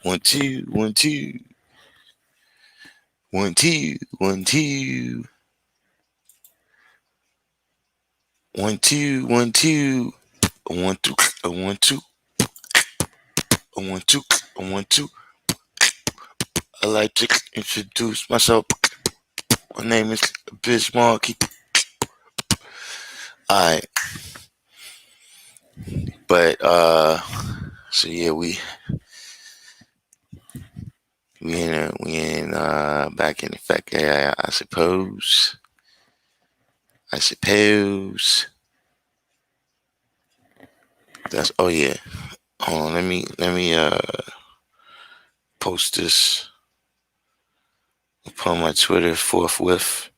1 2 1 2 1 2 1 2 1 2 1 2 1 2 1 2 1 2 1 2. I like to introduce myself. My name is Bismarck. Alright. But so yeah, we in back in effect. I suppose. That's yeah. Hold on, let me post this upon my Twitter forthwith.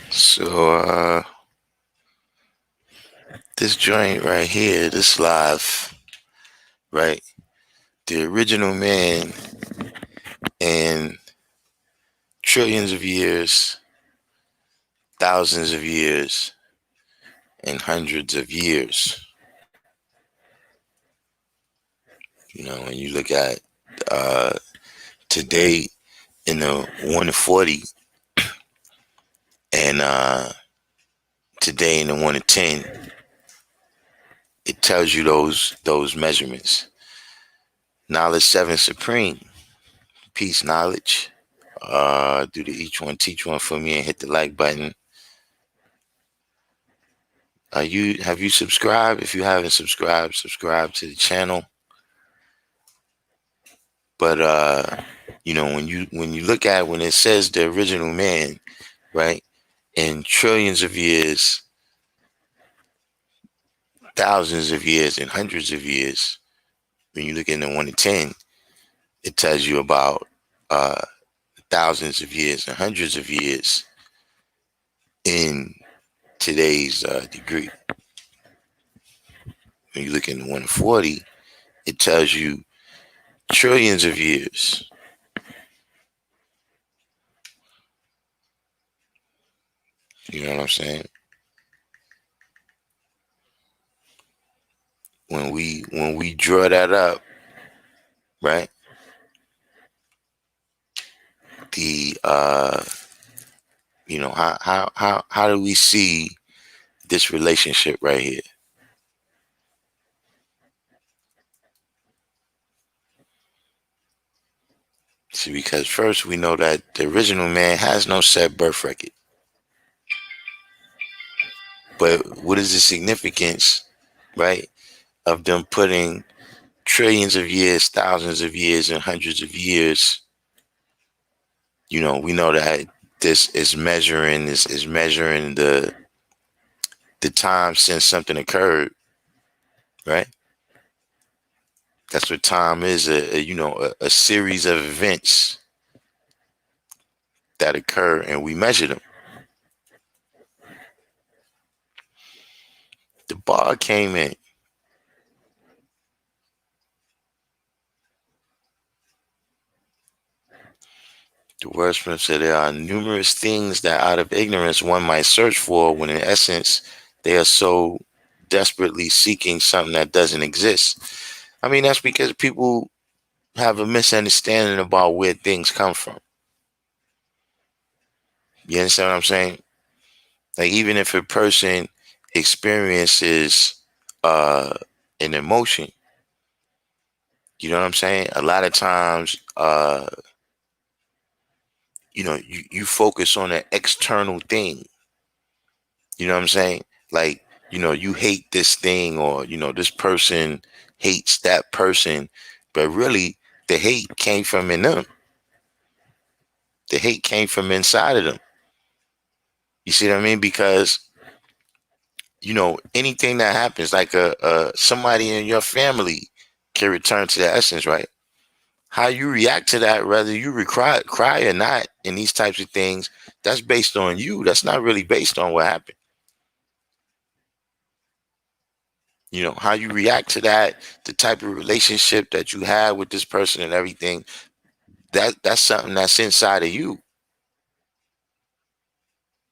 So this joint right here, this live, right? The original man in trillions of years, thousands of years, and hundreds of years. When you look at today in the 1 to 40 and today in the 1 to 10, it tells you those measurements. Knowledge 7 supreme. Peace, knowledge. Do the each one teach one for me and hit the like button. Have you subscribed? If you haven't subscribed, subscribe to the channel. But when you look at when it says the original man, right, in trillions of years, thousands of years, and hundreds of years, when you look in the 1 to 10, it tells you about thousands of years and hundreds of years in today's degree. When you look in the 1 to 40, it tells you trillions of years. You know what I'm saying? When we draw that up, right? The how do we see this relationship right here? See, because first we know that the original man has no set birth record. But what is the significance, right, of them putting trillions of years, thousands of years, and hundreds of years? We know that this is measuring the time since something occurred, right? That's what time is, a series of events that occur, and we measure them. The bar came in. The wordsmith said there are numerous things that out of ignorance one might search for when in essence they are so desperately seeking something that doesn't exist. I mean, that's because people have a misunderstanding about where things come from. You understand what I'm saying? Like, even if a person experiences uh an emotion, you know what I'm saying? A lot of times, you focus on an external thing. You know what I'm saying? Like, you hate this thing, or, this person hates that person, but really the hate came from in them. The hate came from inside of them. You see what I mean? Because, anything that happens, like somebody in your family can return to the essence, right? How you react to that, whether you cry or not, in these types of things, that's based on you. That's not really based on what happened. How you react to that, the type of relationship that you have with this person and everything, that's something that's inside of you.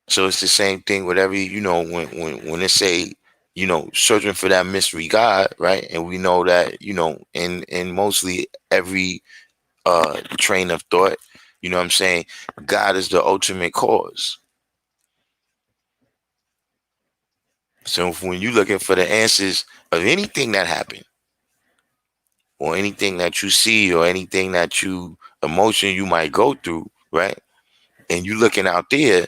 So it's the same thing with every, when they say, searching for that mystery God, right? And we know that, in mostly every train of thought, you know what I'm saying? God is the ultimate cause. So when you're looking for the answers of anything that happened, or anything that you see, or anything that emotion you might go through, right? And you looking out there,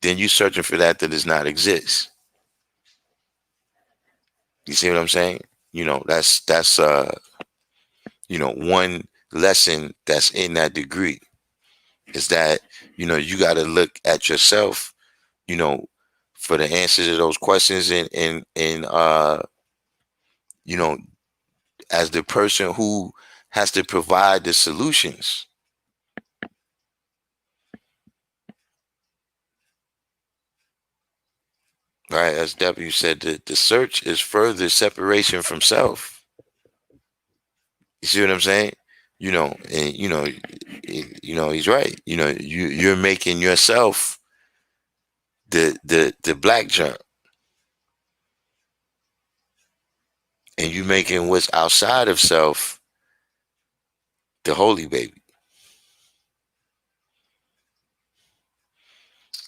then you searching for that does not exist. You see what I'm saying? That's one lesson that's in that degree, is that, you got to look at yourself, you know, for the answers to those questions, and you know, as the person who has to provide the solutions. Right, as W said, the search is further separation from self. You see what I'm saying? And he's right. You're making yourself the black jump, and you making what's outside of self the holy baby.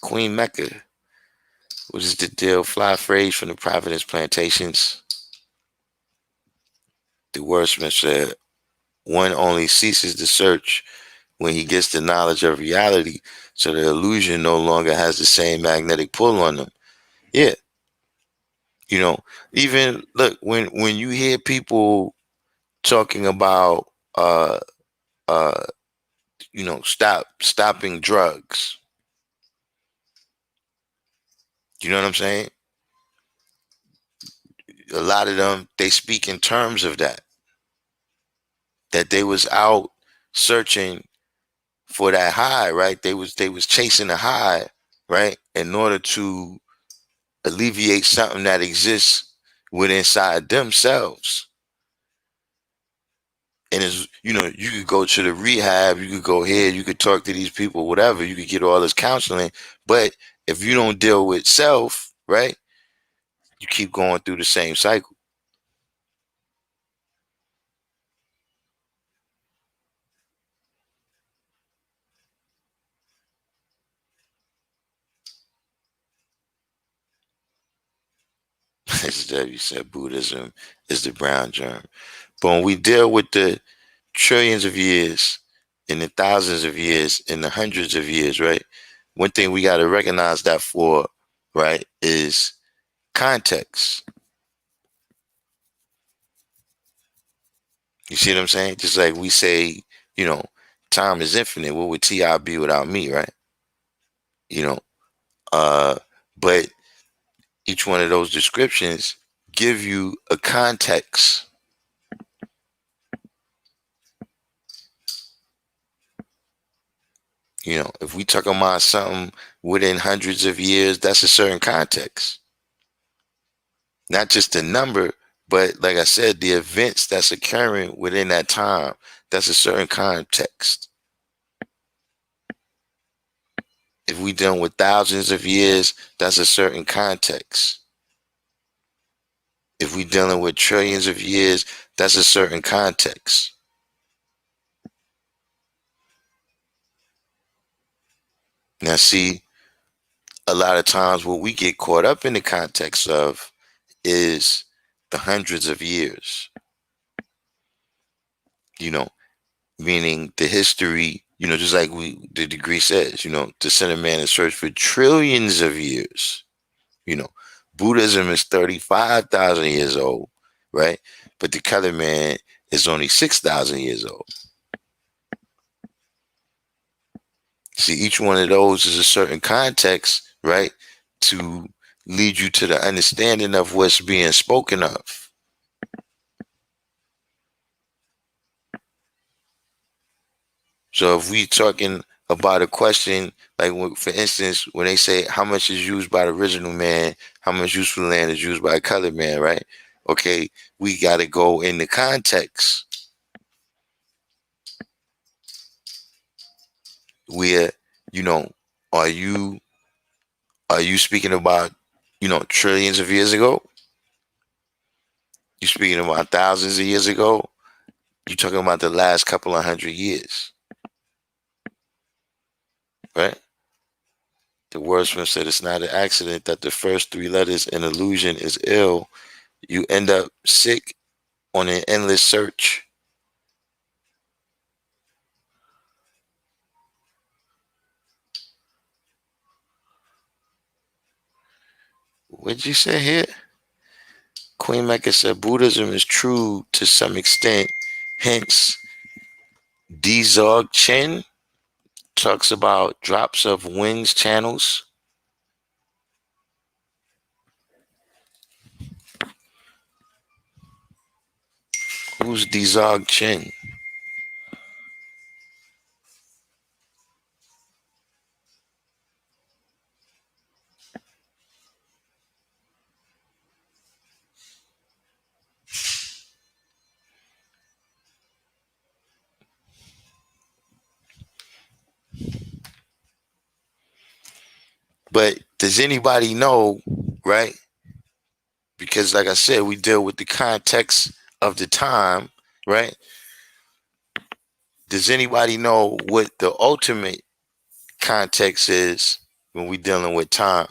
Queen Mecca, what is the deal? Fly phrase from the Providence Plantations. The wordsmith said, one only ceases to search when he gets the knowledge of reality, so the illusion no longer has the same magnetic pull on them. Yeah, you know, even look, when you hear people talking about uh stopping drugs, you know what I'm saying? A lot of them, they speak in terms of that they was out searching for that high, right? They was chasing a high, right, in order to alleviate something that exists within inside themselves. And it's, you could go to the rehab, you could go here, you could talk to these people, whatever, you could get all this counseling. But if you don't deal with self, right, you keep going through the same cycle. As you said, Buddhism is the brown germ. But when we deal with the trillions of years, and the thousands of years, and the hundreds of years, right, one thing we got to recognize that for, right, is context. You see what I'm saying? Just like we say, you know, time is infinite. What would Ti be without me, right? You know, uh, but each one of those descriptions give you a context. If we talk about something within hundreds of years, that's a certain context. Not just the number, but like I said, the events that's occurring within that time, that's a certain context. If we dealing with thousands of years, that's a certain context. If we dealing with trillions of years, that's a certain context. Now, see, a lot of times what we get caught up in the context of is the hundreds of years, you know, meaning the history, just like the degree says, to send a man in search for trillions of years. You know, Buddhism is 35,000 years old, right? But the colored man is only 6,000 years old. See, each one of those is a certain context, right? To lead you to the understanding of what's being spoken of. So if we talking about a question, like for instance, when they say how much is used by the original man, how much useful land is used by a colored man, right? Okay, we got to go in the context where, you know, are you speaking about, trillions of years ago? You speaking about thousands of years ago? You talking about the last couple of hundred years, right? The wordsmith said it's not an accident that the first three letters in illusion is ill. You end up sick on an endless search. What'd you say here? Queen Mecca said Buddhism is true to some extent. Hence, Dzog Chen talks about drops of winds channels. Who's Dzog Chen? But does anybody know, right? Because like I said, we deal with the context of the time, right? Does anybody know what the ultimate context is when we dealing with time?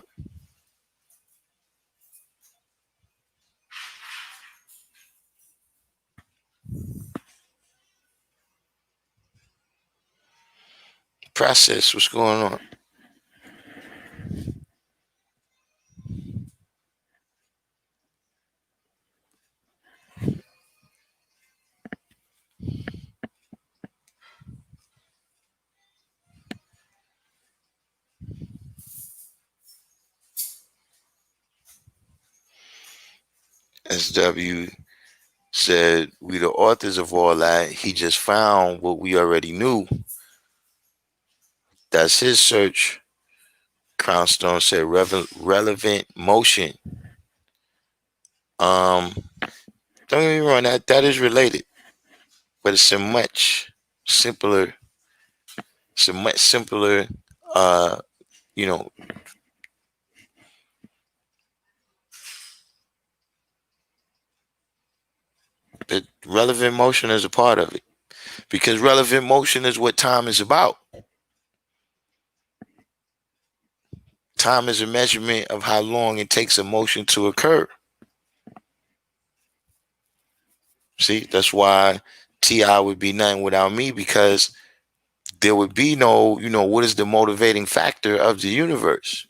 Process, what's going on? SW said, we the authors of all that. He just found what we already knew. That's his search. Crownstone said, relevant motion. Don't get me wrong, that is related, but it's a much simpler, uh, you know, the relevant motion is a part of it because relevant motion is what time is about. Time is a measurement of how long it takes a motion to occur. See, that's why Ti would be nothing without me because there would be no, what is the motivating factor of the universe?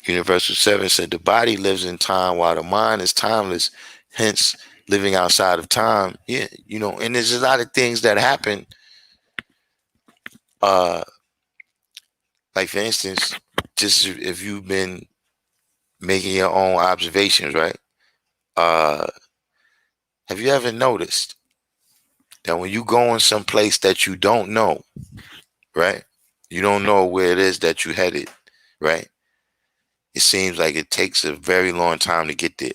Universal 7 said the body lives in time while the mind is timeless, hence living outside of time. Yeah, and there's a lot of things that happen. Uh, like for instance, just if you've been making your own observations, right? Uh, have you ever noticed that when you go in some place that you don't know, right? You don't know where it is that you headed, right? It seems like it takes a very long time to get there.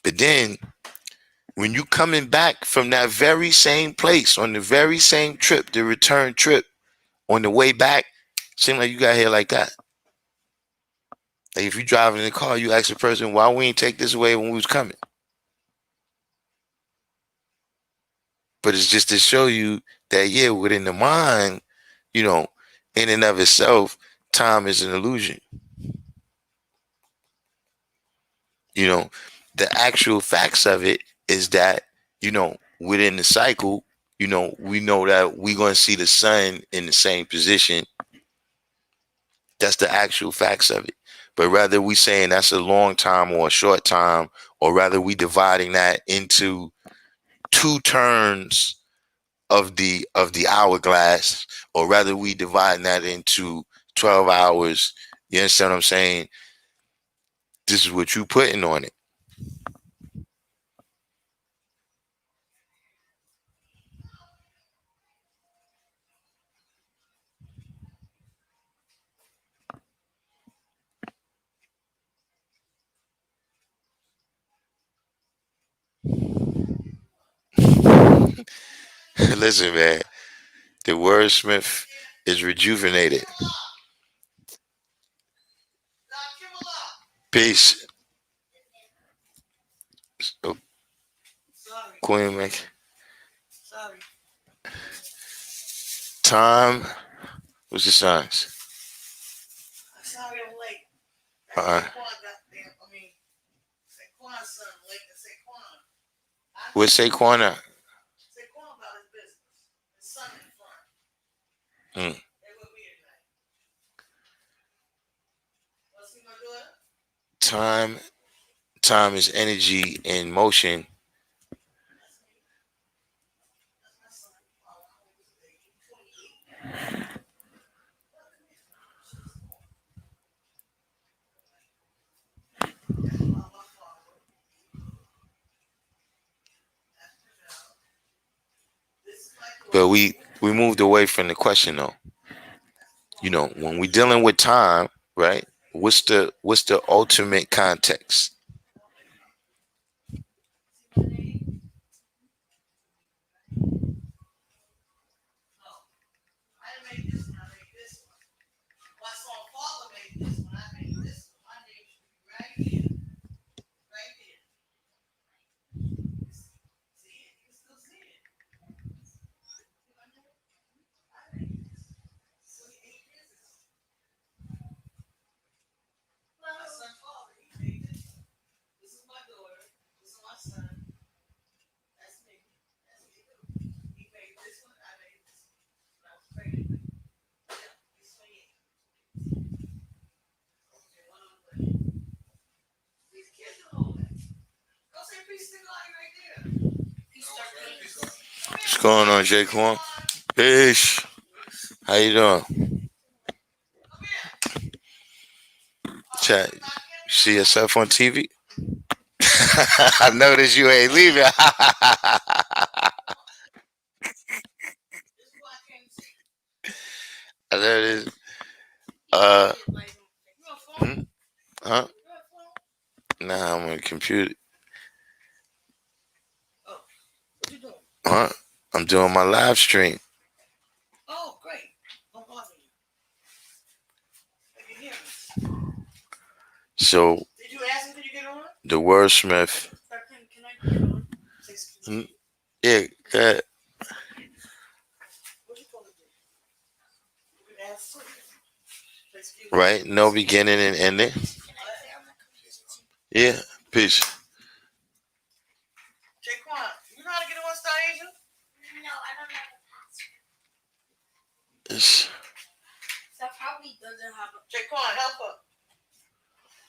But then when you coming back from that very same place on the very same trip, the return trip, on the way back, seem like you got here like that. Like if you driving in the car, you ask the person, why we ain't take this way when we was coming? But it's just to show you that, yeah, within the mind, you know, in and of itself, time is an illusion. You know, the actual facts of it is that, within the cycle, we know that we're going to see the sun in the same position. That's the actual facts of it. But rather we saying that's a long time or a short time, or rather we dividing that into two turns of the hourglass, or rather we dividing that into 12 hours. You understand what I'm saying? This is what you putting on it. Listen, man, the wordsmith is rejuvenated. Peace. Oh, Queen Mac. Time. What's the signs? Sorry, I'm late. Where's Saquon at? Saquon about his business. His son in front. Hmm. They with me tonight. Want to see my daughter? Time is energy in motion. That's my son. Oh, how old is he? 28. That's my father. That's my child. This is my daughter. But we moved away from the question though. When we dealing with time, right? What's the ultimate context? See my name? No. I didn't make this one. I made this one. My son father made this one. I made this one. My name should be right here. Right here. See it? You can still see it. See my name? I made this. 28 years ago. My son father, he made this. This is my daughter. This is my son. That's me. That's me too. He made this one. I made this one. When I was pregnant with him. Yeah, he's 28. Okay, one on the way. These kids are all that. Go say peace to God right there. Peace to God. What's going on, Jaquan? Peace. How you doing? Come here. Chat. You see yourself on TV? I noticed you ain't leaving. This is what I came to see. I noticed. You on phone? Huh? You on phone? Nah, I'm on the computer. Oh, what you doing? Huh? I'm doing my live stream. Oh, great. Don't bother you. I can hear me. So Did you ask him, could you get on? the wordsmith. Can I get on? Yeah, go ahead. What you supposed to do? You can ask too. Excuse me. Right? No beginning and ending. Yeah. Peace. Jaquan, you know how to get on Star Asia? No, I don't know the password. It's- That probably doesn't have a. Jaquan, help her.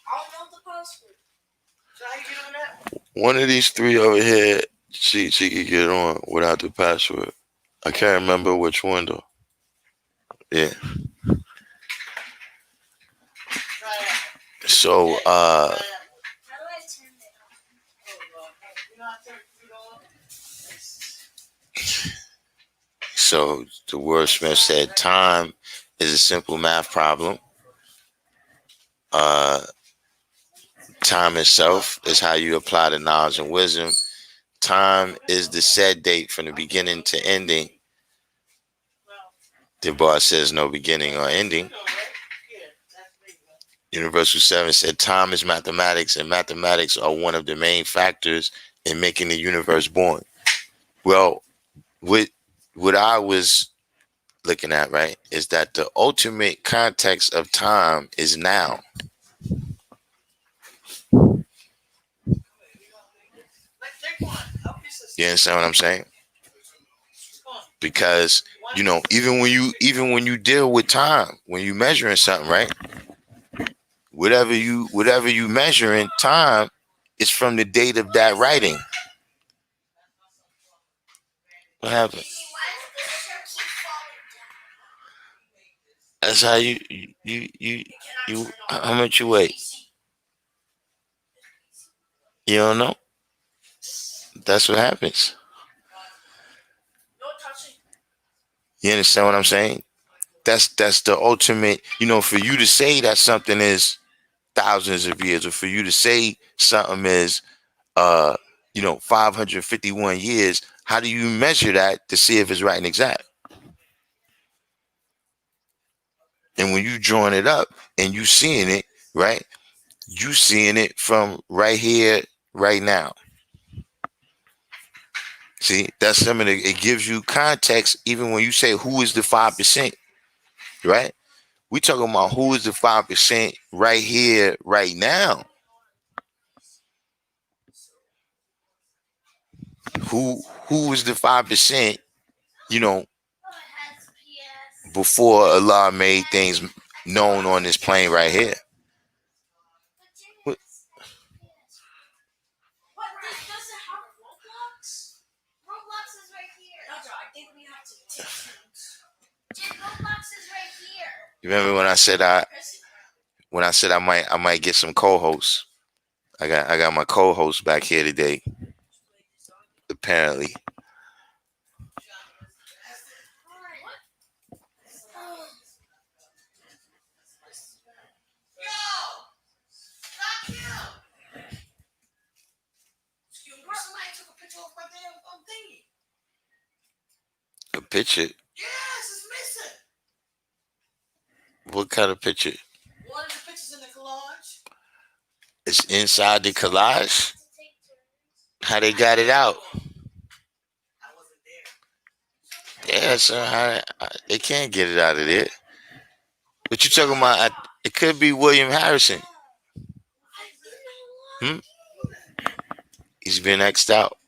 I don't know the password. So how you get on that? One of these three over here, she could get on without the password. I can't remember which one though. Yeah. Try that. So Try that. How do I turn it on? Oh, Lord. You know how to turn the computer on? so the wordsmith said time is a simple math problem. Time itself is how you apply the knowledge and wisdom. time is the set date from the beginning to ending. The bar says no beginning or ending. Universal 7 said time is mathematics, and mathematics are one of the main factors in making the universe born. Well, what I was looking at, right, is that the ultimate context of time is now. You understand what I'm saying? Because even when you deal with time, when you measuring something, right? Whatever you measure in time is from the date of that writing. What happened? That's how you how much you weigh? You don't know? That's what happens. You understand what I'm saying? That's the ultimate, for you to say that something is thousands of years, or for you to say something is 551 years, how do you measure that to see if it's right and exact? And when you drawing it up and you seeing it, right, you seeing it from right here, right now. See, that's something that it gives you context. Even when you say who is the 5%, right? We talking about who is the 5% right here, right now. Who is the 5%, before Allah made things known on this plane right here? What? You remember when I said I might get some co-hosts? I got my co-host back here today. Apparently. A picture? Yes, it's missing. What kind of picture? One of the pictures in the collage. It's inside the collage? How they got it out? I wasn't there. Yeah, so they can't get it out of there. What you talking about? It could be William Harrison. He's been X'd out.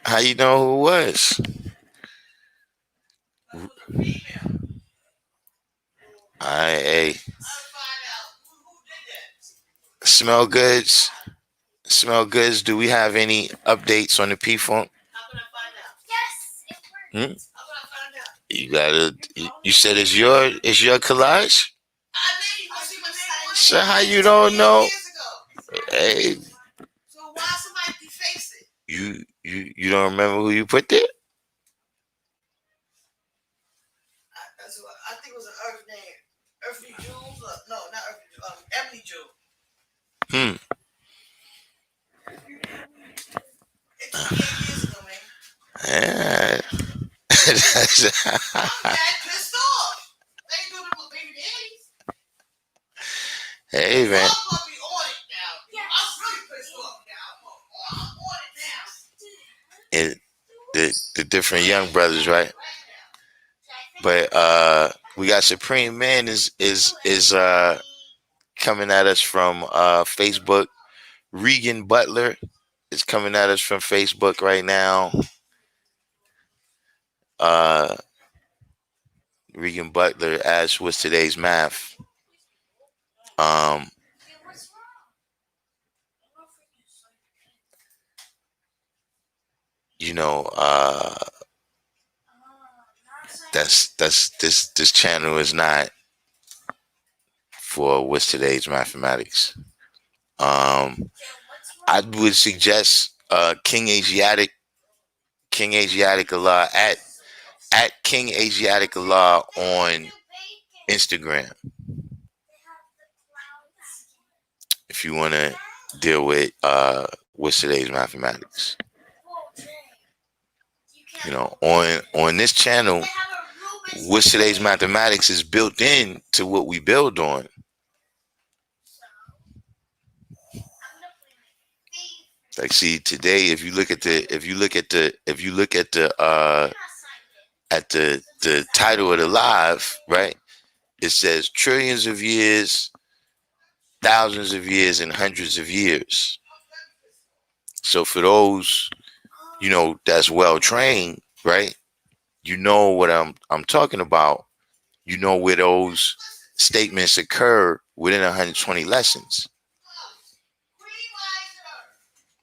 How you know who it was? Hey, smell goods. Smell goods. Do we have any updates on the P Funk? Yes, You gotta. You said it's your collage. So how you don't know? Hey, so why somebody deface it? You don't remember who you put there? I think it was an Earth name. Earthly Jules? No, not Earthly Jules. Ebony Jules. It's 28 years ago, man. Yeah. I'm mad pissed off. They ain't doing it with baby daddies. Hey, man. I'm gonna be on it now. Yes. I'm really pissed off now. I'm on it now. The different young brothers, right? But we got Supreme Man is coming at us from Facebook. Regan Butler is coming at us from Facebook right now. Regan Butler asks, "What's today's math?" That's this channel is not for what's today's mathematics. I would suggest King Asiatic Allah at King Asiatic Allah on Instagram. If you wanna deal with what's today's mathematics. You know, on this channel, what's today's mathematics is built in to what we build on. Like, see, today, if you look at the title of the live, right? It says trillions of years, thousands of years, and hundreds of years. So for those, that's well trained, right? You know what I'm talking about. You know where those statements occur within 120 lessons.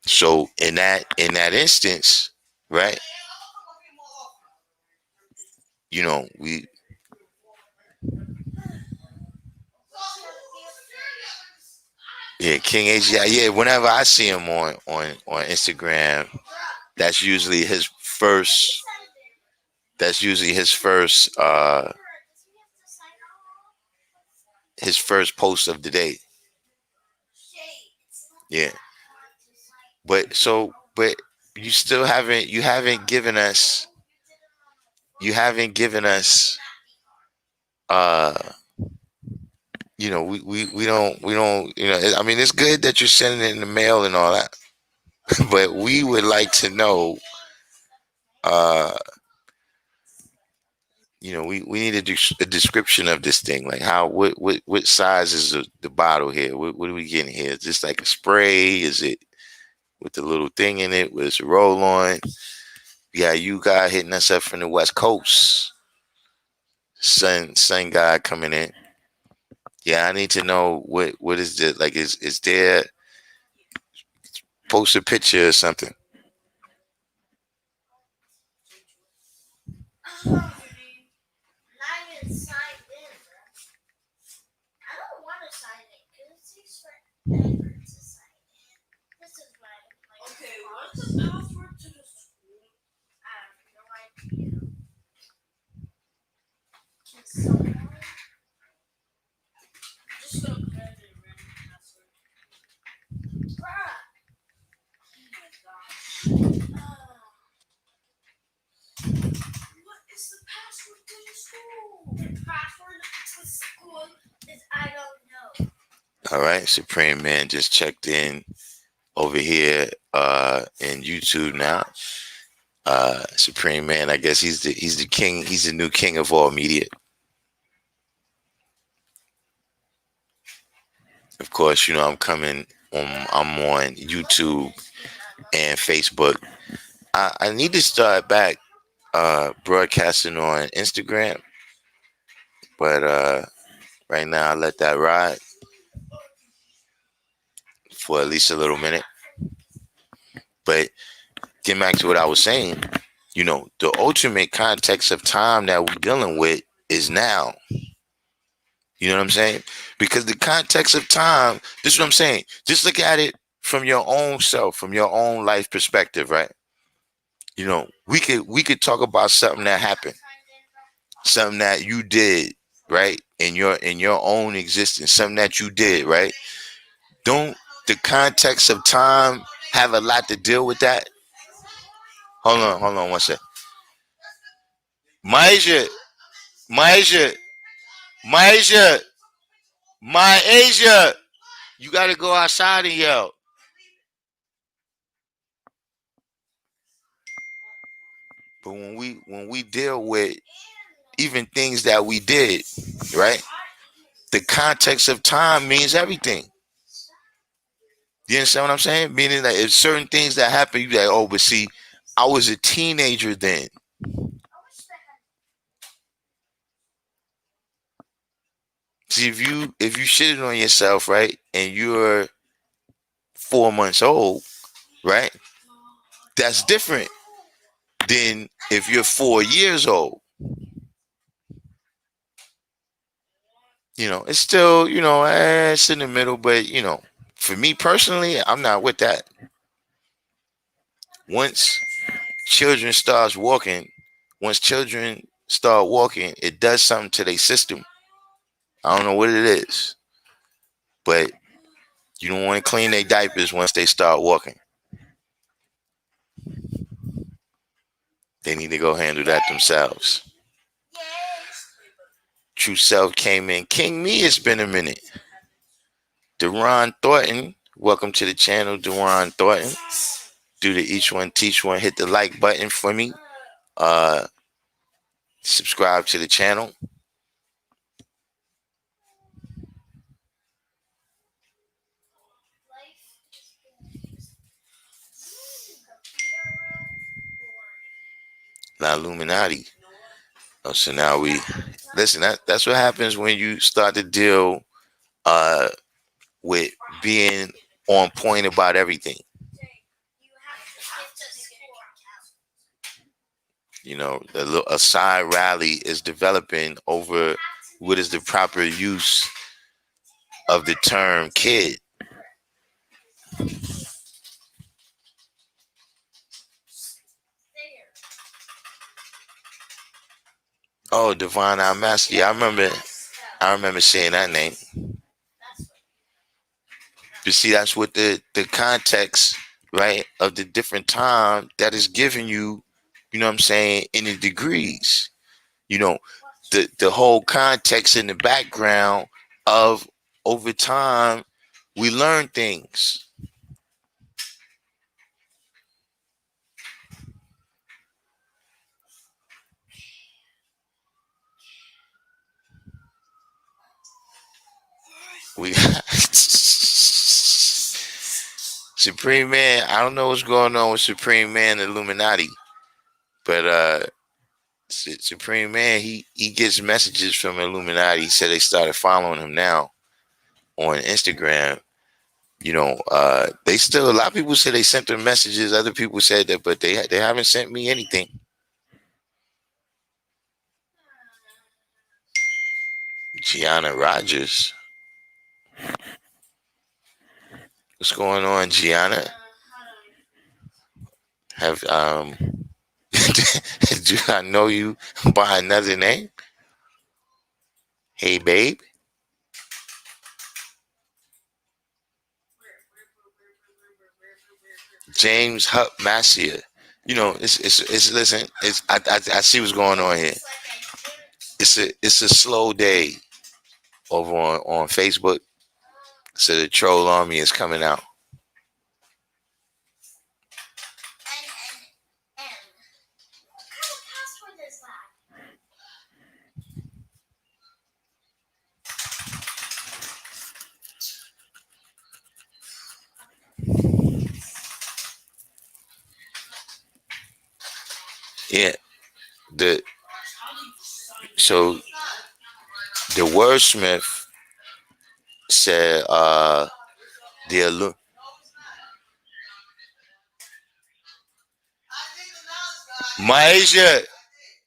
So in that instance, right? We yeah, King AGI. Yeah, whenever I see him on Instagram, that's usually his first. That's usually his first post of the day. Yeah, but you still haven't given us uh we don't I mean, it's good that you're sending it in the mail and all that, but we would like to know uh we need a description of this thing. Like, how what size is the bottle here? What are we getting here? Is this like a spray? Is it with the little thing in it with a roll on? Yeah, you guy hitting us up from the West Coast. Sun guy coming in. Yeah, I need to know what is it like. Is there post a picture or something? Okay, what's the password to the school? I have no idea. Can someone Just gonna put in a random password. bruh. What is the password to the school? The password to school is I don't know. All right, Supreme Man just checked in over here in YouTube now. Supreme Man, I guess he's the king. He's the new king of all media. Of course, I'm on YouTube and Facebook. I need to start back broadcasting on Instagram, but right now I let that ride for at least a little minute. But getting back to what I was saying, the ultimate context of time that we're dealing with is now. You know what I'm saying? Because the context of time, this is what I'm saying. Just look at it from your own self, from your own life perspective, right? We could talk about something that happened, something that you did, right? In your own existence, something that you did, right? Don't the context of time have a lot to deal with that? Hold on one sec. Maisha, Maisha, Maisha, my Asia, you gotta go outside and yell. But when we deal with even things that we did, right? The context of time means everything. You understand what I'm saying? Meaning that if certain things that happen, you like, oh, but see, I was a teenager then. See, if you shitted on yourself, right, and you're 4 months old, right, that's different than if you're 4 years old. It's still, it's in the middle, but for me personally, I'm not with that. Once children starts walking, once children start walking, it does something to their system. I don't know what it is, but You don't want to clean their diapers once they start walking. They need to go handle that themselves. True Self came in. King Me, it's been a minute. Deron Thornton, welcome to the channel, Deron Thornton. Do the each one, teach one. Hit the like button for me. Subscribe to the channel. Now Illuminati. Oh, so now we listen. That's what happens when you start to deal with being on point about everything. You know, a side rally is developing over what is the proper use of the term kid. Oh, Divine Our Master. Yeah, I remember seeing that name. You see, that's what the context, right, of the different time that is giving you, you know what I'm saying, in the degrees. You know, the whole context in the background of over time, we learn things. We Supreme Man, I don't know what's going on with Supreme Man and Illuminati, but Supreme Man, he gets messages from Illuminati. He said they started following him now on Instagram. You know, they still, a lot of people say they sent them messages. Other people said that, but they haven't sent me anything. Gianna Rogers. What's going on, Gianna? Have do I know you by another name? Hey, babe. James Hupp Massier. You know, it's listen. I see what's going on here. It's a slow day over on Facebook. So the troll army is coming out. Yeah, so the wordsmith said the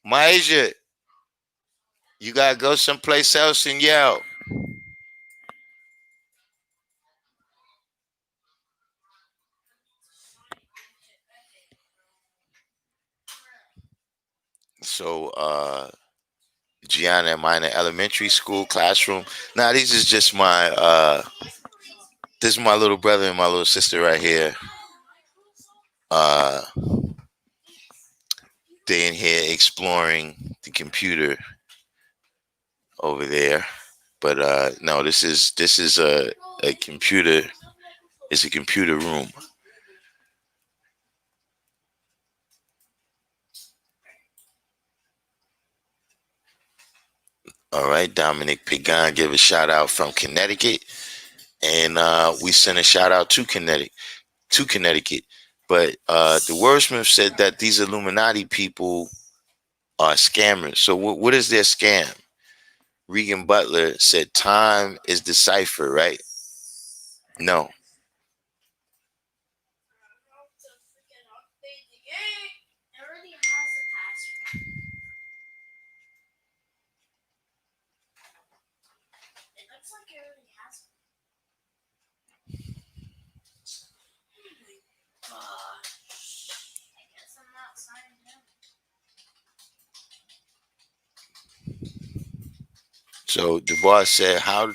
Maisha, you gotta go someplace else and yell. So Gianna, am I in an elementary school classroom? Now this is just my this is my little brother and my little sister right here. Uh they in here exploring the computer over there. But no, this is a computer, it's a computer room. All right, Dominic Pagan give a shout out from Connecticut. And we sent a shout out to Connecticut. But the wordsmith said that these Illuminati people are scammers. So what is their scam? Regan Butler said time is the cipher, right? No. So Dubois said, how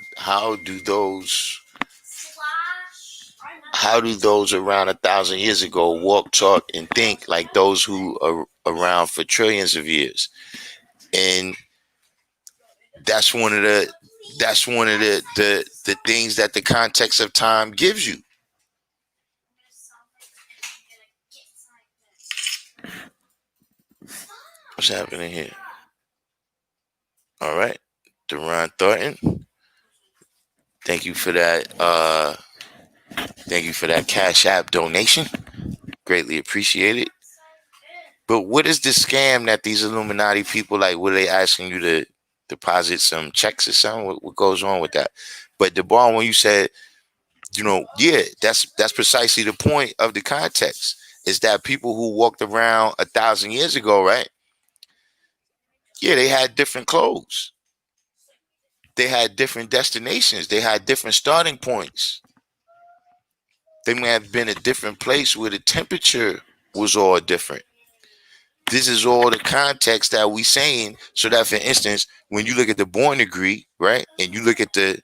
do those how do those around 1,000 years ago walk, talk, and think like those who are around for trillions of years? And that's one of the things that the context of time gives you. What's happening here? All right, Deron Thornton, thank you for that. Thank you for that Cash App donation. Greatly appreciated. But what is the scam that these Illuminati people like? What are they asking you to deposit some checks or something? What goes on with that? But the bar, when you said, yeah, that's precisely the point of the context. Is that people who walked around 1,000 years ago, right? Yeah, they had different clothes. They had different destinations. They had different starting points. They may have been a different place where the temperature was all different. This is all the context that we saying, so that, for instance, when you look at the born degree, right, and you look at the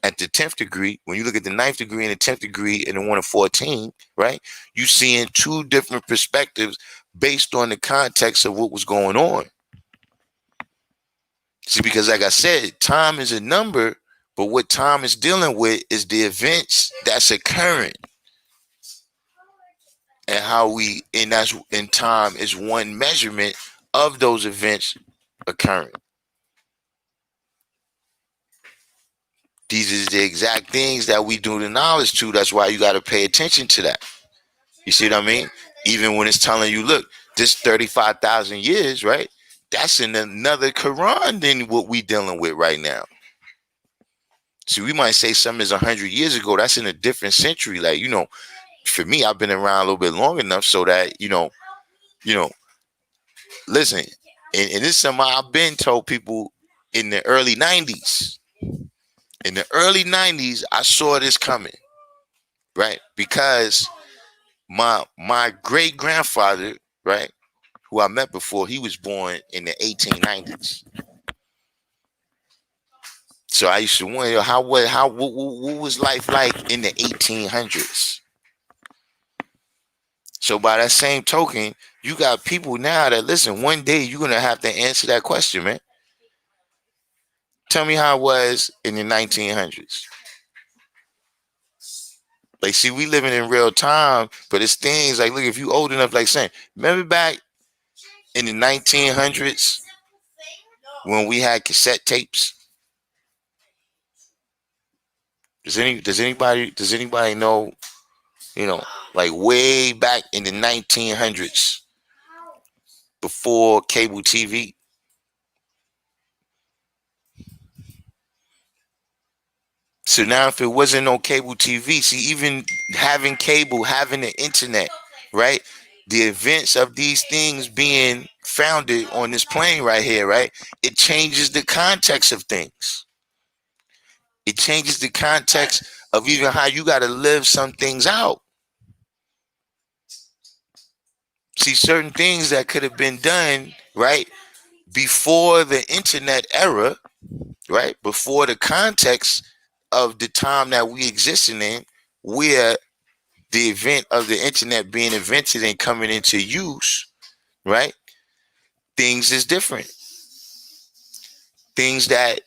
10th degree, when you look at the 9th degree and the 10th degree and the 1 of 14, right, you seeing two different perspectives based on the context of what was going on. See, because like I said, time is a number, but what time is dealing with is the events that's occurring. And that's in time is one measurement of those events occurring. These is the exact things that we do the knowledge to. That's why you got to pay attention to that. You see what I mean? Even when it's telling you, look, this 35,000 years, right? That's in another Quran than what we dealing with right now. See, we might say something is 100 years ago. That's in a different century. Like, for me, I've been around a little bit long enough so that, listen, and this is something I've been told people in the early 90s. In the early 90s, I saw this coming, right? Because my great grandfather, right, who I met before, he was born in the 1890s. So I used to wonder what was life like in the 1800s. So by that same token, you got people now that, listen, one day you're gonna have to answer that question, man. Tell me how it was in the 1900s. Like, see, we living in real time, but it's things like, look, if you old enough, like saying, remember back in the 1900s when we had cassette tapes? Does anybody know, like way back in the 1900s before cable TV? So now if it wasn't no cable TV, see, even having cable, having the internet, right? The events of these things being founded on this plane right here, right? It changes the context of things. It changes the context of even how you got to live some things out. See, certain things that could have been done, right, before the internet era, right, before the context of the time that we existing in, where the event of the internet being invented and coming into use, right, things is different. Things that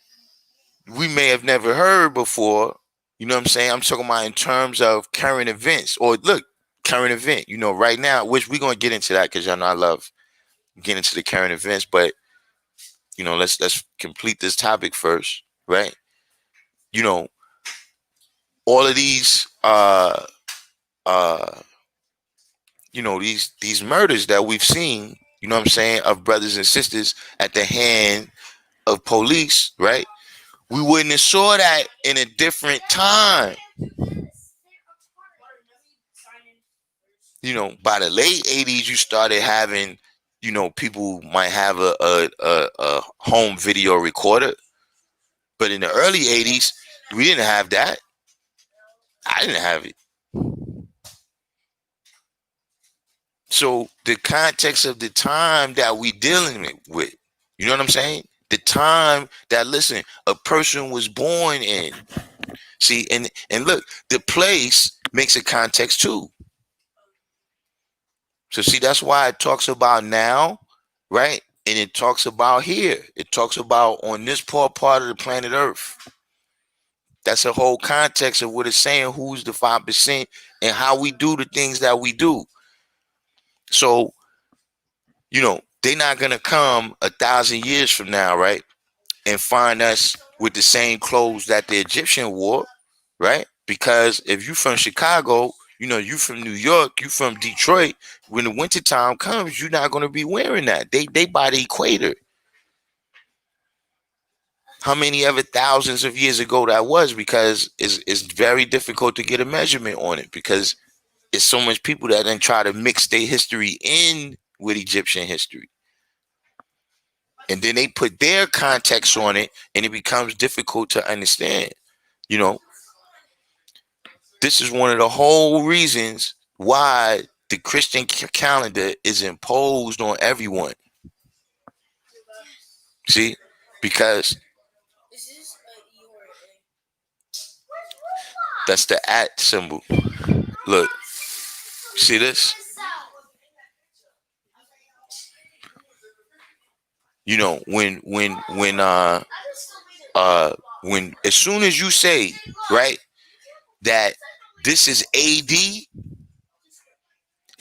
we may have never heard before, you know what I'm saying? I'm talking about in terms of current events, or look, current event, right now, which we're going to get into that because y'all know I love getting into the current events, but let's complete this topic first, right? All of these these murders that we've seen, you know what I'm saying, of brothers and sisters at the hand of police, right? We wouldn't have saw that in a different time. By the late 80s, you started having, people might have a home video recorder. But in the early 80s, we didn't have that. I didn't have it. So the context of the time that we dealing with, you know what I'm saying? The time that, listen, a person was born in. See, and look, the place makes a context too. So see, that's why it talks about now, right? And it talks about here. It talks about on this part of the planet Earth. That's a whole context of what it's saying, who's the 5% and how we do the things that we do. So, they're not gonna come 1,000 years from now, right? And find us with the same clothes that the Egyptian wore, right? Because if you from Chicago, you from New York, you from Detroit, when the winter time comes, you're not gonna be wearing that. They by the equator. How many ever thousands of years ago that was? Because it's very difficult to get a measurement on it because it's so much people that then try to mix their history in with Egyptian history. And then they put their context on it and it becomes difficult to understand. You know, this is one of the whole reasons why the Christian calendar is imposed on everyone. See, because that's the at symbol. Look, see this? When as soon as you say, right, that this is AD,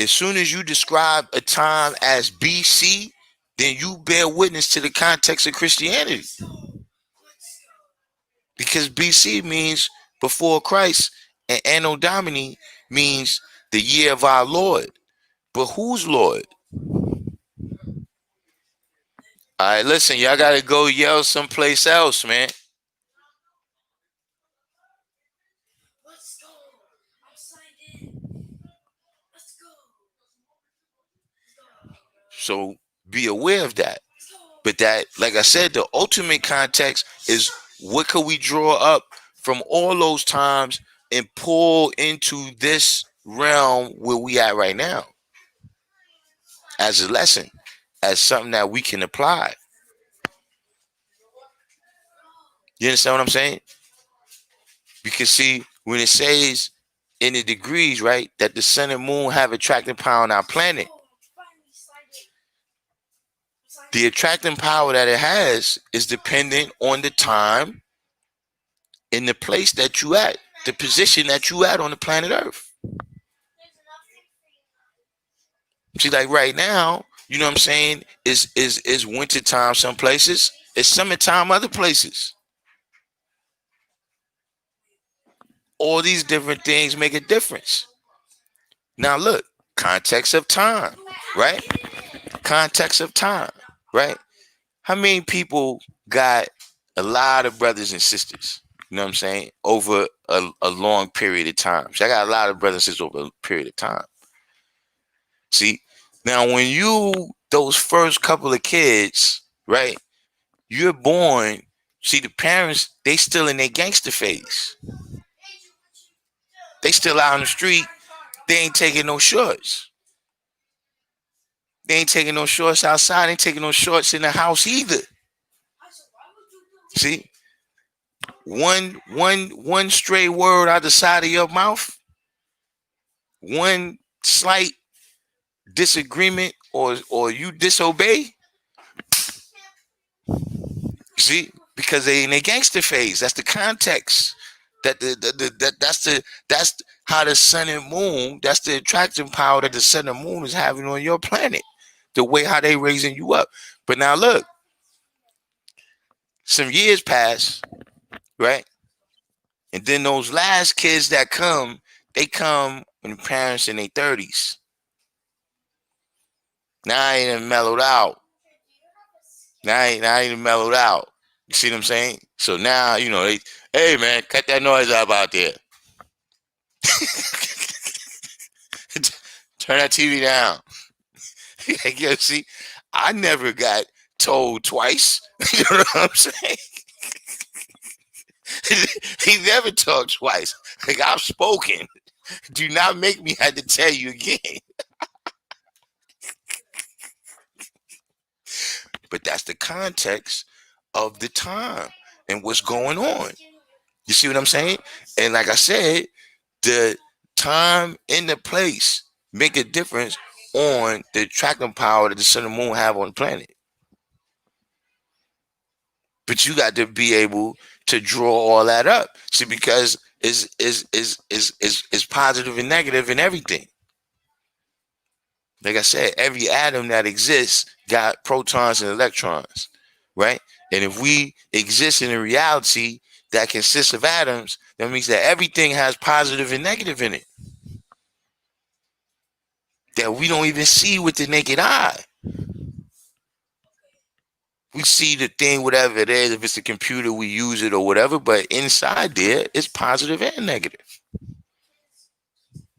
as soon as you describe a time as BC, then you bear witness to the context of Christianity. Because BC means before Christ and Anno Domini means the year of our Lord. But whose Lord? All right, listen, y'all got to go yell someplace else, man. Let's go. I'm signed in. Let's go. So be aware of that. But that, like I said, the ultimate context is what could we draw up from all those times and pull into this realm where we at right now as a lesson, as something that we can apply. You understand what I'm saying? Because see, when it says in the degrees, right, that the sun and moon have attracting power on our planet, the attracting power that it has is dependent on the time and the place that you at, the position that you at on the planet Earth. See, like right now, you know what I'm saying, is winter time some places, it's summertime other places. All these different things make a difference. Now look, context of time, right? Context of time, right? How many people got a lot of brothers and sisters? You know what I'm saying? Over a long period of time. So I got a lot of brothers and sisters over a period of time. See, now when those first couple of kids, right? You're born. See, the parents, they still in their gangster phase. They still out on the street. They ain't taking no shorts. They ain't taking no shorts outside. They ain't taking no shorts in the house either. See, one stray word out the side of your mouth, one slight disagreement, or you disobey. See, because they in a gangster phase. That's the context. That's how the sun and moon. That's the attracting power that the sun and moon is having on your planet. The way how they raising you up. But now look, some years pass, right? And then those last kids that come, they come when the parents in their 30s. Now I ain't mellowed out. Now I ain't mellowed out. You see what I'm saying? So now, hey man, cut that noise up out there. Turn that TV down. See, I never got told twice. You know what I'm saying? He never talked twice. Like, I've spoken. Do not make me have to tell you again. But that's the context of the time and what's going on. You see what I'm saying? And like I said, the time and the place make a difference on the attracting power that the sun and moon have on the planet. But you got to be able to draw all that up. See, because is positive and negative in everything. Like I said, every atom that exists got protons and electrons, right? And if we exist in a reality that consists of atoms, that means that everything has positive and negative in it that we don't even see with the naked eye. We see the thing, whatever it is, if it's a computer, we use it or whatever, but inside there, it's positive and negative.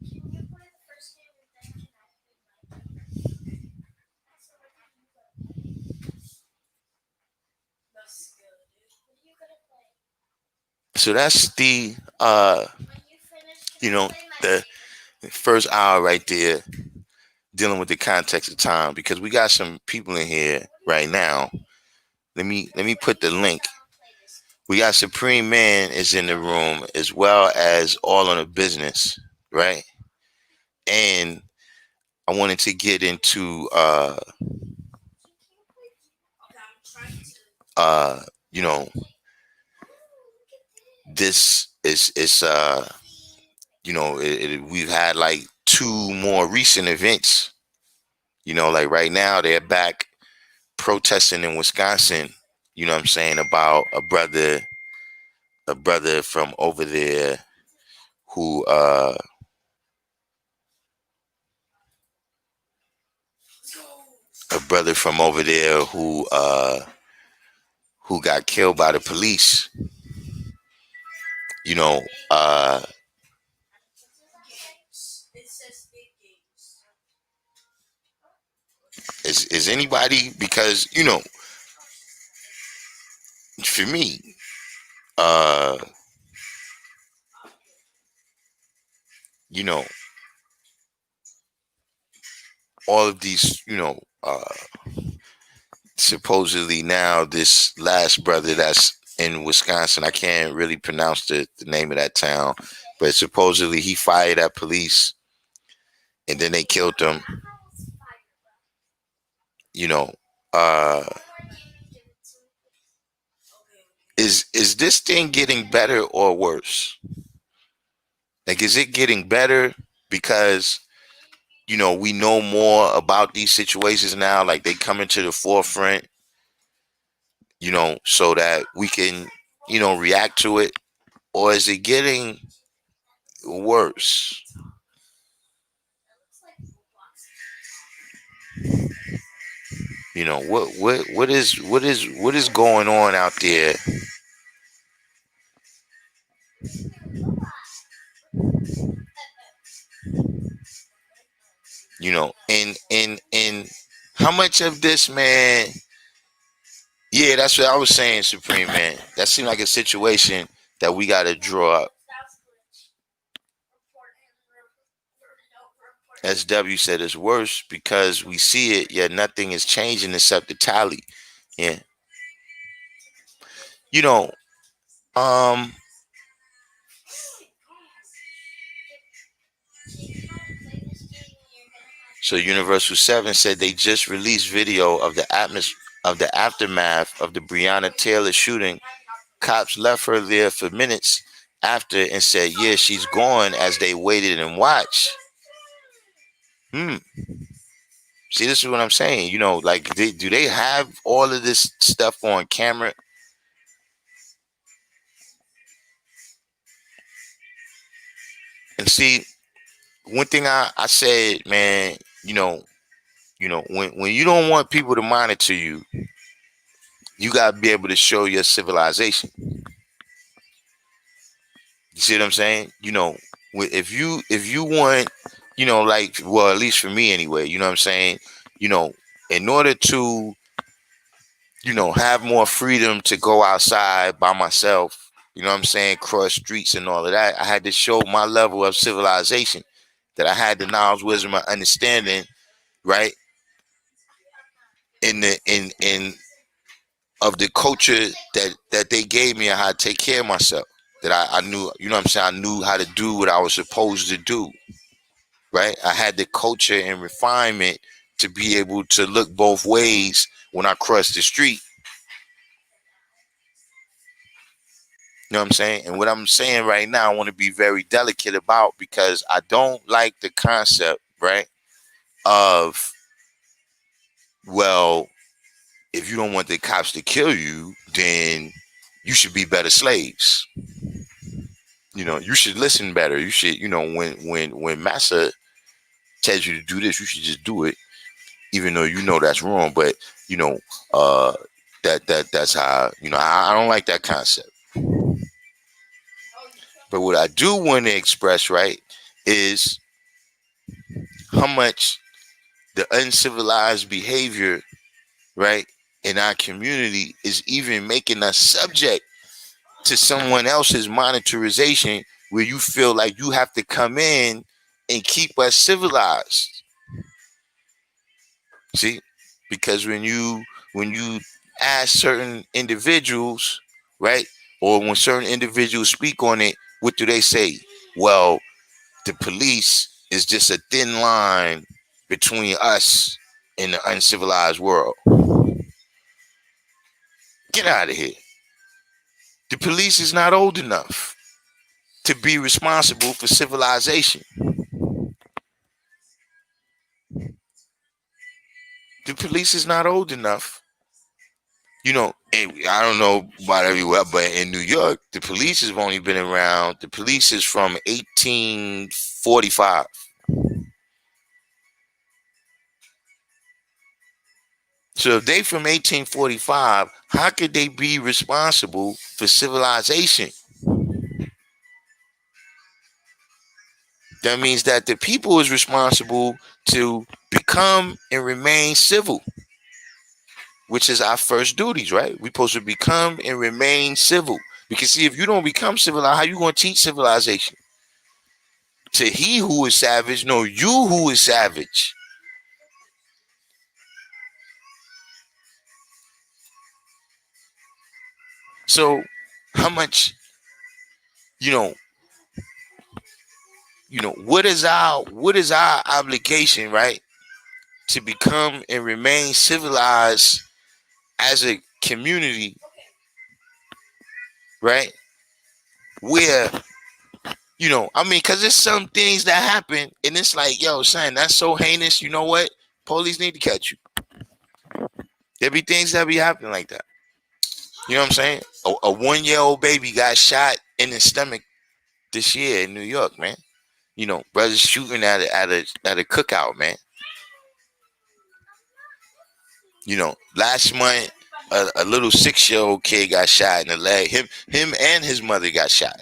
Can you play the first game and then can I play That's what That's good, dude. What are you gonna play? So that's the When you finish, you can I know, play my the game? first hour right there, dealing with the context of time, because we got some people in here right now. Let me put the link. We got Supreme Man is in the room as well as All on the Business, right? And I wanted to get into Okay, I'm trying to. uh you know this is we've had like two more recent events, like right now they're back protesting in Wisconsin, you know what I'm saying, about a brother from over there who a brother from over there who got killed by the police. You know, It says big games. is anybody, because for me, uh, you know, all of these, supposedly now this last brother that's in Wisconsin, I can't really pronounce the name of that town, but supposedly he fired at police and then they killed him. You know, uh, is this thing getting better or worse? Like, is it getting better because we know more about these situations now? Like, they come into the forefront, so that we can, react to it, or is it getting worse? What is going on out there? And how much of this, man? Yeah, that's what I was saying, Supreme Man. That seemed like a situation that we got to draw up. SW said it's worse because we see it, yet nothing is changing except the tally. Yeah. You know, um, so Universal 7 said they just released video of the aftermath of the Breonna Taylor shooting. Cops left her there for minutes after and said, "Yeah, she's gone," as they waited and watched. Hmm. See, this is what I'm saying. Like, do they have all of this stuff on camera? And see, one thing I said, man, when you don't want people to monitor you, you gotta be able to show your civilization. You see what I'm saying? If you want, like, well, at least for me anyway, you know what I'm saying? In order to, have more freedom to go outside by myself, you know what I'm saying, cross streets and all of that, I had to show my level of civilization, that I had the knowledge, wisdom, and understanding, right? In of the culture that they gave me and how to take care of myself. that I knew, you know what I'm saying, I knew how to do what I was supposed to do, right? I had the culture and refinement to be able to look both ways when I crossed the street. You know what I'm saying? And what I'm saying right now, I want to be very delicate about, because I don't like the concept, right, of, well, if you don't want the cops to kill you, then you should be better slaves. You know, you should listen better. You should, you know, when massa tells you to do this, you should just do it, even though you know that's wrong. But you know, uh, that's how, you know, I don't like that concept. But what I do want to express, right, is how much the uncivilized behavior, right, in our community is even making us subject to someone else's monetization, where you feel like you have to come in and keep us civilized. See, because when you ask certain individuals, right, or when certain individuals speak on it, what do they say? Well, the police is just a thin line between us and the uncivilized world. Get out of here. The police is not old enough to be responsible for civilization. The police is not old enough. You know, and I don't know about everywhere, but in New York, the police has only been around. The police is from 1845. So if they from 1845, how could they be responsible for civilization? That means that the people is responsible to become and remain civil, which is our first duties, right? We're supposed to become and remain civil. Because see, if you don't become civilized, how you going to teach civilization? To he who is savage, no, you who is savage. So how much, you know, what is our obligation, right? To become and remain civilized as a community, right? Where, you know, I mean, because there's some things that happen and it's like, yo, son, that's so heinous. You know what? Police need to catch you. There be things that be happening like that. You know what I'm saying? A 1-year-old baby got shot in the stomach this year in New York, man. You know, brothers shooting at a cookout, man. You know, last month a little 6-year-old kid got shot in the leg. Him and his mother got shot.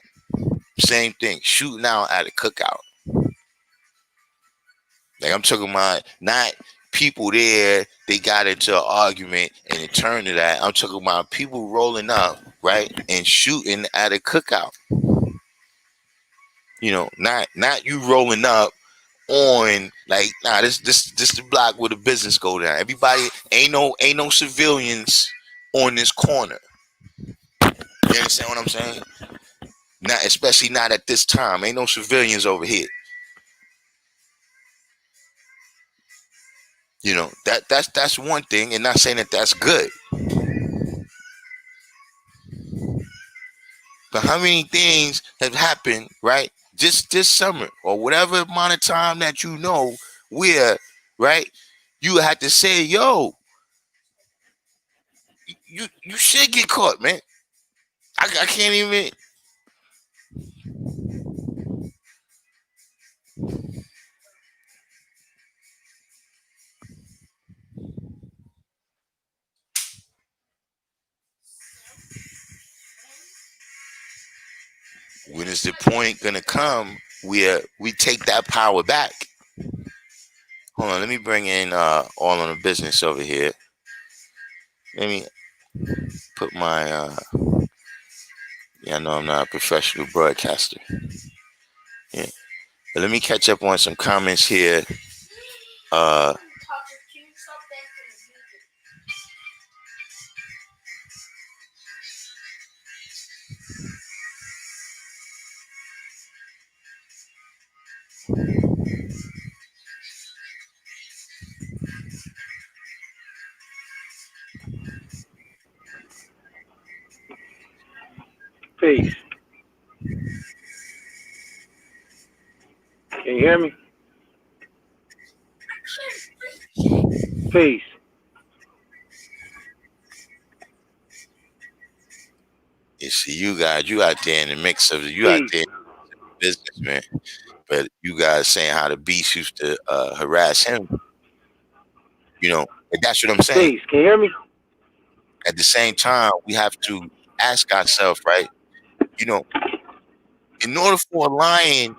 Same thing, shooting out at a cookout. Like I'm talking about, not people there. They got into an argument and it turned to that. I'm talking about people rolling up, right, and shooting at a cookout. You know, not you rolling up on like, nah, this the block where the business go down. Everybody ain't no civilians on this corner. You understand what I'm saying? Not especially not at this time. Ain't no civilians over here. You know, that's one thing, and not saying that that's good. But how many things have happened, right? Just this summer or whatever amount of time that you know, where, right, you had to say, yo, you should get caught, man. I can't even. When is the point gonna come where we take that power back? Hold on, let me bring in all on the business over here. Let me put my yeah, I know I'm not a professional broadcaster. Yeah. But let me catch up on some comments here. Uh Peace. Can you hear me? Peace. You see, you out there in the mix of you out Peace. there in business, man. But you guys saying how the beast used to harass him, and that's what I'm saying. Peace. Can you hear me? At the same time, we have to ask ourselves, right? You know, in order for a lion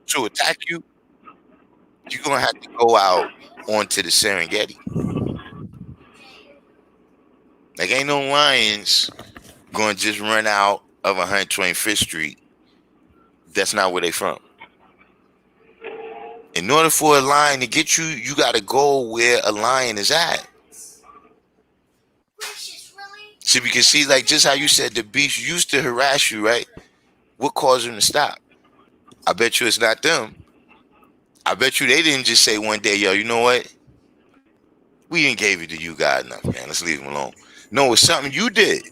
to attack you, you're gonna have to go out onto the Serengeti. Like, ain't no lions gonna just run out of 125th Street. That's not where they from. In order for a lion to get you, you gotta go where a lion is at. See, we can see, like, just how you said the beast used to harass you, right? What caused them to stop? I bet you it's not them. I bet you they didn't just say one day, yo, you know what? We didn't give it to you guys enough, man. Let's leave them alone. No, it's something you did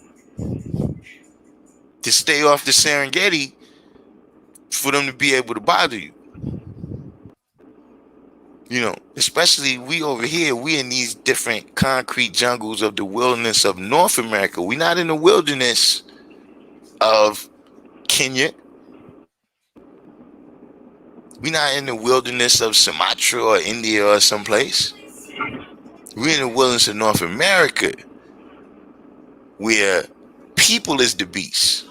to stay off the Serengeti for them to be able to bother you. Especially we over here, we in these different concrete jungles of the wilderness of North America. We're not in the wilderness of Kenya. We're not in the wilderness of Sumatra or India or someplace. We're in the wilderness of North America, where people is the beast.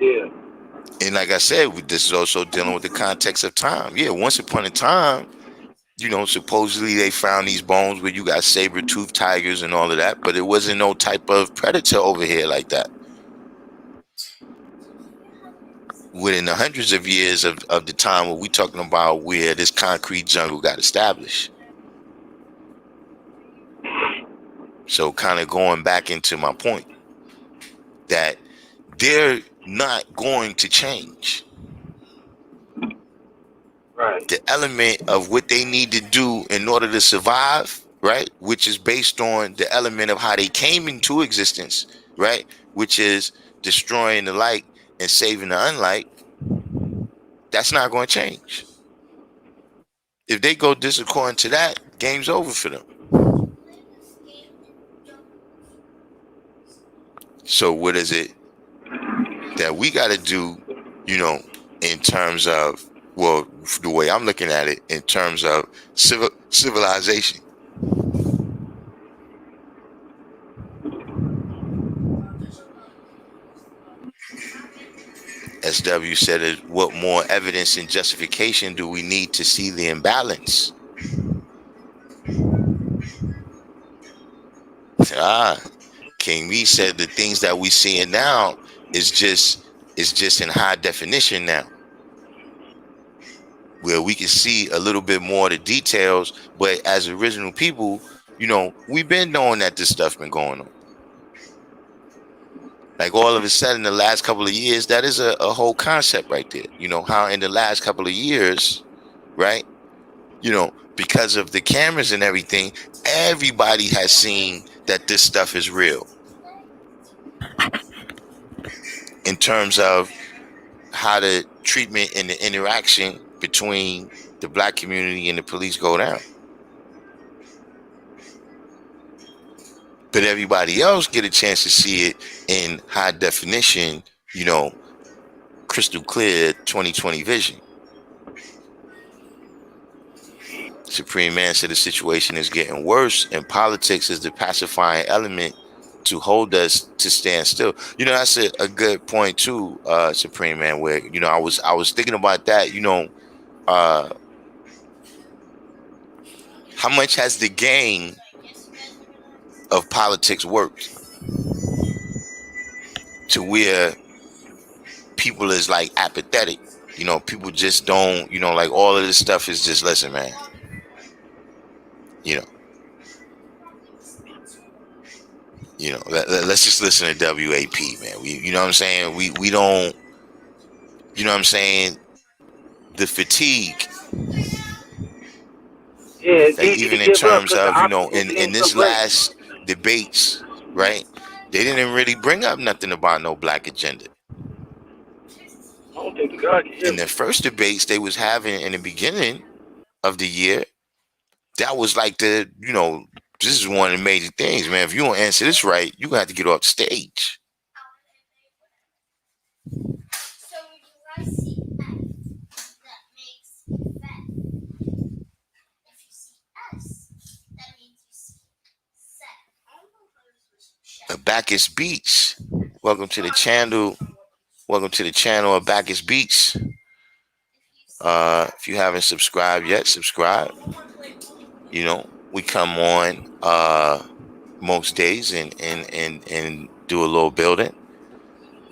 Yeah. And like I said, this is also dealing with the context of time. Yeah, once upon a time, supposedly they found these bones where you got saber-toothed tigers and all of that, but it wasn't no type of predator over here like that. Within the hundreds of years of the time what we talking about where this concrete jungle got established. So kind of going back into my point that they're not going to change. Right. The element of what they need to do in order to survive, right? Which is based on the element of how they came into existence, right? Which is destroying the light and saving the unlight. That's not going to change. If they go disaccording to that, game's over for them. So what is it that we got to do, in terms of, well, the way I'm looking at it, in terms of civilization? SW said, what more evidence and justification do we need to see the imbalance? King Me said the things that we seeing now is just in high definition now, where we can see a little bit more of the details. But as original people, we've been knowing that this stuff been going on. Like all of a sudden, the last couple of years, that is a whole concept right there. How in the last couple of years, right? Because of the cameras and everything, everybody has seen that this stuff is real. In terms of how the treatment and the interaction between the black community and the police go down. But everybody else get a chance to see it in high definition, crystal clear 2020 vision. Supreme Man said the situation is getting worse and politics is the pacifying element to hold us to stand still. That's a good point too, Supreme Man, where, I was thinking about that, how much has the game of politics worked to where people is like apathetic? People just don't, like all of this stuff is just, listen, man, Let's just listen to WAP, man. You know what I'm saying? We don't, you know what I'm saying? The fatigue, Yeah, it's like easy to even in give up terms because the of, obstacle in seems so this great. last debates, right? They didn't really bring up nothing about no black agenda. I don't think the God can hear In the me. first debates they was having in the beginning of the year, that was like this is one of the major things, man. If you don't answer this right, you gonna have to get off the stage. So when you write CF, that makes you fat. If you see S, that means you see set. Abacus Beats, welcome to the channel. Welcome to the channel of Abacus Beats. If you haven't subscribed yet, subscribe. We come on most days and do a little building.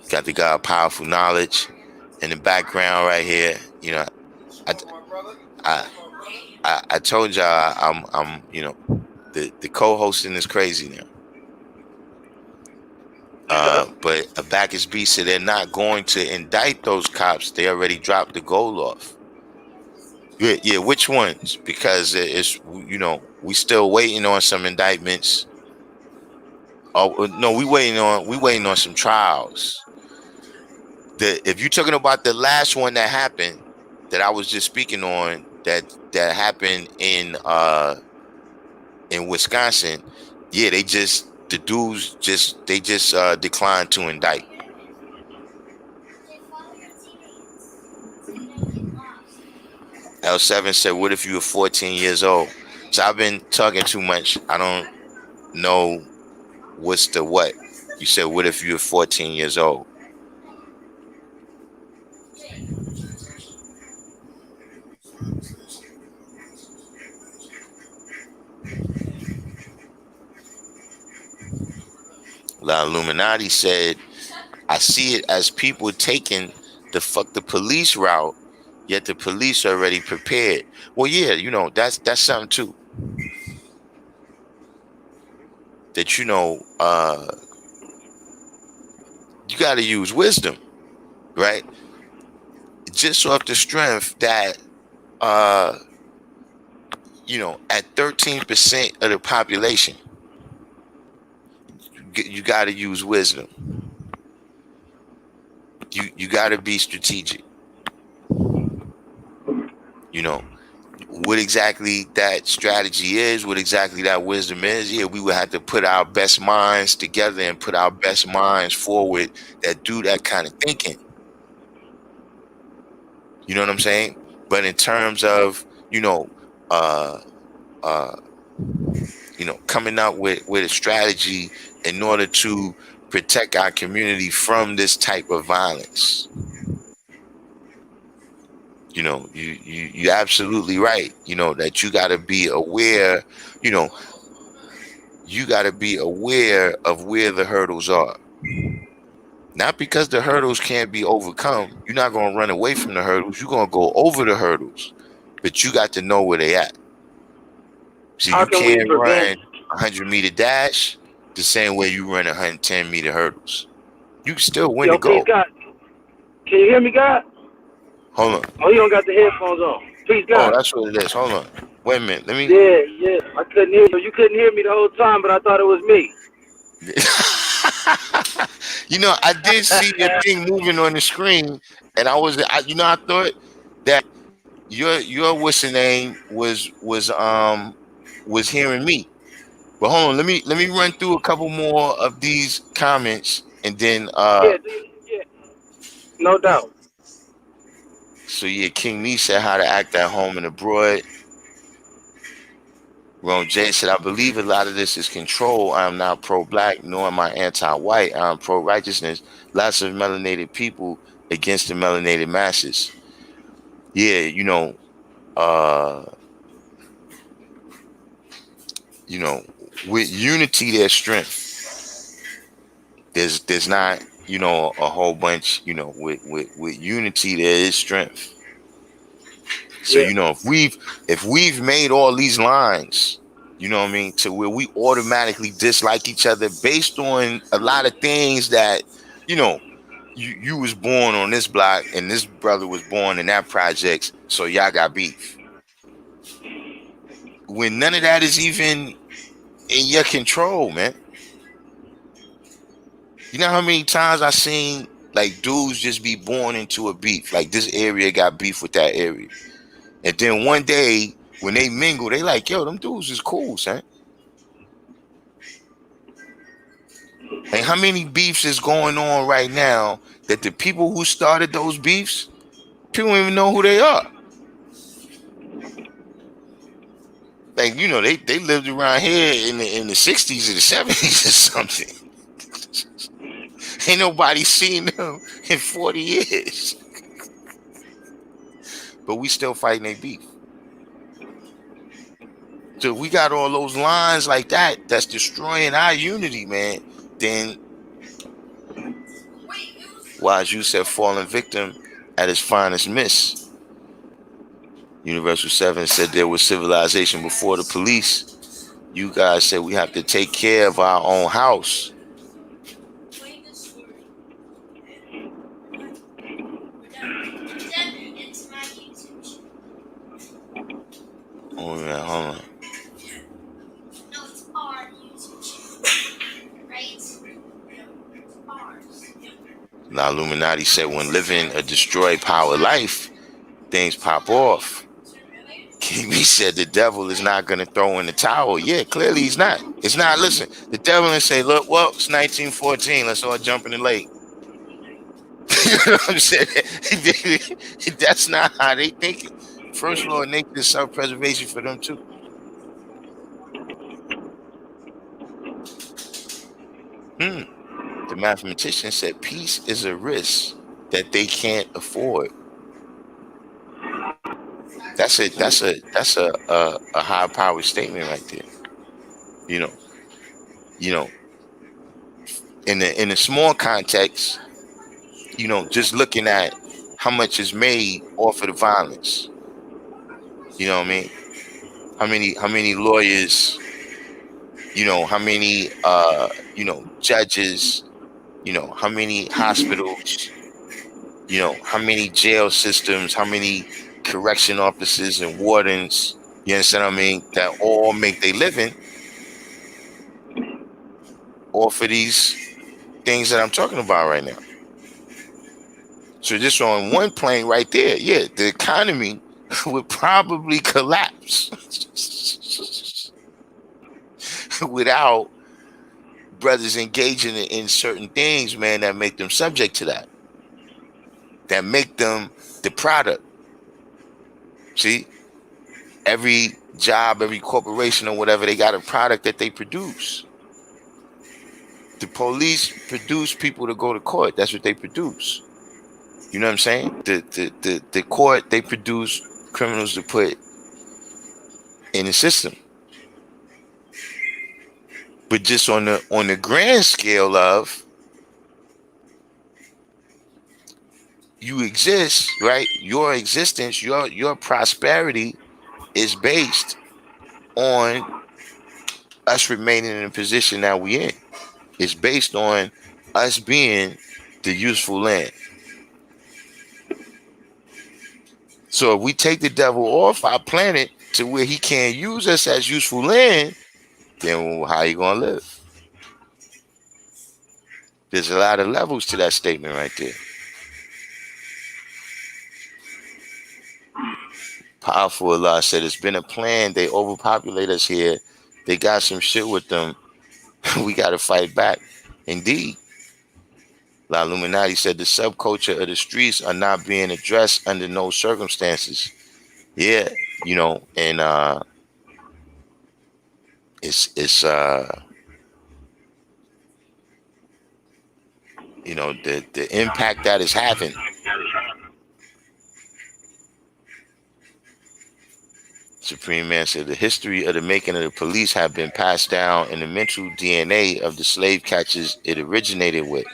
Got the God powerful knowledge in the background right here. I I I told y'all I'm the co-hosting is crazy now. But Abacus B said they're not going to indict those cops. They already dropped the goal off. Yeah, which ones? Because it's we still waiting on some indictments. Oh no, we waiting on some trials. If you're talking about the last one that happened, that I was just speaking on, that happened in Wisconsin, yeah, the dudes just declined to indict. L7 said, "What if you were 14 years old?" So I've been talking too much. I don't know what's the what. You said, "What if you were 14 years old?" La Illuminati said, "I see it as people taking the fuck the police route, yet the police are already prepared." Well, yeah, that's something too. That you got to use wisdom, right? Just off the strength that at 13% of the population, you got to use wisdom. You got to be strategic. What exactly that strategy is, what exactly that wisdom is. Yeah, we would have to put our best minds together and put our best minds forward that do that kind of thinking. You know what I'm saying? But in terms of uh uh coming up with a strategy in order to protect our community from this type of violence. You're absolutely right. That you got to be aware. You know, you got to be aware of where the hurdles are. Not because the hurdles can't be overcome. You're not going to run away from the hurdles. You're going to go over the hurdles, but you got to know where they at. So How you can we can't prevent? run a 100-meter dash the same way you run 110-meter hurdles. You can still win the Yo, peace, goal. God. Can you hear me, God? Hold on. Oh, you don't got the headphones on. Peace, Oh, God. that's what it is. Hold on. Wait a minute. Let me. Yeah. I couldn't hear you. You couldn't hear me the whole time, but I thought it was me. I did see your thing moving on the screen, and I thought that your what's the name was hearing me. But hold on, let me run through a couple more of these comments, and then Yeah, yeah. No doubt. so yeah, King Nee said how to act at home and abroad. Ron J said, "I believe a lot of this is control. I am not pro-black, nor am I anti-white. I am pro-righteousness. Lots of melanated people against the melanated masses." Yeah, uh, with unity, there's strength. There's not, a whole bunch. With unity, there is strength. So Yeah. if we've made all these lines, You know what I mean? To where we automatically dislike each other based on a lot of things that, you know, you was born on this block and this brother was born in that projects, so y'all got beef. When none of that is even in your control, man. You know how many times I seen like dudes just be born into a beef? Like this area got beef with that area. And then one day when they mingle, they like, yo, them dudes is cool, son. Like how many beefs is going on right now that the people who started those beefs, people don't even know who they are. Like, you know, they lived around here in the 60s or the 70s or something. Ain't nobody seen them in 40 years. But we still fighting a beef. So if we got all those lines like that that's destroying our unity, man, then why, as you said, fallen victim at its finest miss. Universal 7 said there was civilization before the police. You guys said we have to take care of our own house. Oh, yeah, hold on. No, it's our YouTube channel, right? It's ours. Now, Illuminati said when living a destroyed power life, things pop off. KB said the devil is not going to throw in the towel. Yeah, clearly he's not. It's not. Listen, the devil and say, look, well, it's 1914. Let's all jump in the lake. You know what I'm saying? That's not how they think it. First law of nature is self-preservation for them too. The mathematician said peace is a risk that they can't afford. That's a high powered statement right there. You know, in a small context, you know, just looking at how much is made off of the violence. You know what I mean? How many lawyers, you know, how many you know, judges, you know, how many hospitals, you know, how many jail systems, how many correction officers and wardens, you understand what I mean, that all make their living off of these things that I'm talking about right now. So just on one plane right there, yeah, the economy would probably collapse without brothers engaging in certain things, man, that make them subject to that make them the product. See, every job, every corporation or whatever, they got a product that they produce. The police produce people to go to court. That's what they produce. You know what I'm saying? The court, they produce criminals to put in the system. But just on the grand scale of you exist, right? Your existence, your prosperity is based on us remaining in the position that we in. It's based on us being the useful land. So if we take the devil off our planet to where he can't use us as useful land, then how you gonna live? There's a lot of levels to that statement right there. Powerful Allah said it's been a plan. They overpopulate us here. They got some shit with them. We got to fight back. Indeed. La Illuminati said the subculture of the streets are not being addressed under no circumstances. Yeah, you know, and it's you know, the impact that is having. Supreme Man said the history of the making of the police have been passed down in the mental DNA of the slave catchers it originated with.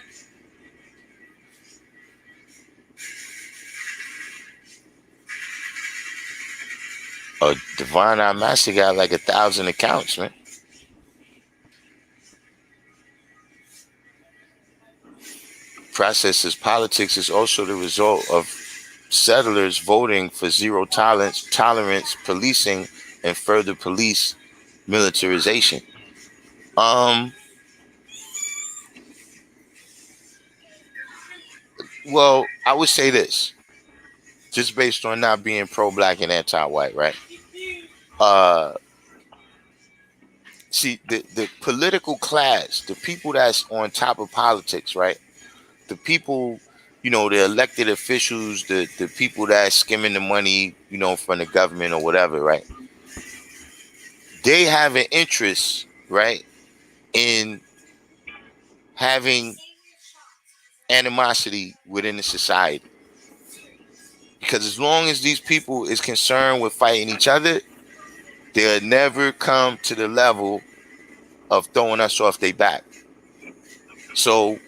A divine our master got like 1,000 accounts, man. Processes politics is also the result of settlers voting for zero tolerance policing and further police militarization. Well, I would say this, just based on not being pro-black and anti-white, right? Uh, See, the political class, the people that's on top of politics, right? The people, the elected officials, the people that's skimming the money, from the government or whatever, right? They have an interest, right, in having animosity within the society. Because as long as these people is concerned with fighting each other, they'll never come to the level of throwing us off their back. So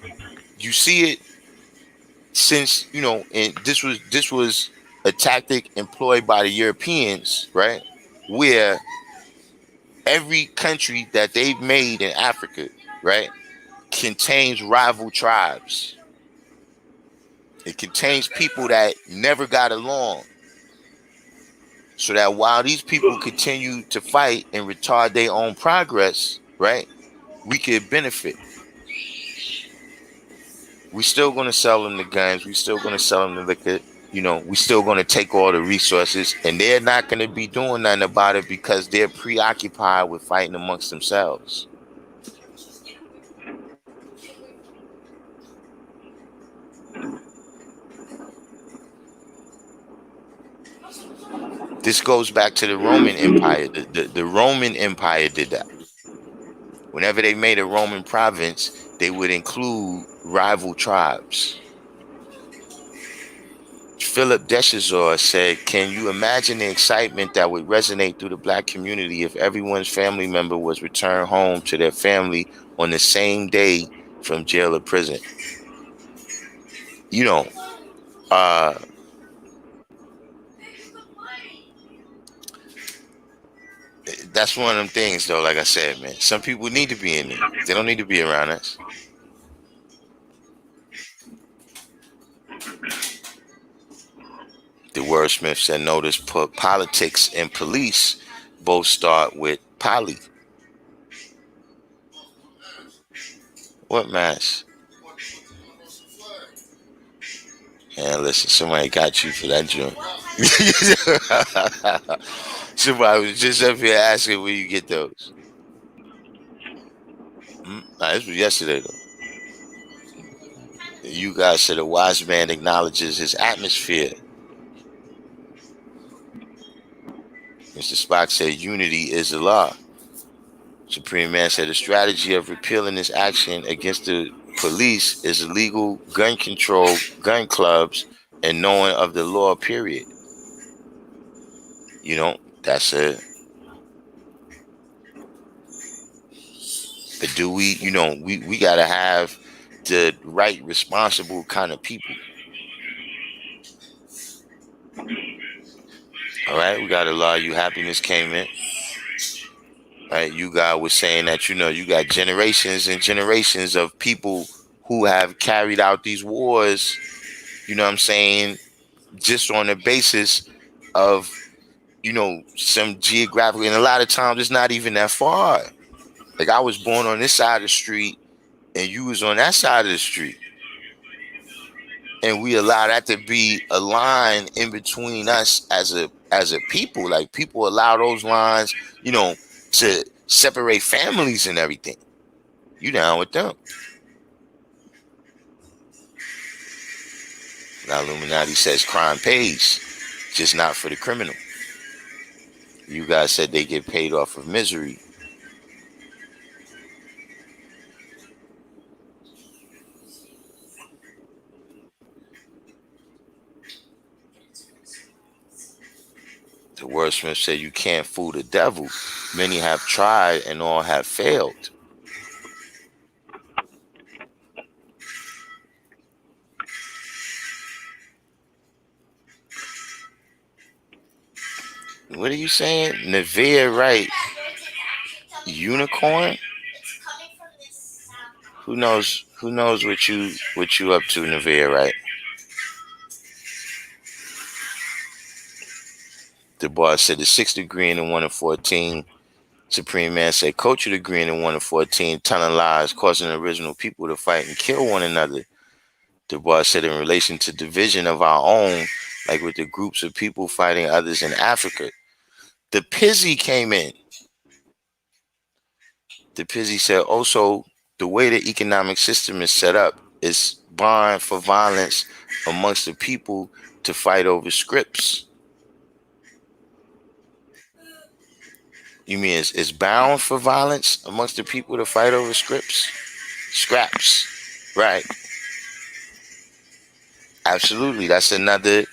you see it since, and this was a tactic employed by the Europeans, right? Where every country that they've made in Africa, right, contains rival tribes. It contains people that never got along. So that while these people continue to fight and retard their own progress, right, we could benefit. We still gonna sell them the guns. We still gonna sell them the liquor. We still gonna take all the resources, and they're not gonna be doing nothing about it because they're preoccupied with fighting amongst themselves. This goes back to the Roman Empire. The Roman Empire did that. Whenever they made a Roman province, they would include rival tribes. Philip Deschazor said, "Can you imagine the excitement that would resonate through the black community if everyone's family member was returned home to their family on the same day from jail or prison?" You know, uh, that's one of them things, though. Like I said, man, some people need to be in there. They don't need to be around us. The wordsmith said, "Notice put politics and police both start with poly." What mass? And listen, somebody got you for that joint. Somebody was just up here asking where you get those. Nah, this was yesterday though. You guys said a wise man acknowledges his atmosphere. Mr. Spock said unity is the law. Supreme Man said the strategy of repealing this action against the police is illegal gun control, gun clubs, and knowing of the law, period. That's a. But do we, we got to have the right, responsible kind of people. All right, we got to allow you. Happiness came in. Right, you guys was saying that you got generations and generations of people who have carried out these wars. You know what I'm saying? Just on the basis of some geographical, and a lot of times it's not even that far. Like I was born on this side of the street, and you was on that side of the street. And we allow that to be a line in between us as a people. Like people allow those lines, to separate families and everything. You down with them? Now Illuminati says crime pays, just not for the criminal. You guys said they get paid off of misery. The wordsmith said you can't fool the devil. Many have tried and all have failed. What are you saying? Nevaeh Wright, unicorn? It's coming from this sound. Who knows? Who knows what you up to, Nevaeh Wright? The boss said the 6th degree in the 1 in 14. Supreme Man said culture degree in the 1 in 14, telling lies, causing the original people to fight and kill one another. The boss said in relation to division of our own, like with the groups of people fighting others in Africa. The Pizzy came in. The Pizzy said also the way the economic system is set up is bond for violence amongst the people to fight over scripts. You mean it's bound for violence amongst the people to fight over scripts? Scraps. Right. Absolutely. That's another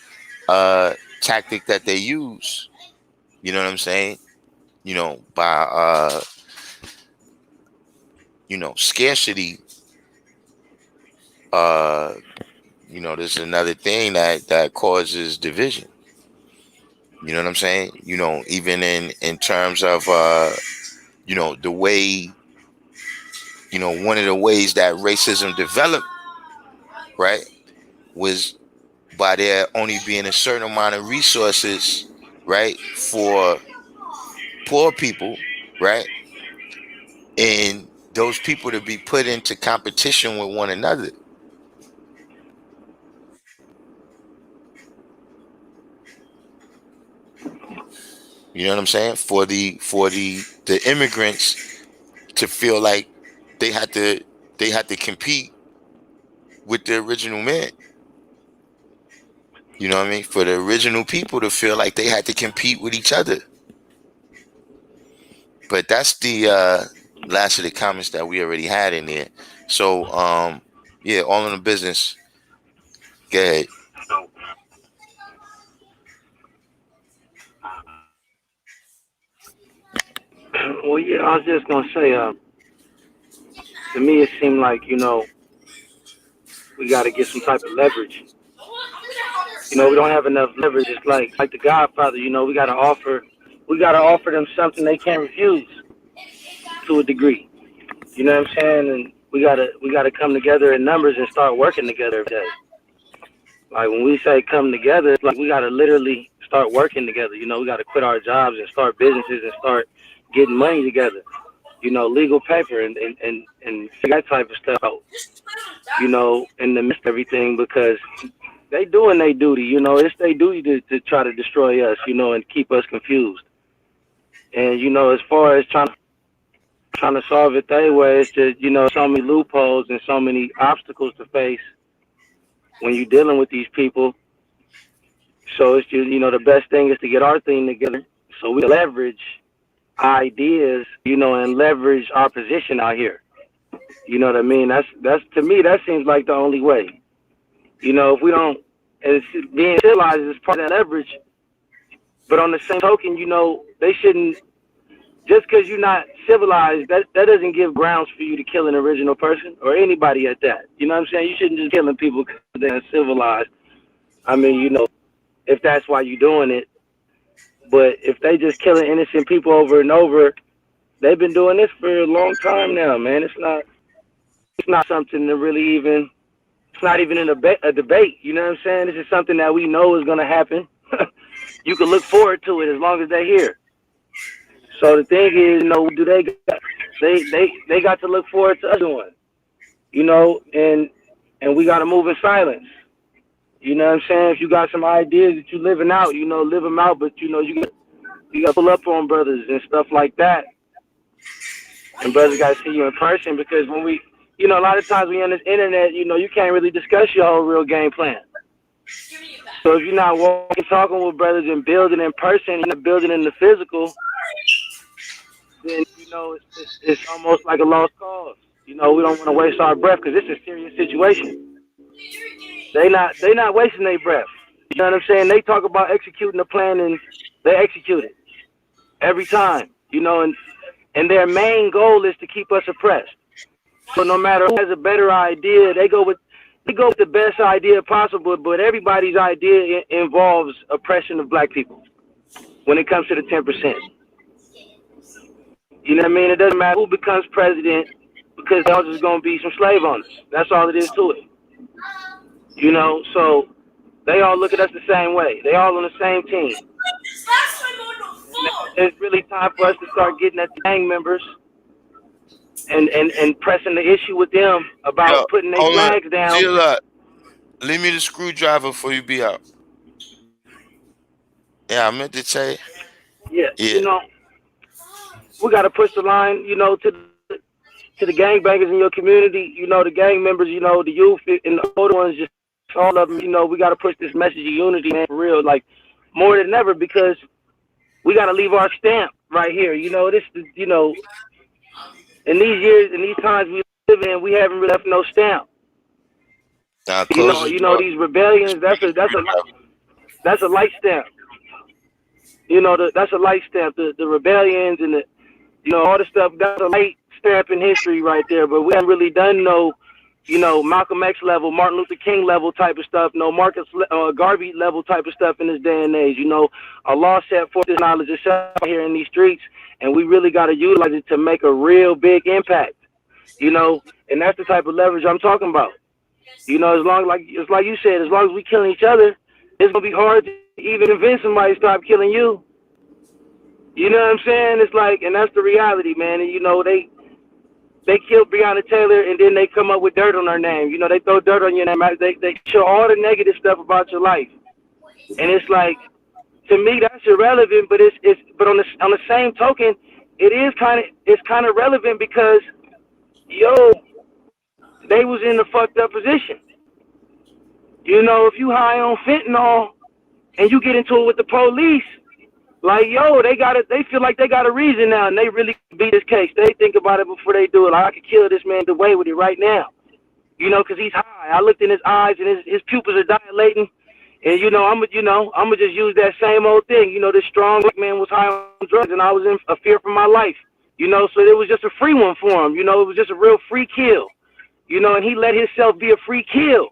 tactic that they use. You know what I'm saying? By scarcity. There's another thing that causes division. You know what I'm saying? Even in terms of the way, one of the ways that racism developed, right, was by there only being a certain amount of resources, right, for poor people, right, and those people to be put into competition with one another. You know what I'm saying? For the immigrants to feel like they had to compete with the original men. You know what I mean? For the original people to feel like they had to compete with each other. But that's the last of the comments that we already had in there. So yeah, all in the business. Go ahead. Well, yeah, I was just gonna say, to me, it seemed like we got to get some type of leverage. We don't have enough leverage. It's like the Godfather. We gotta offer them something they can't refuse to a degree. You know what I'm saying? And we gotta come together in numbers and start working together every day. Like when we say come together, it's like we gotta literally start working together. We gotta quit our jobs and start businesses and start getting money together. Legal paper and figure that type of stuff out. In the midst of everything because they doing their duty. It's their duty to try to destroy us. And keep us confused. And as far as trying to solve it that way, it's just so many loopholes and so many obstacles to face when you're dealing with these people. So it's just the best thing is to get our thing together so we leverage ideas, and leverage our position out here. You know what I mean? That's to me that seems like the only way. If we don't, it's being civilized is part of that leverage. But on the same token, they shouldn't just because you're not civilized, that doesn't give grounds for you to kill an original person or anybody at that. You know what I'm saying? You shouldn't just killing people because they're civilized. I mean, if that's why you're doing it. But if they just killing innocent people over and over, they've been doing this for a long time now, man. It's not something to really even. It's not even a debate. You know what I'm saying? This is something that we know is going to happen. You can look forward to it as long as they're here. So the thing is, do they got to look forward to us doing, and we got to move in silence. You know what I'm saying? If you got some ideas that you living out, live them out. But you got to pull up on brothers and stuff like that. And brothers got to see you in person because when we, a lot of times we on this internet, you can't really discuss your whole real game plan. So if you're not walking, talking with brothers and building in person, you're not building in the physical, then it's almost like a lost cause. We don't want to waste our breath because it's a serious situation. They not wasting their breath. You know what I'm saying? They talk about executing a plan and they execute it every time. And their main goal is to keep us oppressed. So no matter who has a better idea, they go with the best idea possible. But everybody's idea involves oppression of black people. when it comes to the 10%. You know what I mean? It doesn't matter who becomes president because they all just gonna be some slave owners. That's all it is to it. You know, so they all look at us the same way. They all on the same team. It's really time for us to start getting at the gang members and pressing the issue with them about putting their flags down. Leave me the screwdriver before you be out. Yeah, I meant to say. Yeah, you know, we got to push the line, you know, to the gangbangers in your community, you know, the gang members, you know, the youth and the older ones, just all of them, you know, we got to push this message of unity, man, for real, like, more than ever, because we got to leave our stamp right here. You know, this, you know, in these years, in these times we live in, we haven't really left no stamp. You know, these rebellions, that's a light stamp. You know, that's a light stamp. The rebellions and the, you know, all the stuff, that's a light stamp in history right there. But we haven't really done no, you know, Malcolm X level, Martin Luther King level type of stuff, no Marcus Garvey level type of stuff in this day and age. You know, Allah set forth this knowledge itself here in these streets, and we really got to utilize it to make a real big impact. You know, and that's the type of leverage I'm talking about. You know, it's like you said, as long as we killing each other, it's gonna be hard to even convince somebody to stop killing you. You know what I'm saying? It's like, and that's the reality, man. And you know, they killed Breonna Taylor, and then they come up with dirt on her name. You know, they throw dirt on your name. They show all the negative stuff about your life, and it's like, to me, that's irrelevant. But but on the same token, it's kind of relevant because, yo, they was in a fucked up position. You know, if you high on fentanyl and you get into it with the police, like, yo, they feel like they got a reason now, and they really beat this case. They think about it before they do it. Like, I could kill this man away with it right now. You know, because he's high. I looked in his eyes, and his pupils are dilating. And, you know, I'm gonna just use that same old thing. You know, this strong black man was high on drugs, and I was in a fear for my life. You know, so it was just a free one for him. You know, it was just a real free kill. You know, and he let himself be a free kill.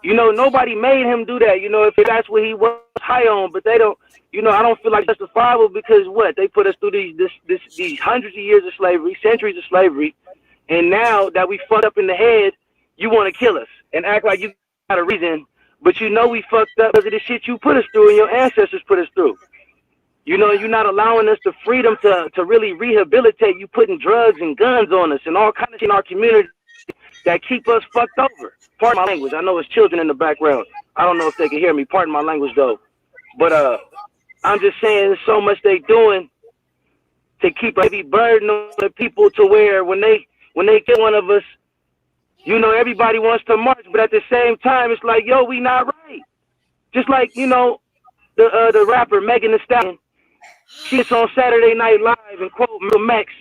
You know, nobody made him do that, you know, if that's what he was high on, but they don't, you know, I don't feel like justifiable because what? They put us through these hundreds of years of slavery, centuries of slavery, and now that we fucked up in the head, you want to kill us and act like you got a reason, but you know we fucked up because of the shit you put us through and your ancestors put us through. You know, you're not allowing us the freedom to really rehabilitate. You putting drugs and guns on us and all kinds of shit in our community that keep us fucked over. Pardon my language. I know it's children in the background. I don't know if they can hear me. Pardon my language, though. But I'm just saying there's so much they doing to keep a heavy burden on the people to where when they kill one of us, you know, everybody wants to march. But at the same time, it's like, yo, we not right. Just like, you know, the rapper Megan Thee Stallion. She's on Saturday Night Live and quote Malcolm X,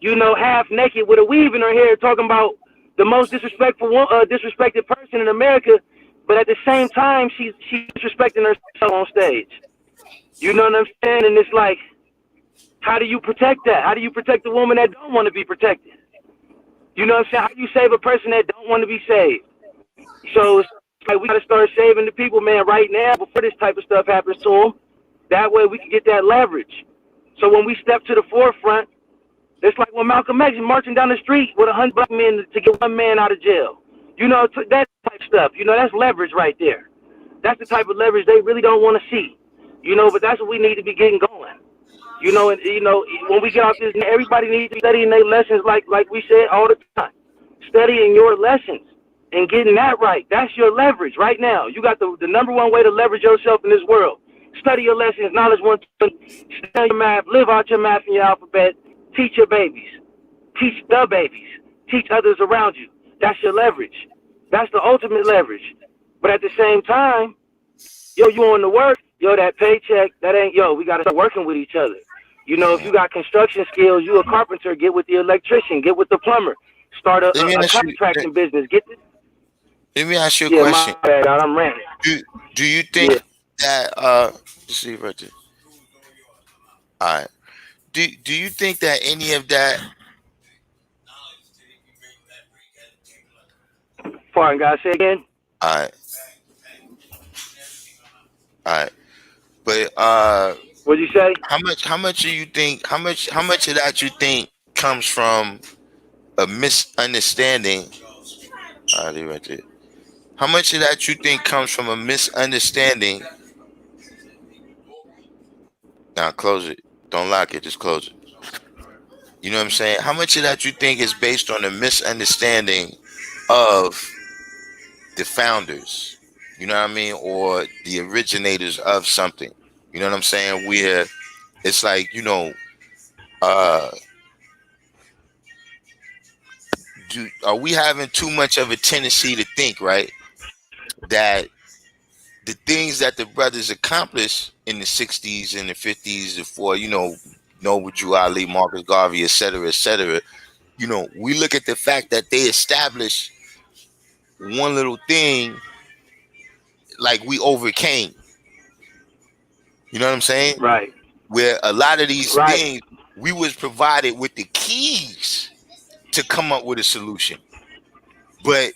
you know, half naked with a weave in her hair talking about the most disrespected person in America, but at the same time, she's disrespecting herself on stage. You know what I'm saying? And it's like, how do you protect that? How do you protect the woman that don't want to be protected? You know what I'm saying? How do you save a person that don't want to be saved? So it's like we got to start saving the people, man, right now before this type of stuff happens to them. That way we can get that leverage. So when we step to the forefront, it's like when Malcolm X is marching down the street with 100 black men to get one man out of jail. You know, that type of stuff. You know, that's leverage right there. That's the type of leverage they really don't want to see. You know, but that's what we need to be getting going. You know, and you know, when we get off this, everybody needs to be studying their lessons like we said all the time. Studying your lessons and getting that right. That's your leverage right now. You got the number one way to leverage yourself in this world. Study your lessons, knowledge one thing, study your math, live out your math in your alphabet. Teach your babies. Teach the babies. Teach others around you. That's your leverage. That's the ultimate leverage. But at the same time, yo, you on the work, yo, that paycheck, that ain't, yo, we got to start working with each other. You know, if you got construction skills, you a carpenter, get with the electrician, get with the plumber, start a contracting business. Let me ask you a question. My bad, I'm ranting. Do you think that, let's see right there. All right. Do you think that any of that? Pardon, guys, say again. All right. But What'd you say? How much do you think? How much of that you think comes from a misunderstanding? They right there. How much of that you think comes from a misunderstanding? Now close it. Don't lock it. Just close it. You know what I'm saying? How much of that you think is based on a misunderstanding of the founders? You know what I mean? Or the originators of something. You know what I'm saying? Where it's like, uh, are we having too much of a tendency to think, right, that the things that the brothers accomplished in the 60s and the 50s before, Noble Drew Ali, Marcus Garvey, et cetera, we look at the fact that they established one little thing like we overcame. You know what I'm saying? Right. Where a lot of these Right. things, we was provided with the keys to come up with a solution. But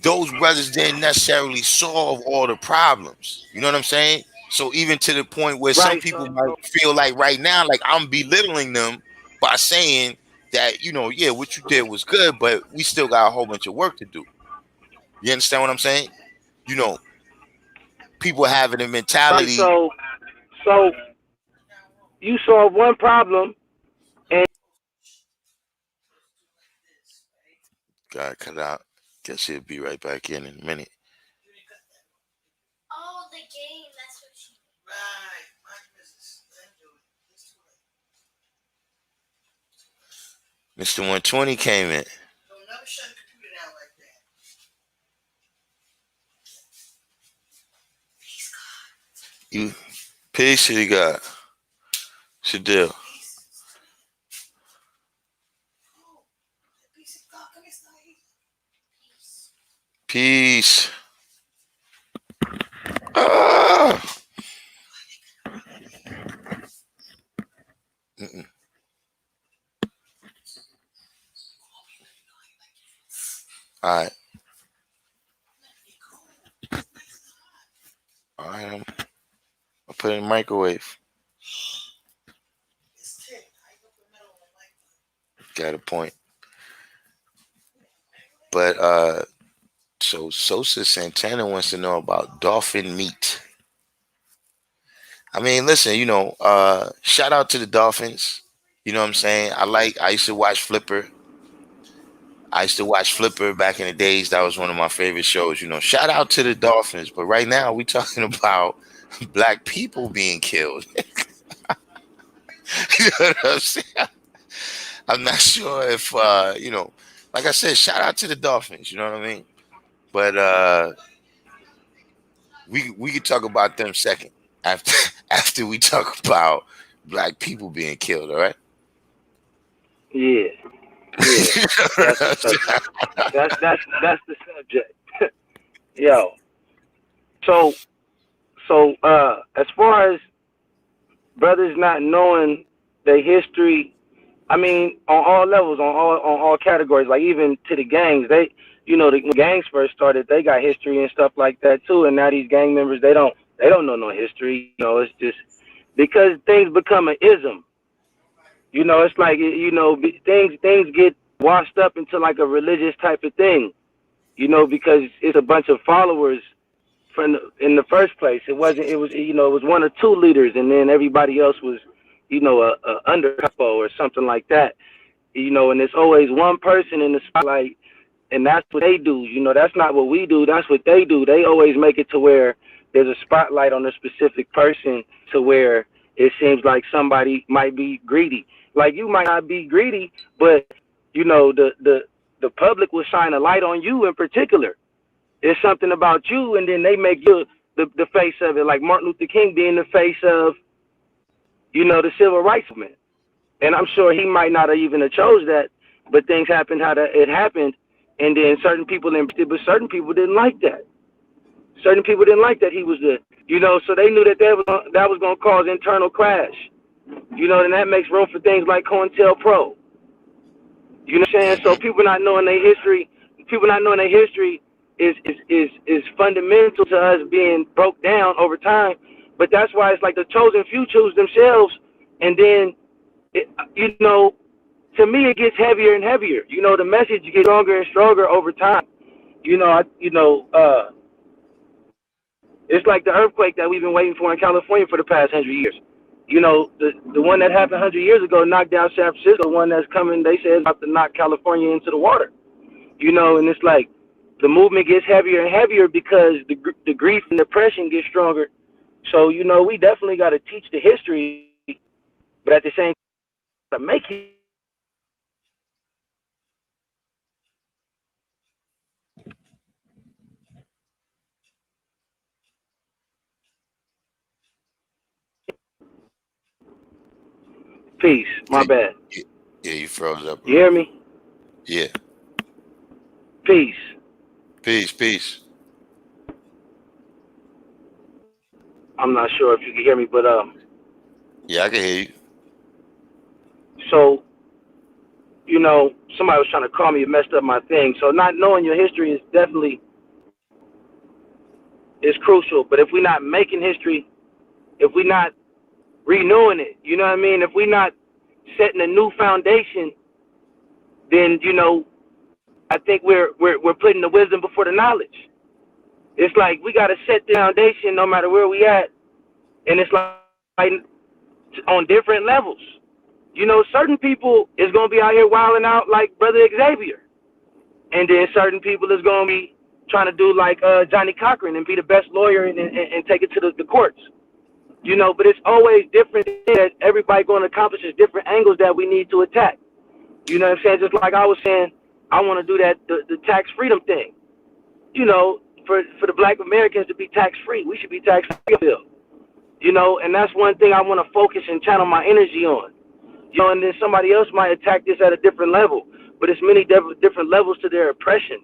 those brothers didn't necessarily solve all the problems. You know what I'm saying? So even to the point where some Right. people So might feel like right now, like I'm belittling them by saying that, yeah, what you did was good, but we still got a whole bunch of work to do. You understand what I'm saying? You know, people having a right. mentality. So you solve one problem, and God, cut out. Guess he'll be right back in a minute. Oh, the game. That's what she. Right. My business. Let him do it. It's too late. Mr. 120 came in. Don't never shut the computer down like that. Peace, God. You peace, city God. Shadil. Peace. Oh, the peace of God. Come here, Slade. Peace. Ah. Mm-mm. All right. All right. I'll put it in the microwave. It's 10. I go put metal on my mic. Got a point. But so Sosa Santana wants to know about dolphin meat. I mean, listen, shout out to the Dolphins. You know what I'm saying? I used to watch Flipper. I used to watch Flipper back in the days. That was one of my favorite shows. Shout out to the Dolphins. But right now we talking about black people being killed. You know what I'm saying? I'm not sure if like I said, shout out to the Dolphins. You know what I mean? But we could talk about them second after after we talk about black people being killed. All right. yeah, yeah. That's the subject. That's the subject. Yo. So as far as brothers not knowing their history, I mean, on all levels, on all categories, like even to the gangs, when gangs first started, they got history and stuff like that too. And now these gang members, they don't know no history. It's just because things become an ism. It's like things get washed up into like a religious type of thing. Because it's a bunch of followers in the first place. It wasn't. It was one or two leaders, and then everybody else was, a under couple or something like that. And it's always one person in the spotlight, and that's what they do. That's not what we do. That's what they do. They always make it to where there's a spotlight on a specific person, to where it seems like somebody might be greedy. Like you might not be greedy, but the public will shine a light on you in particular. It's something about you, and then they make you the face of it, like Martin Luther King being the face of, the civil rights movement. And I'm sure he might not have even have chose that, but things happened how it happened, and then certain people embraced it, but certain people didn't like that. Certain people didn't like that he was so they knew that was going to cause internal clash. And that makes room for things like COINTELPRO. You know what I'm saying? So people not knowing their history is fundamental to us being broke down over time. But that's why it's like the chosen few choose themselves, and then it, you know, to me it gets heavier and heavier. You know, the message gets stronger and stronger over time. It's like the earthquake that we've been waiting for in California for the past 100 years. You know, the one that happened 100 years ago knocked down San Francisco. The one that's coming, they say, is about to knock California into the water. You know, and it's like the movement gets heavier and heavier because the grief and depression gets stronger. So, you know, we definitely got to teach the history, but at the same time, to make it. Peace. My Yeah, bad. yeah, you froze up a You little hear bit. me? Yeah. Peace. Peace, peace. I'm not sure if you can hear me, but Yeah, I can hear you. so you know, somebody was trying to call me and messed up my thing. So not knowing your history is definitely is crucial. But if we're not making history, if we're not renewing it, you know what I mean? If we're not setting a new foundation, then you know, I think we're putting the wisdom before the knowledge. It's like we got to set the foundation no matter where we at, and it's like on different levels. You know, certain people is gonna be out here wilding out like Brother Xavier, and then certain people is gonna be trying to do like Johnny Cochran and be the best lawyer and take it to the courts. You know, but it's always different that everybody going to accomplish is different angles that we need to attack. You know what I'm saying? Just like I was saying, I want to do that the tax freedom thing. You know, for the Black Americans to be tax free, we should be tax free. You know, and that's one thing I want to focus and channel my energy on. You know, and then somebody else might attack this at a different level, but it's many different levels to their oppression.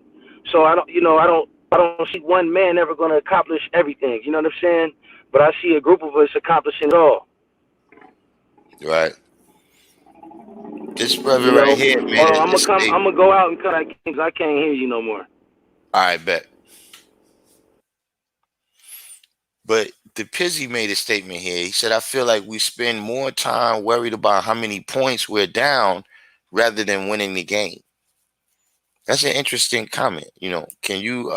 So I don't see one man ever going to accomplish everything. You know what I'm saying? But I see a group of us accomplishing it all. Right. This brother You right know, here made hold on, a I'm statement. gonna go out and cut because I can't hear you no more. All right, bet. But the Pizzy made a statement here. He said, I feel like we spend more time worried about how many points we're down rather than winning the game. That's an interesting comment. You know, can you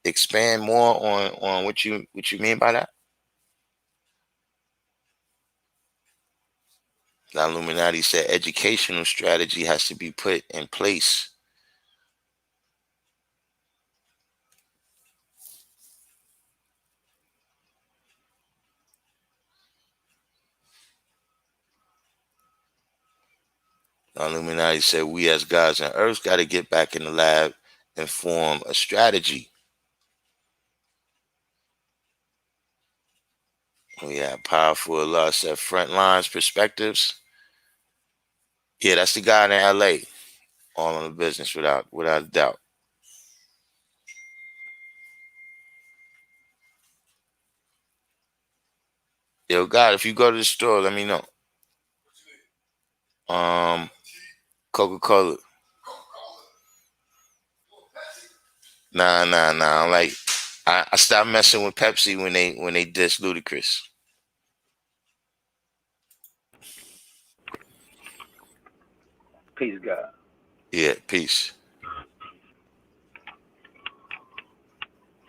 expand more on what you mean by that? The Illuminati said educational strategy has to be put in place. The Illuminati said we as gods on earth got to get back in the lab and form a strategy. We have powerful Allah said front lines perspectives. Yeah, that's the guy in LA. All on the business without a doubt. Yo, God, if you go to the store, let me know. Um, Coca-Cola. Nah. Like I stopped messing with Pepsi when they diss Ludacris. Peace, God. Yeah, peace.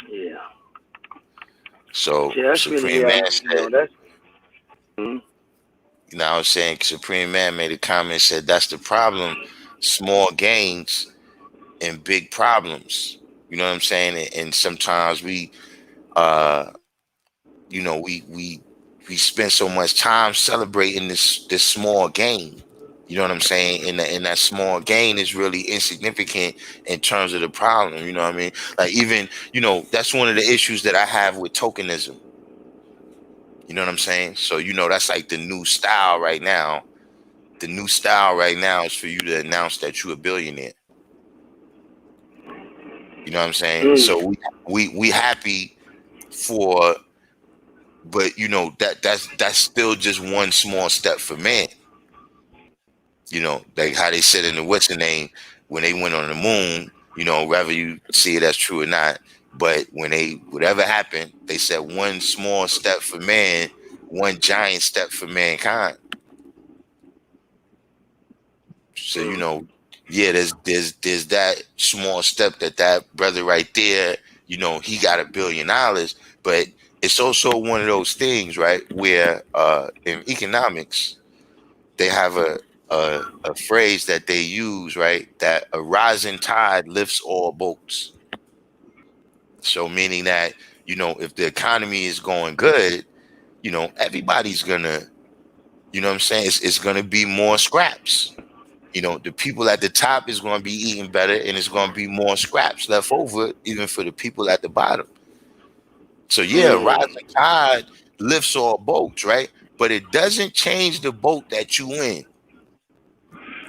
Yeah. So Yeah, that's really Supreme Man you know said, that's. Mm-hmm. you know, I was saying Supreme Man made a comment, said that's the problem. Small gains and big problems. You know what I'm saying? And sometimes we uh you know, we spend so much time celebrating this small gain. You know what I'm saying? And that small gain is really insignificant in terms of the problem. You know what I mean? Like even, you know, that's one of the issues that I have with tokenism. You know what I'm saying? So, you know, that's like the new style right now. The new style right now is for you to announce that you're a billionaire. You know what I'm saying? So Mm. we happy for, but you know that's still just one small step for man. You know, like how they said in the what's the name when they went on the moon. You know, whether you see it as true or not, But when whatever happened, they said one small step for man, one giant step for mankind. So yeah, there's that small step that brother right there, he got $1 billion, but it's also one of those things, right, where in economics they have a phrase that they use, right, that a rising tide lifts all boats. So meaning that, if the economy is going good, everybody's gonna, what I'm saying, it's gonna be more scraps. The people at the top is going to be eating better, and it's going to be more scraps left over, even for the people at the bottom. So yeah, rising tide lifts all boats, right? But it doesn't change the boat that you in.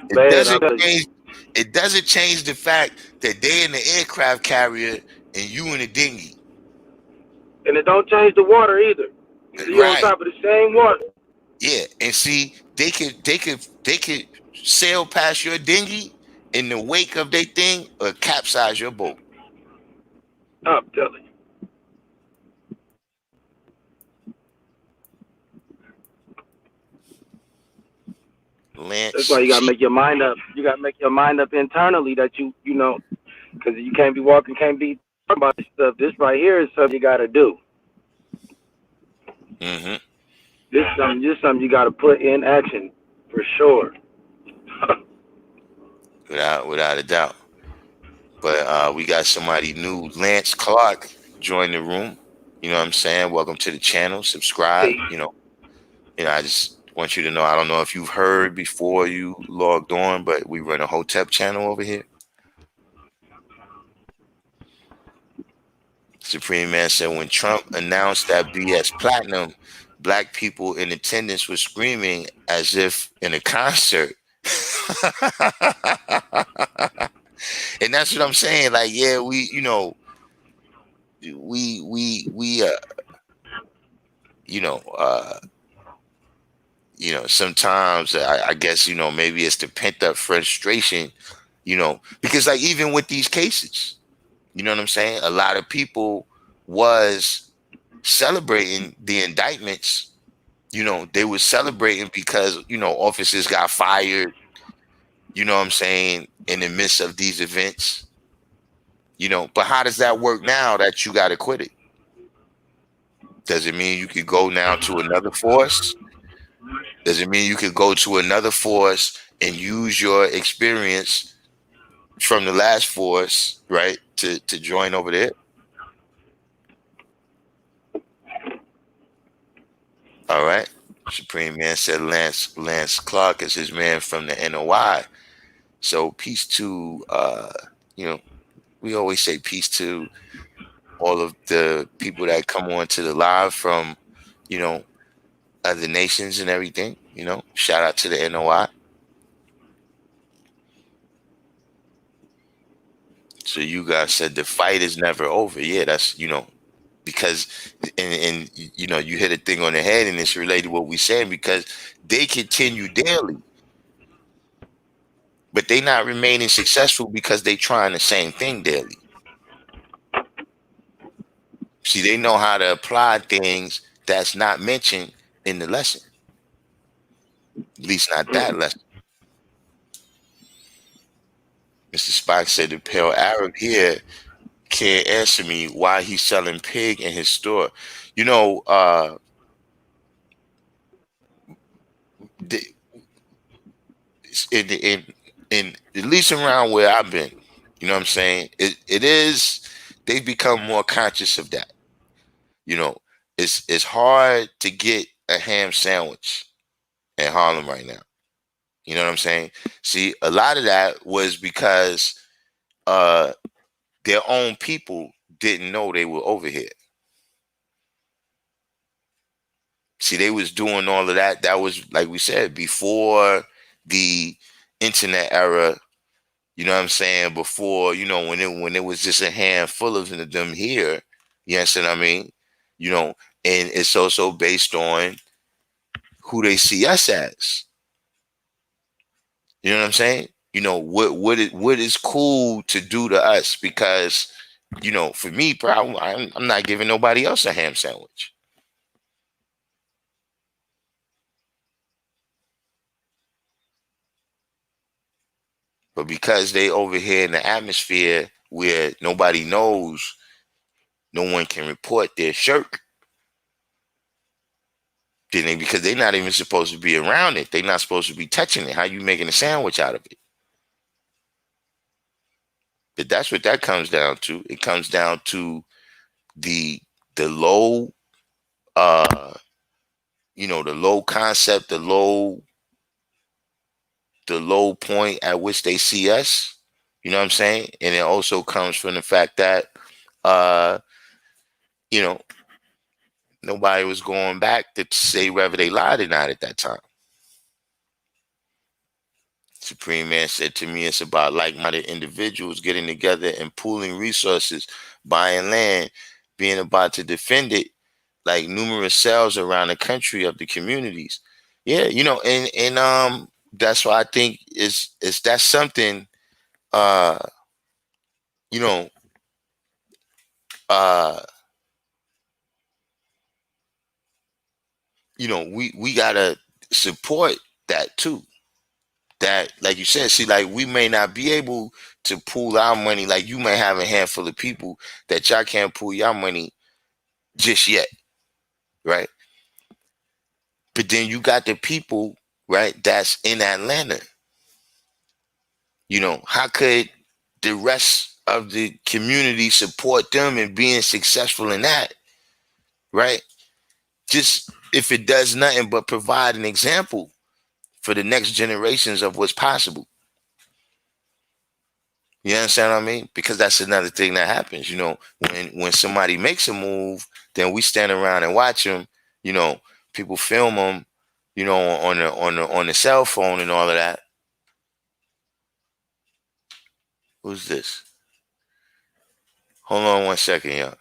It Man, I doesn't tell you. change. It doesn't change the fact that they in the aircraft carrier and you in the dinghy, And it don't change the water either. You on right? top of the same water. Yeah, and see, they could sail past your dinghy in the wake of their thing or capsize your boat. I'm telling you. That's why Lance you gotta make your mind up. You gotta make your mind up internally that you know, because you can't be walking, can't be talking about this stuff. This right here is something you gotta do. Mm-hmm. This something you gotta put in action for sure. Without a doubt. But we got somebody new, Lance Clark, join the room. You know what I'm saying? Welcome to the channel. Subscribe. See, I just want you to know. I don't know if you've heard before you logged on, but we run a Hotep channel over here. Supreme Man said when Trump announced that BS Platinum, black people in attendance were screaming as if in a concert. And that's what I'm saying. Like, yeah, we you know, uh, sometimes I guess, maybe it's the pent up frustration, because like even with these cases, you know what I'm saying? A lot of people was celebrating the indictments. They were celebrating because, officers got fired, you know what I'm saying, in the midst of these events, but how does that work now that you got acquitted? Does it mean you could go now to another force? Does it mean you could go to another force and use your experience from the last force, right, to join over there? All right. Supreme Man said Lance Clark is his man from the NOI. So peace to we always say peace to all of the people that come on to the live from, you know, other nations and everything. Shout out to the NOI. So you guys said the fight is never over. Yeah, that's because and you hit a thing on the head, and it's related to what we're saying, because they continue daily, but they not remaining successful because they trying the same thing daily. See, they know how to apply things that's not mentioned in the lesson, at least not that lesson. Mr. Spock said the pale Arab here can't answer me why he's selling pig in his store. You know, the, in at least around where I've been, you know what I'm saying? It is, they've become more conscious of that. You know, it's hard to get a ham sandwich in Harlem right now. You know what I'm saying? See, a lot of that was because uh their own people didn't know they were over here. See, they was doing all of that. That was, like we said, before the internet era. You know what I'm saying? Before, when it was just a handful of them here. You understand what I mean? And it's also based on who they see us as. You know what I'm saying? What is cool to do to us, because For me, bro, I'm not giving nobody else a ham sandwich. But because they over here in the atmosphere where nobody knows, no one can report their shirk. Because they're not even supposed to be around it. They're not supposed to be touching it. How you making a sandwich out of it? But that's what that comes down to. It comes down to the low the low concept, the low point at which they see us. You know what I'm saying? And it also comes from the fact that uh you know nobody was going back to say whether they lied or not at that time. Supreme Man said to me, it's about like-minded individuals getting together and pooling resources, buying land, being about to defend it, like numerous cells around the country of the communities. Yeah, and that's why I think is that's something uh you know uh we gotta support that too. That, like you said, see, like we may not be able to pool our money. Like you may have a handful of people that y'all can't pool your money just yet, right? But then you got the people, right, that's in Atlanta. How could the rest of the community support them in being successful in that, right? Just if it does nothing but provide an example for the next generations of what's possible. You understand what I mean? Because that's another thing that happens. When somebody makes a move, then we stand around and watch them. People film them. On the cell phone and all of that. Who's this? Hold on one second, y'all.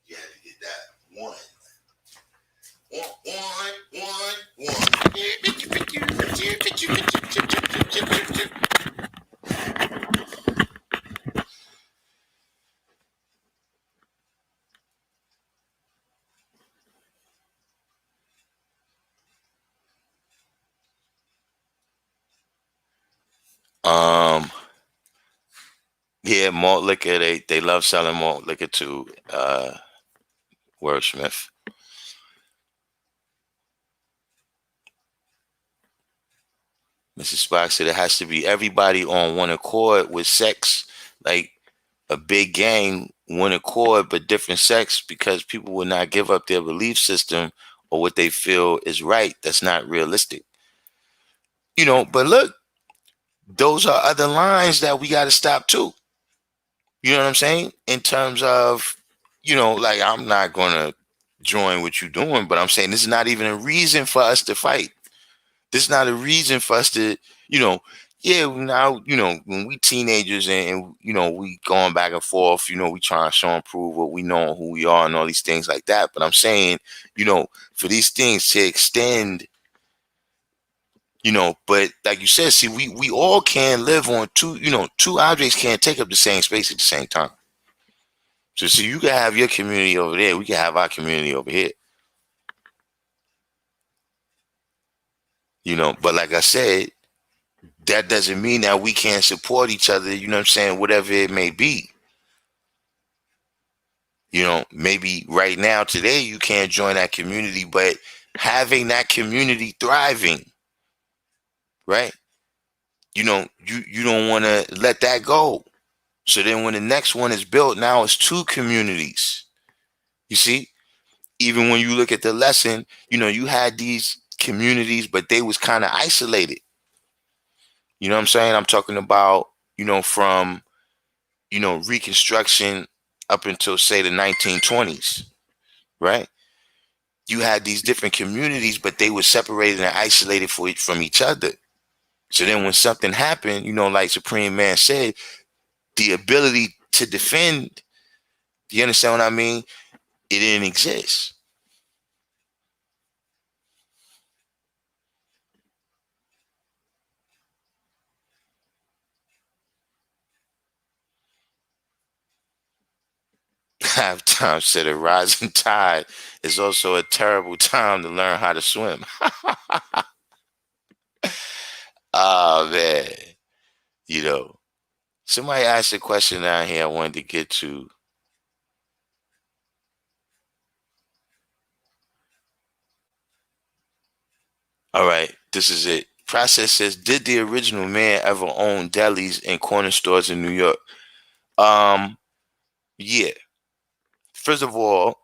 You had to get that one. Yeah, malt liquor. They love selling malt liquor to Wordsmith. Mrs. Spock said it has to be everybody on one accord with sex, like a big gang, one accord, but different sex, because people will not give up their belief system or what they feel is right. That's not realistic. But look, those are other lines that we got to stop too. You know what I'm saying? In terms of, like I'm not going to join what you're doing, but I'm saying this is not even a reason for us to fight. This is not a reason for us to, yeah, now, when we teenagers and we going back and forth, we trying to show and prove what we know and who we are and all these things like that. But I'm saying, for these things to extend, but like you said, see, we all can live on two objects can't take up the same space at the same time. So see, you can have your community over there, we can have our community over here. But like I said, that doesn't mean that we can't support each other, you know what I'm saying, whatever it may be. Maybe right now, today, you can't join that community, but having that community thriving, right? You don't want to let that go. So then when the next one is built, now it's two communities. You see, even when you look at the lesson, you had these communities, but they was kind of isolated. You know what I'm saying? I'm talking about, from, Reconstruction up until, say, the 1920s, right? You had these different communities, but they were separated and isolated from each other. So then when something happened, like Supreme Man said, the ability to defend, do you understand what I mean? It didn't exist. Halftime said a rising tide is also a terrible time to learn how to swim. Oh man, you know. Somebody asked a question down here I wanted to get to. All right, this is it. Process says, did the original man ever own delis and corner stores in New York? Yeah. First of all,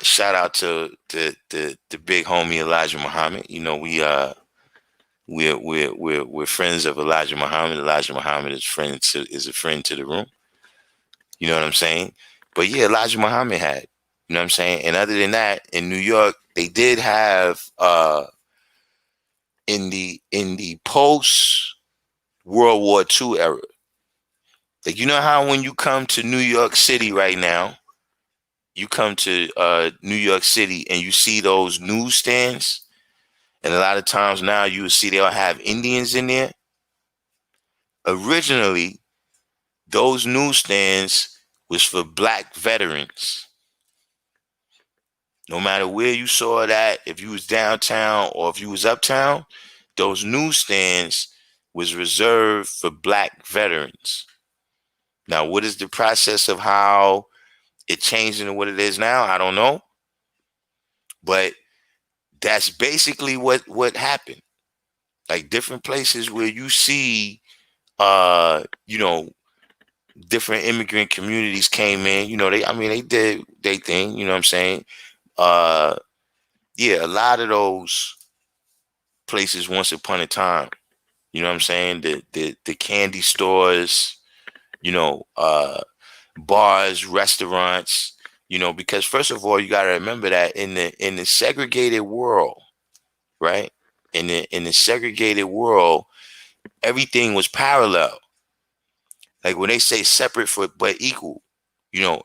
shout out to the big homie Elijah Muhammad. We're friends of Elijah Muhammad. Elijah Muhammad is a friend to the room. You know what I'm saying? But yeah, Elijah Muhammad had. You know what I'm saying? And other than that, in New York, they did have in the post World War II era. Like, you know how when you come to New York City right now, you come to New York City and you see those newsstands, and a lot of times now you will see they'll have Indians in there. Originally, those newsstands was for black veterans. No matter where you saw that, if you was downtown or if you was uptown, those newsstands was reserved for black veterans. Now, what is the process of how it changed into what it is now? I don't know. But that's basically what happened. Like different places where you see different immigrant communities came in, they did their thing, you know what I'm saying? Yeah, a lot of those places once upon a time, you know what I'm saying? The candy stores, bars, restaurants, because first of all, you got to remember that in the segregated world, right? In the segregated world, everything was parallel. Like when they say separate but equal, you know,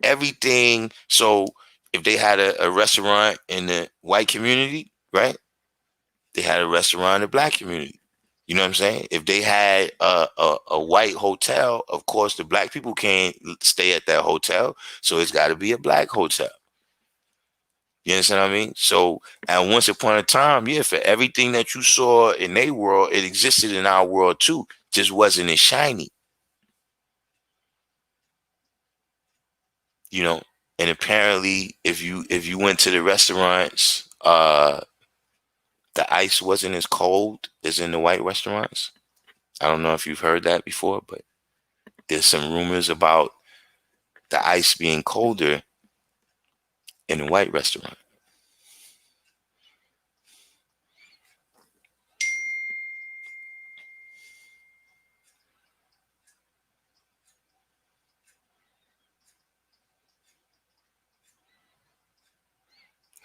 everything. So if they had a restaurant in the white community, right? They had a restaurant in the black community. You know what I'm saying? If they had a white hotel, of course the black people can't stay at that hotel, so it's got to be a black hotel. You understand what I mean? So, and once upon a time, yeah, for everything that you saw in their world, it existed in our world too. Just wasn't as shiny, you know. And apparently, if you went to the restaurants, the ice wasn't as cold as in the white restaurants. I don't know if you've heard that before, but there's some rumors about the ice being colder in the white restaurant.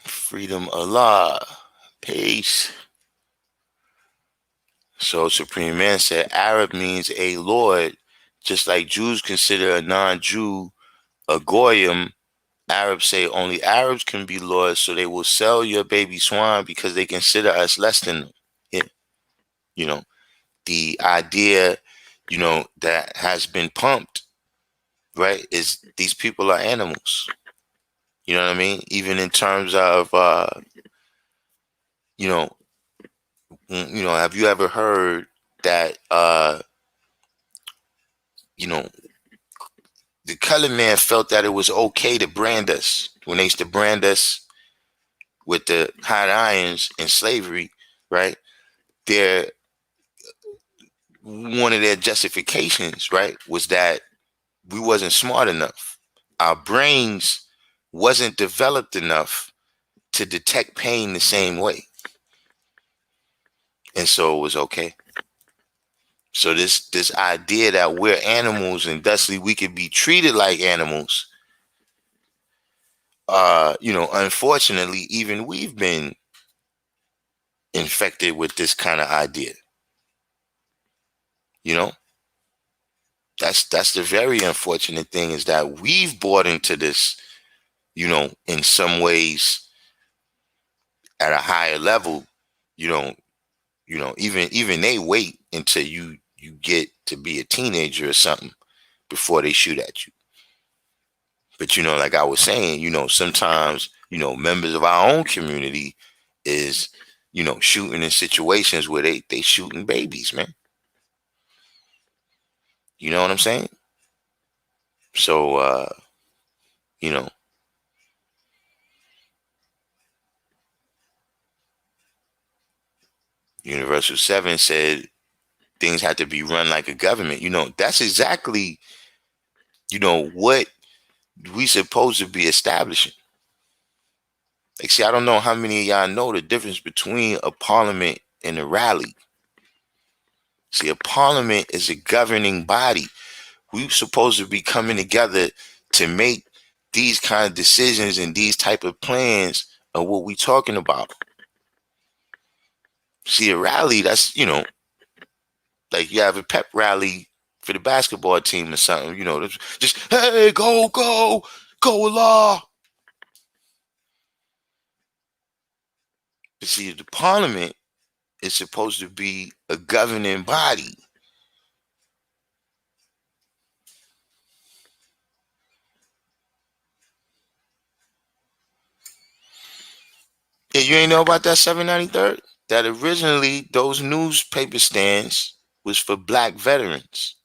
Freedom Allah. Peace. So Supreme Man said Arab means a lord, just like Jews consider a non-Jew a goyim. Arabs say only Arabs can be lords, so they will sell your baby swan because they consider us less than them. Yeah. You know, the idea, that has been pumped, right, is these people are animals. You know what I mean? Even in terms of, you know, have you ever heard that, you know, the colored man felt that it was okay to brand us when they used to brand us with the hot irons in slavery, right? Their One of their justifications, right, was that we wasn't smart enough. Our brains wasn't developed enough to detect pain the same way. And so it was okay. So this idea that we're animals and thusly we could be treated like animals, unfortunately, even we've been infected with this kind of idea. You know, that's the very unfortunate thing, is that we've bought into this, in some ways at a higher level. You know, even they wait until you get to be a teenager or something before they shoot at you. But like I was saying, sometimes, members of our own community is, shooting in situations where they shooting babies, man. You know what I'm saying? So you know, Universal 7 said things had to be run like a government. That's exactly, what we supposed to be establishing. Like, see, I don't know how many of y'all know the difference between a parliament and a rally. See, a parliament is a governing body. We supposed to be coming together to make these kind of decisions and these type of plans of what we talking about. See, a rally, that's, like you have a pep rally for the basketball team or something, just, hey, go, Allah. But see, the parliament is supposed to be a governing body. Yeah, you ain't know about that 793rd? That originally those newspaper stands was for black veterans.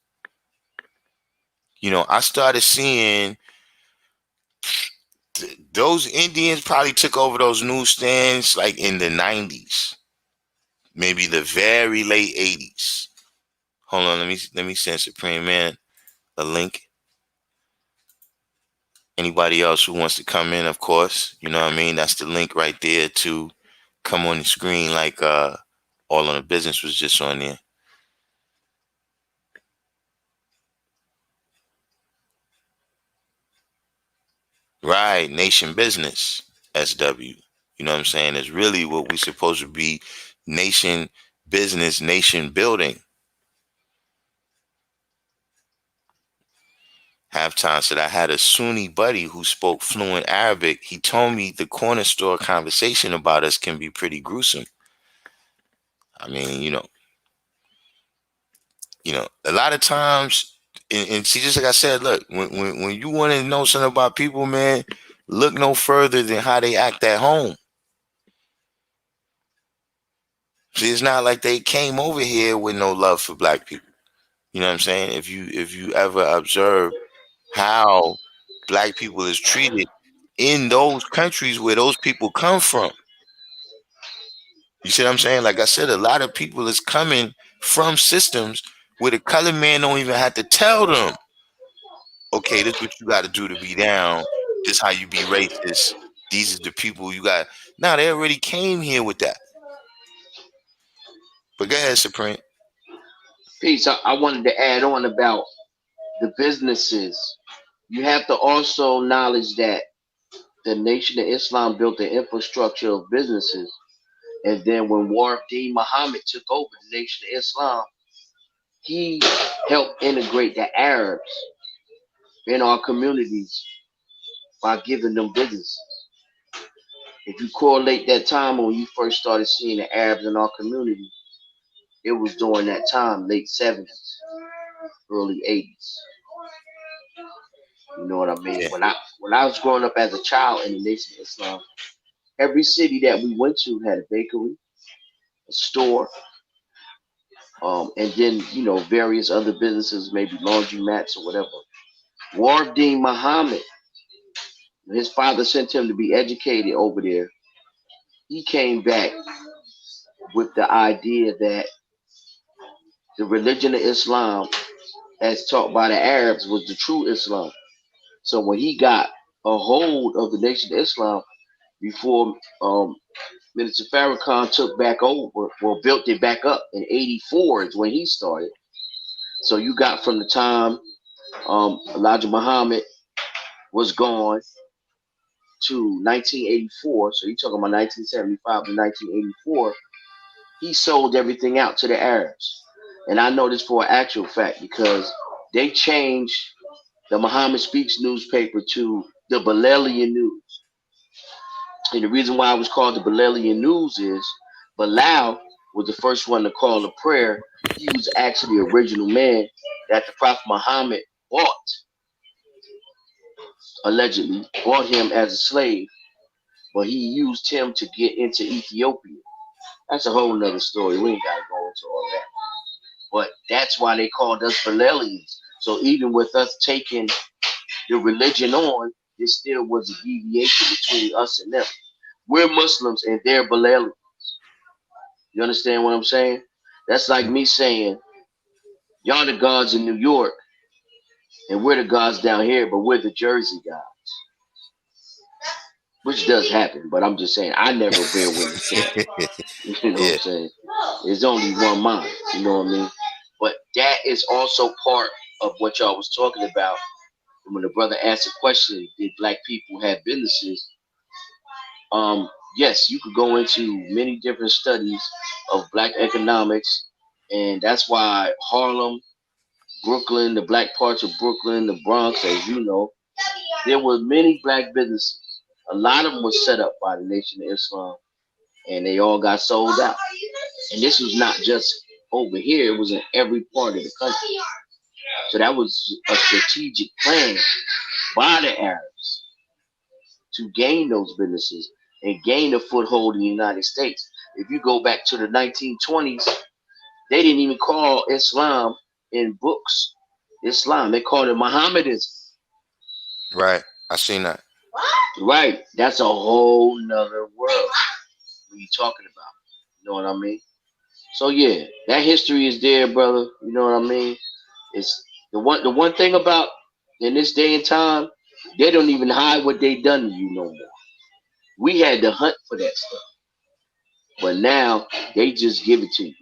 I started seeing those Indians probably took over those newsstands like in the 90s, maybe the very late 80s. Hold on, let me send Supreme Man a link. Anybody else who wants to come in, of course, you know what I mean? That's the link right there to come on the screen, like All on the Business was just on there. Right, Nation Business, SW. You know what I'm saying? It's really what we supposed to be, nation business, nation building. Halftime said I had a Sunni buddy who spoke fluent Arabic. He told me the corner store conversation about us can be pretty gruesome. I mean, a lot of times, and see, just like I said, look, when you want to know something about people, man, look no further than how they act at home. See, it's not like they came over here with no love for black people. You know what I'm saying? If you ever observe how black people is treated in those countries where those people come from, you see what I'm saying? Like I said, a lot of people is coming from systems where the colored man don't even have to tell them, okay, this is what you got to do to be down. This is how you be racist. These are the people you got. Now they already came here with that. But go ahead, Supreme. Peace. I wanted to add on about the businesses. You have to also acknowledge that the Nation of Islam built the infrastructure of businesses. And then when Wardi Muhammad took over the Nation of Islam, he helped integrate the Arabs in our communities by giving them businesses. If you correlate that time when you first started seeing the Arabs in our community, it was during that time, late 70s, early 80s. You know what I mean? Yeah. When I was growing up as a child in the Nation of Islam, every city that we went to had a bakery, a store, and then various other businesses, maybe laundromats or whatever. Wardi Muhammad, his father sent him to be educated over there. He came back with the idea that the religion of Islam, as taught by the Arabs, was the true Islam. So when he got a hold of the Nation of Islam, before Minister Farrakhan took back over, well, built it back up in '84 is when he started. So you got from the time Elijah Muhammad was gone to 1984. So you're talking about 1975 to 1984. He sold everything out to the Arabs. And I know this for an actual fact because they changed the Muhammad Speaks newspaper to the Balalian News. And the reason why it was called the Balalian News is Bilal was the first one to call a prayer. He was actually the original man that the Prophet Muhammad bought, allegedly, bought him as a slave, but he used him to get into Ethiopia. That's a whole nother story. We ain't got to go into all that. But that's why they called us Balalians. So even with us taking the religion on, there still was a deviation between us and them. We're Muslims and they're Balalians. You understand what I'm saying? That's like me saying, y'all the gods in New York, and we're the gods down here, but we're the Jersey gods. Which does happen, but I'm just saying, I never bear witness to that. You know what Yeah. I'm saying? There's only one mind, you know what I mean? But that is also part of what y'all was talking about. When the brother asked the question, did black people have businesses? Yes, you could go into many different studies of black economics, and that's why Harlem, Brooklyn, the black parts of Brooklyn, the Bronx, as you know, there were many black businesses. A lot of them were set up by the Nation of Islam, and they all got sold out. And this was not just over here, it was in every part of the country. So that was a strategic plan by the Arabs to gain those businesses and gain a foothold in the United States. If you go back to the 1920s, they didn't even call Islam in books Islam. They called it Mohammedanism. Right. I seen that. Right. That's a whole nother world. What are you talking about? You know what I mean? So yeah, that history is there, brother. You know what I mean? It's the one thing about in this day and time, they don't even hide what they done to you no more. We had to hunt for that stuff. But now they just give it to you.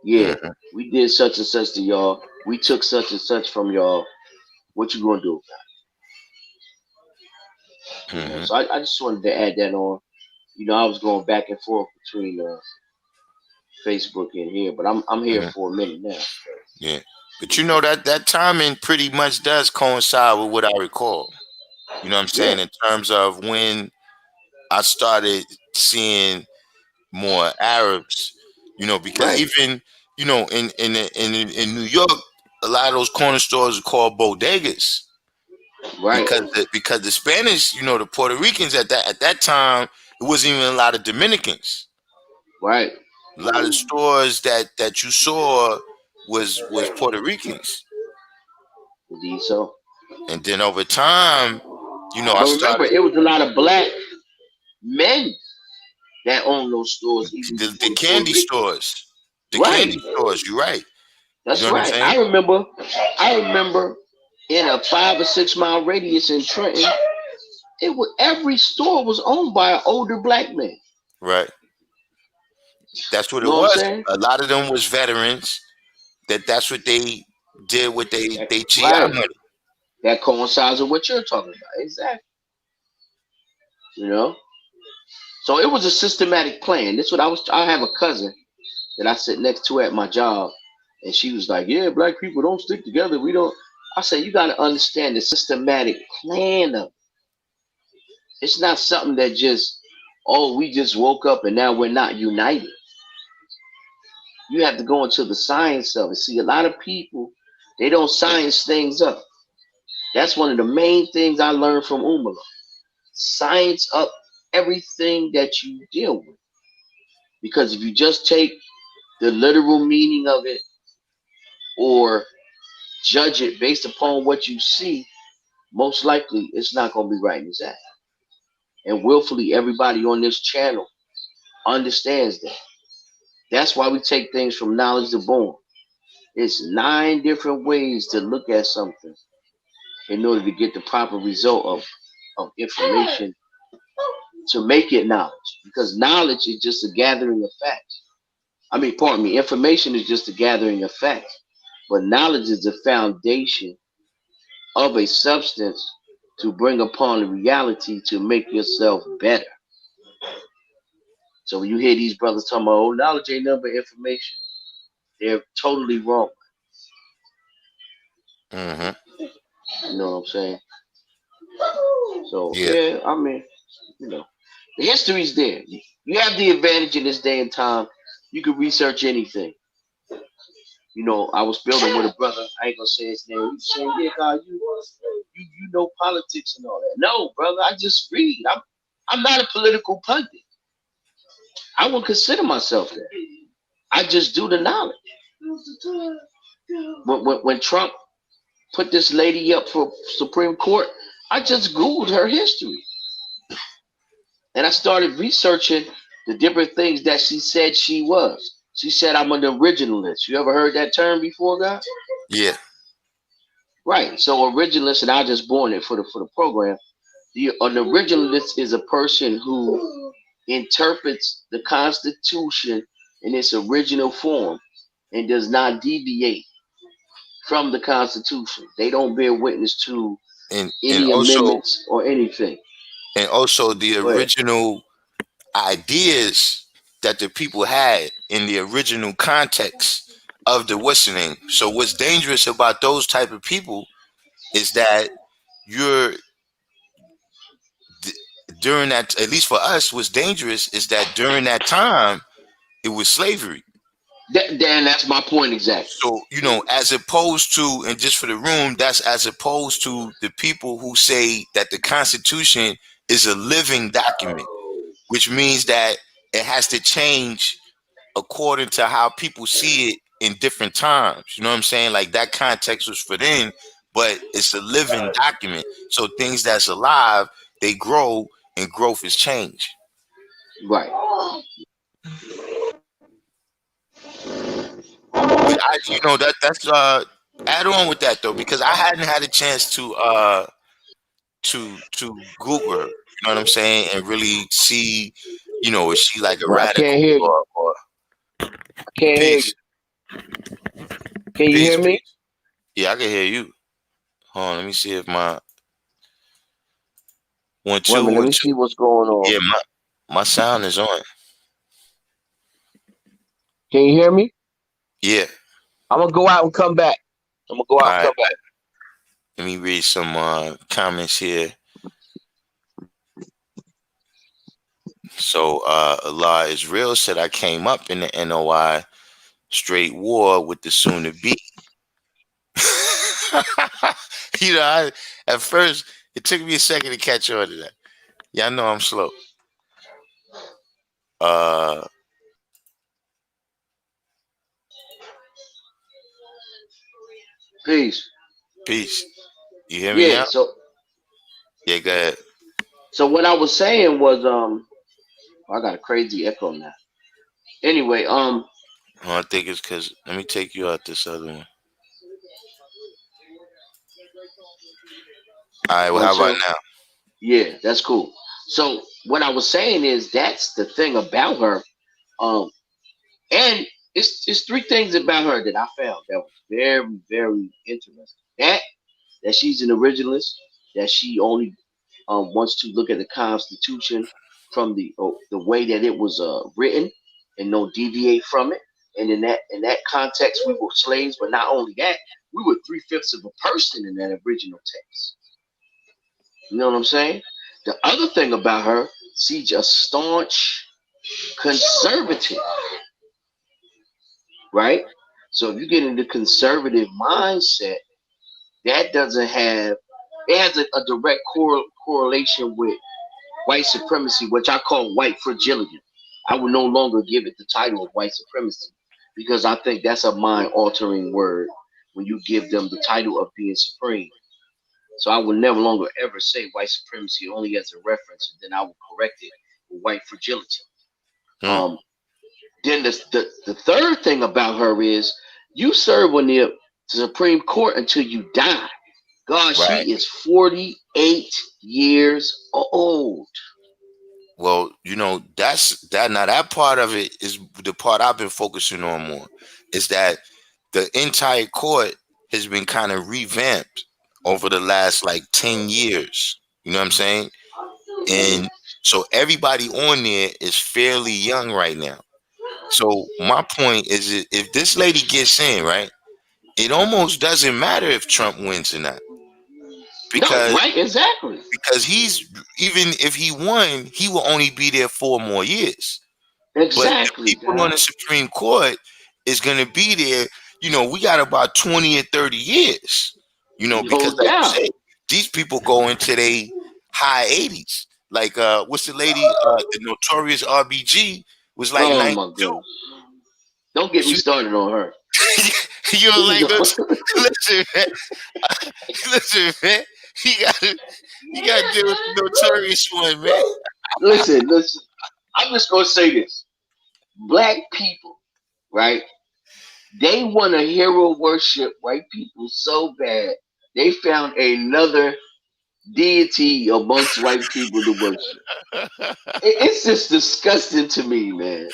Yeah, Mm-hmm. we did such and such to y'all. We took such and such from y'all. What you gonna do about it? You know, Mm-hmm. so I just wanted to add that on. You know, I was going back and forth between Facebook and here, but I'm here Mm-hmm. for a minute now. Yeah. But you know that timing pretty much does coincide with what I recall. You know what I'm Yeah, saying? In terms of when I started seeing more Arabs, because right, even, in New York, a lot of those corner stores are called bodegas right, because the Spanish, the Puerto Ricans at that time, it wasn't even a lot of Dominicans. right. A lot of stores that you saw was Puerto Ricans. Indeed so. And then over time, I But remember, started it was a lot of black men that owned those stores even the before the Puerto candy Ricans. stores. The Right. candy stores, you're right. You That's know what I'm right. saying? I remember in a 5 or 6 mile radius in Trenton, every store was owned by an older black man. Right. That's what You it know what I'm was. saying? A lot of them was veterans. That's what they did with they GI Right. money. That coincides with what you're talking about. Exactly. You know? So it was a systematic plan. This what I have a cousin that I sit next to at my job, and she was like, "Yeah, black people don't stick together. We don't." I said, "You got to understand the systematic plan of it. It's not something that just, oh, we just woke up and now we're not united. You have to go into the science of it. See, a lot of people, they don't science things up. That's one of the main things I learned from Umar. Science up everything that you deal with. Because if you just take the literal meaning of it or judge it based upon what you see, most likely it's not going to be right and exact. And willfully, everybody on this channel understands that. That's why we take things from knowledge to born. It's 9 different ways to look at something in order to get the proper result of information to make it knowledge, because knowledge is just a gathering of facts. I mean, pardon me, information is just a gathering of facts, but knowledge is the foundation of a substance to bring upon the reality to make yourself better. So when you hear these brothers talking about, oh, knowledge ain't nothing but information, they're totally wrong. Mm-hmm. You know what I'm saying? So Yeah. yeah, I mean, you know, the history's there. You have the advantage in this day and time. You can research anything. You know, I was building with a brother. I ain't gonna say his name. He was saying, "Yeah, God, you know politics and all that." No, brother, I just read. I'm not a political pundit. I wouldn't consider myself that. I just do the knowledge. When Trump put this lady up for Supreme Court, I just Googled her history. And I started researching the different things that she said she was. She said, I'm an originalist. You ever heard that term before, guys? Yeah. Right. So originalist, and I just born it for the program. An originalist is a person who interprets the Constitution in its original form and does not deviate from the Constitution. They don't bear witness to And any also amendments or anything. the Go ahead. original ideas that the people had in the original context of the listening. So what's dangerous about those type of people is that you're during that, at least for us, what's dangerous is that during that time it was slavery. Dan, that's my point exactly. So, as opposed to, and just for the room, that's as opposed to the people who say that the Constitution is a living document, which means that it has to change according to how people see it in different times. You know what I'm saying? Like that context was for then, but it's a living document. So things that's alive, they grow, and growth is change. Right. But that's add on with that though, because I hadn't had a chance to Google her. You know what I'm saying, and really see, is she like a Well, I can't radical hear you. or I can't hear you. peace, Can you hear me? peace. Yeah, I can hear you. Hold on, let me see if my one Wait a two minute, let one me two. see what's going on. Yeah, my sound is on. Can you hear me? Yeah. I'm gonna go out and come back. I'm gonna go out All and right. come back. Let me read some comments here. So Allah is real said I came up in the NOI straight war with the soon to be. At first it took me a second to catch on to that. Yeah, I know I'm slow. Peace. Peace. You hear me Yeah. now? Yeah, go ahead. So what I was saying was I got a crazy echo now. Anyway, I think it's because let me take you out this other one. All right, well, how about now? Yeah, that's cool. So what I was saying is that's the thing about her. And it's three things about her that I found that was very, very interesting. That she's an originalist, that she only wants to look at the Constitution from the way that it was written and no deviate from it. And in that context, we were slaves, but not only that, we were 3/5 of a person in that original text. You know what I'm saying? The other thing about her, she's a staunch conservative, right? So if you get into conservative mindset, that doesn't have it has a direct correlation with white supremacy, which I call white fragility. I would no longer give it the title of white supremacy because I think that's a mind altering word when you give them the title of being supreme. So I will never longer ever say white supremacy only as a reference, and then I will correct it with white fragility. Then the third thing about her is you serve on the Supreme Court until you die. God, Right. she is 48 years old. Well, that's that. Now that part of it is the part I've been focusing on more. Is that the entire court has been kind of revamped over the last like 10 years. You know what I'm saying? And so everybody on there is fairly young right now. So my point is that if this lady gets in, right, it almost doesn't matter if Trump wins or not. No, Because right, exactly. he's, even if he won, he will only be there 4 more years. But the Exactly, people on Doc. the Supreme Court is going to be there. We got about 20 or 30 years. Because No like you doubt. said, these people go into their high 80s. Like what's the lady? The notorious RBG was like Oh my 92. goodness. Don't get me She, started on her. you know, Please like don't. listen, man. Listen, man. You got to deal with the notorious one, man. Listen. I'm just gonna say this. Black people, right? They want to hero worship white people so bad. They found another deity amongst white people to worship. It's just disgusting to me, man.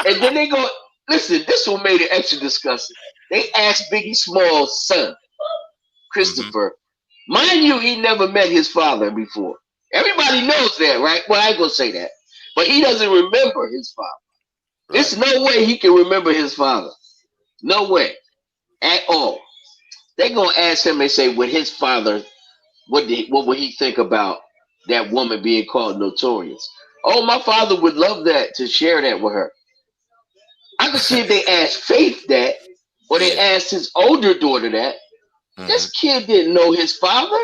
And then they go, listen, this one made it extra disgusting. They asked Biggie Small's son, Hmm. Christopher. Mind you, he never met his father before. Everybody knows that, right? Well, I ain't gonna say that. But he doesn't remember his father. There's Right. no way he can remember his father. No way. At all. They gonna ask him and say, would his father, what would he think about that woman being called notorious? Oh, my father would love that to share that with her. I can see if they asked Faith that, or they Yeah. asked his older daughter that. Hmm. This kid didn't know his father.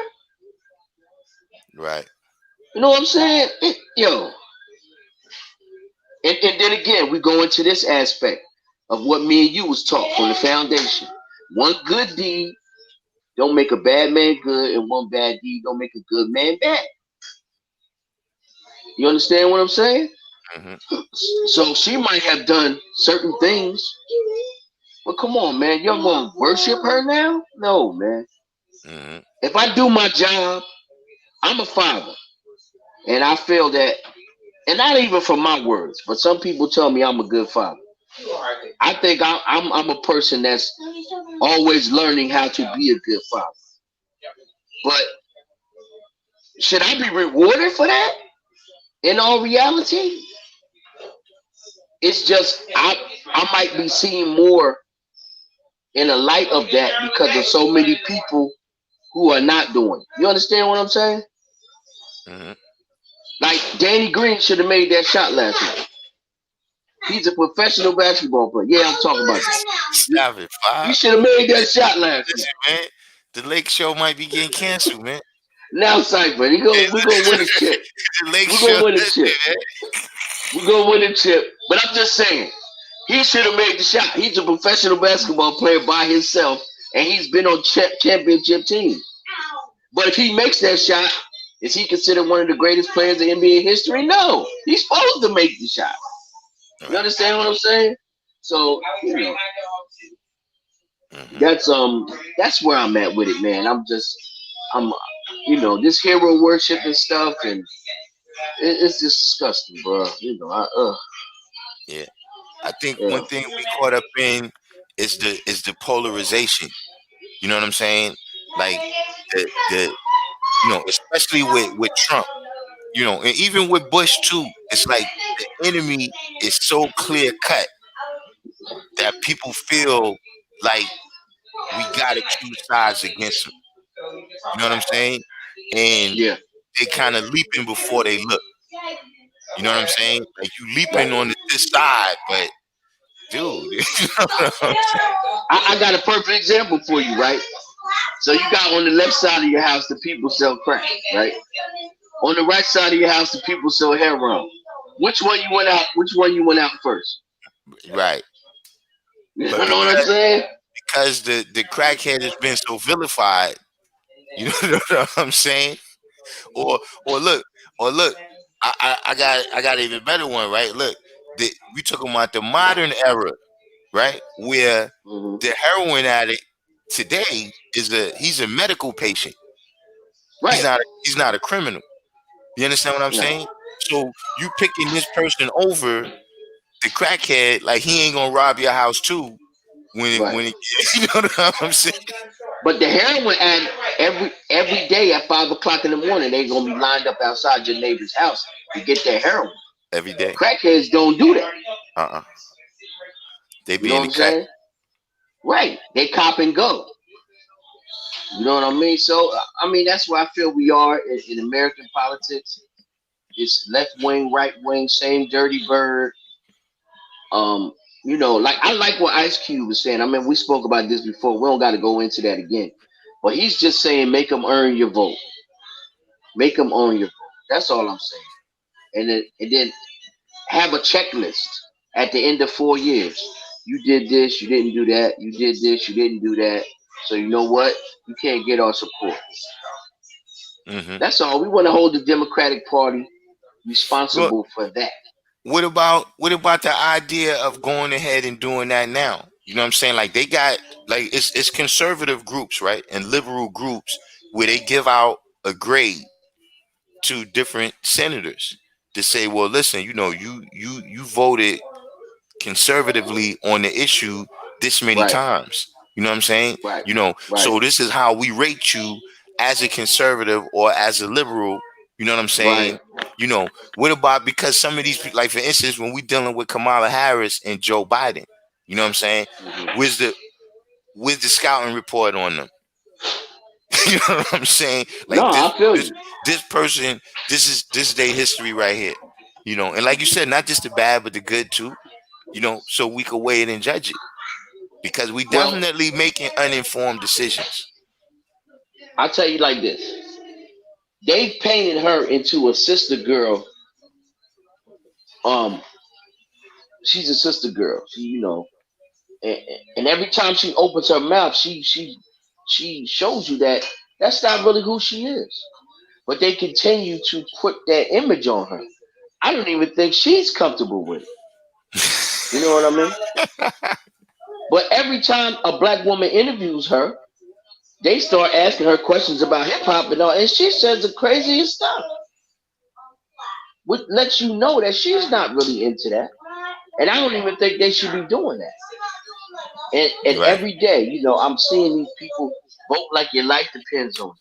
Right. You know what I'm saying? Yo. And then again, we go into this aspect of what me and you was taught from the foundation. One good deed don't make a bad man good, and one bad deed don't make a good man bad. You understand what I'm saying? Hmm. So she might have done certain things, but come on, man, you're gonna worship her now? No, man. Hmm. If I do my job, I'm a father, and I feel that, and not even from my words, but some people tell me I'm a good father. I think I'm a person that's always learning how to be a good father. But should I be rewarded for that? In all reality, it's just I might be seeing more in the light of that because of so many people who are not doing. You understand what I'm saying? Hmm. Like Danny Green should have made that shot last night. He's a professional basketball player. Yeah, I'm talking about that. He, Stop it, he Five. should have made that shot last night. Listen, man. The Lake Show might be getting canceled, man. Now, Cypher, Hey, we're gonna win a chip. the Lake We're Show. gonna win a Listen, chip. man. We're gonna win a chip. But I'm just saying, he should have made the shot. He's a professional basketball player by himself, and he's been on championship teams. But if he makes that shot, is he considered one of the greatest players in NBA history? No. He's supposed to make the shot. You Right. understand what I'm saying? So Hmm. that's where I'm at with it, man. I'm this hero worship and stuff, and it's just disgusting, bro. Yeah. I think Yeah. one thing we caught up in is the polarization. You know what I'm saying? Like the especially with Trump. And even with Bush too. It's like the enemy is so clear cut that people feel like we gotta choose sides against him. You know what I'm saying? And Yeah. they kind of leaping before they look. You know what I'm saying? Like you leaping Right. on this side, but dude, you know what I'm saying? I got a perfect example for you, right? So you got on the left side of your house the people sell crack, right? On the right side of your house the people sell heroin. Which one you went out? Which one you went out first? Right. You But know what I'm saying? because the crackhead has been so vilified, you know what I'm saying? Or or look, or look, I got an even better one, right? Look, we talking about the modern era, right? Where Hmm. the heroin addict today he's a medical patient. He's Right. not he's not a criminal. You understand what I'm No. saying? So you picking this person over the crackhead, like he ain't gonna rob your house too. When Right. it, you know what I'm saying? But the heroin addict, every day at 5 o'clock in the morning, they gonna be lined up outside your neighbor's house to get their heroin. Every day. Crackheads don't do that. Uh-uh. They You be know in what the I'm crack. saying? Right. They cop and go. You know what I mean? So I mean that's where I feel we are in American politics. It's left wing, right wing, same dirty bird. Um, like I like what Ice Cube was saying. I mean, we spoke about this before. We don't got to go into that again. But he's just saying, make them earn your vote. Make them earn your vote. That's all I'm saying. And then have a checklist at the end of 4 years. You did this, you didn't do that. You did this, you didn't do that. So you know what? You can't get our support. Mm-hmm. That's all. We want to hold the Democratic Party Well, responsible for that. what about the idea of going ahead and doing that now? You know what I'm saying? Like they got like it's conservative groups, right? And liberal groups where they give out a grade to different senators to say, well, listen, you voted conservatively on the issue this many Right, times. You know what I'm saying? right, right, So this is how we rate you as a conservative or as a liberal. You know what I'm right. saying? What about, because some of these people, like for instance, when we dealing with Kamala Harris and Joe Biden, you know what I'm saying? Mhm. Where's the scouting report on them? You know what I'm saying? No, Like this I feel this you. this person, this is their history right here. And like you said, not just the bad but the good too. So we could weigh it and judge it, because we Well, definitely making uninformed decisions. I'll tell you like this. They painted her into a sister girl. Um, she's a sister girl. And, and every time she opens her mouth, she shows you that that's not really who she is. But they continue to put that image on her. I don't even think she's comfortable with it. You know what I mean? But every time a black woman interviews her, they start asking her questions about hip hop and all, and she says the craziest stuff. Which lets you know that she's not really into that. And I don't even think they should be doing that. And Right. every day, I'm seeing these people vote like your life depends on it.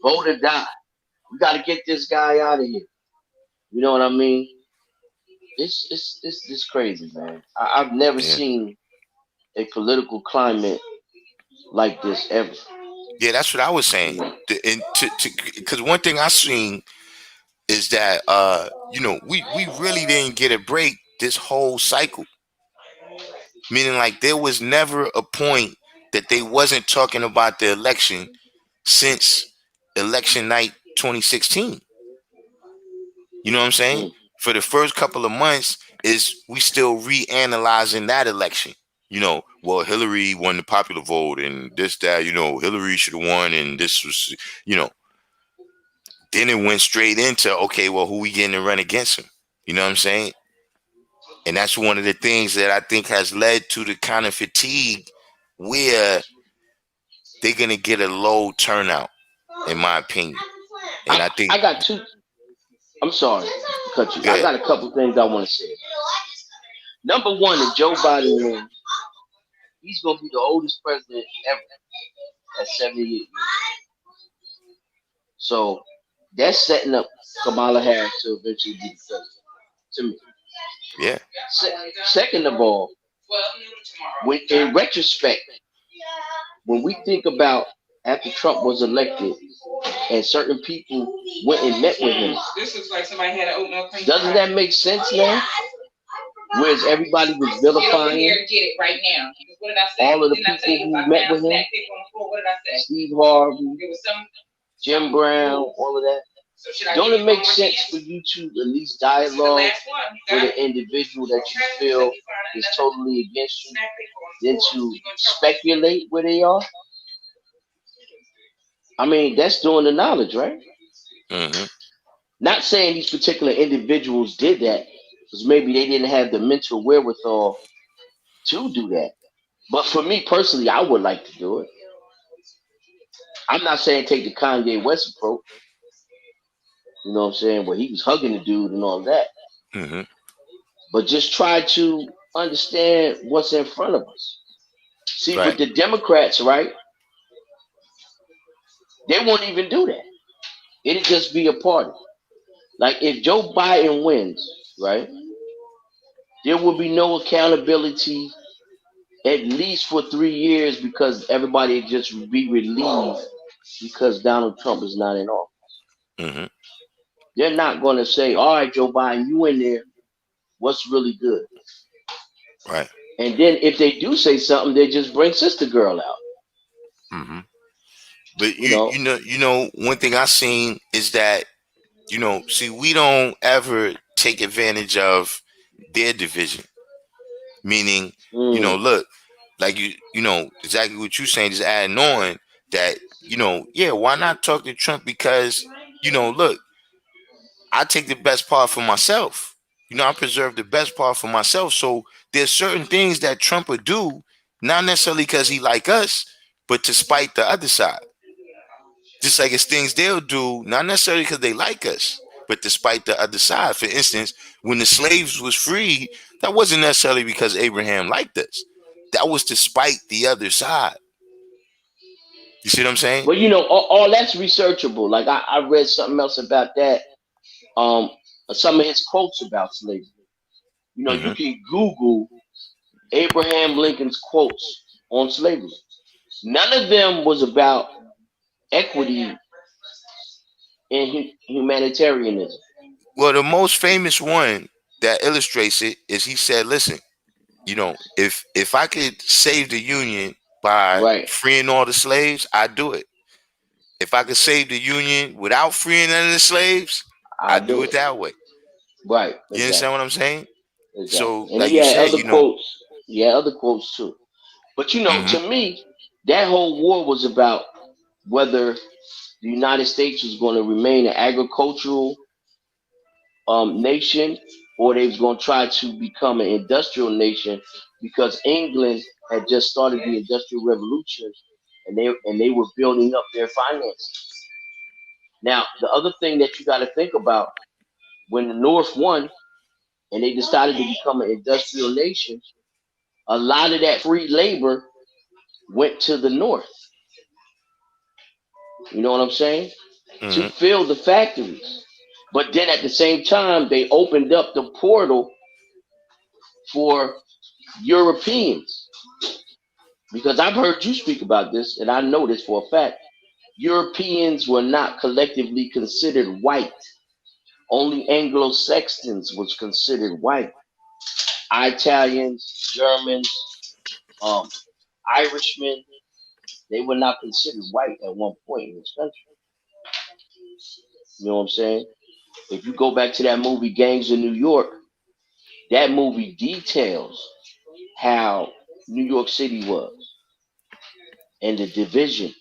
Vote or die. We got to get this guy out of here. You know what I mean? It's crazy, man. I've never Yeah. seen a political climate like this ever. Yeah, that's what I was You saying. know? And because one thing I seen is that we really didn't get a break this whole cycle. Meaning, like, there was never a point that they wasn't talking about the election since election night 2016. You know what I'm saying? Mm. For the first couple of months, is we still reanalyzing that election. Well, Hillary won the popular vote and this, that, Hillary should have won, and this was, you know, then it went straight into, okay, well, who we getting to run against him? You know what I'm saying? And that's one of the things that I think has led to the kind of fatigue where they're going to get a low turnout, in my opinion. And I think, I got two. I'm sorry to cut you. I good. got a couple things I want to say. Number one, if Joe Biden wins, he's going to be the oldest president ever at 78 years old. So that's setting up Kamala Harris to eventually be the president. To me. Yeah. Second of all, when in retrospect, when we think about after Trump was elected and certain people went and met with him, doesn't that make sense now? Whereas everybody was vilifying all of the people who met with him, Steve Harvey, Jim Brown, all of that. Don't it make sense for you to at least dialogue with an individual that you feel is totally against you than to speculate where they are? I mean, that's doing the knowledge, right? Mm-hmm. Not saying these particular individuals did that, because maybe they didn't have the mental wherewithal to do that. But for me personally, I would like to do it. I'm not saying take the Kanye West approach. You know what I'm saying? Where he was hugging the dude and all that. Mm-hmm. But just try to understand what's in front of us. See, Right. with the Democrats, right? They won't even do that. It'll just be a party. Like if Joe Biden wins, right? There will be no accountability at least for 3 years because everybody just be relieved because Donald Trump is not in office. Mm-hmm. They're not going to say, "All right, Joe Biden, you in there? What's really good?" Right. And then if they do say something, they just bring Sister Girl out. Mm-hmm. But You know, one thing I seen is that, see, we don't ever take advantage of their division. Meaning, mm, look, like exactly what you're saying, just adding on that, yeah, why not talk to Trump? Because, look, I take the best part for myself. I preserve the best part for myself. So there's certain things that Trump would do, not necessarily because he like us, but to spite the other side. Just like it's things they'll do, not necessarily because they like us, but despite the other side. For instance, when the slaves was freed, that wasn't necessarily because Abraham liked us. That was despite the other side. You see what I'm saying? but all that's researchable. Like I read something else about that. Um, some of his quotes about slavery. You Mm-hmm. can Google Abraham Lincoln's quotes on slavery. None of them was about equity and humanitarianism. Well, the most famous one that illustrates it is he said, "Listen, if I could save the Union by Right. freeing all the slaves, I'd do it. If I could save the Union without freeing any of the slaves, I I'd do do it it. that way." Right. You understand Exactly. what I'm saying? Exactly. So, And like he you had said, other quotes. He had other quotes too. But hmm to me, that whole war was about whether the United States was going to remain an agricultural nation or they was going to try to become an industrial nation because England had just started the Industrial Revolution and they were building up their finances. Now, the other thing that you got to think about when the North won and they decided to become an industrial nation, a lot of that free labor went to the North. You know what I'm saying? To hmm fill the factories. But then at the same time, they opened up the portal for Europeans. Because I've heard you speak about this, and I know this for a fact. Europeans were not collectively considered white. Only Anglo-Saxons was considered white. Italians, Germans, um, Irishmen, they were not considered white at one point in this country. You know what I'm saying? If you go back to that movie Gangs of New York, that movie details how New York City was and the division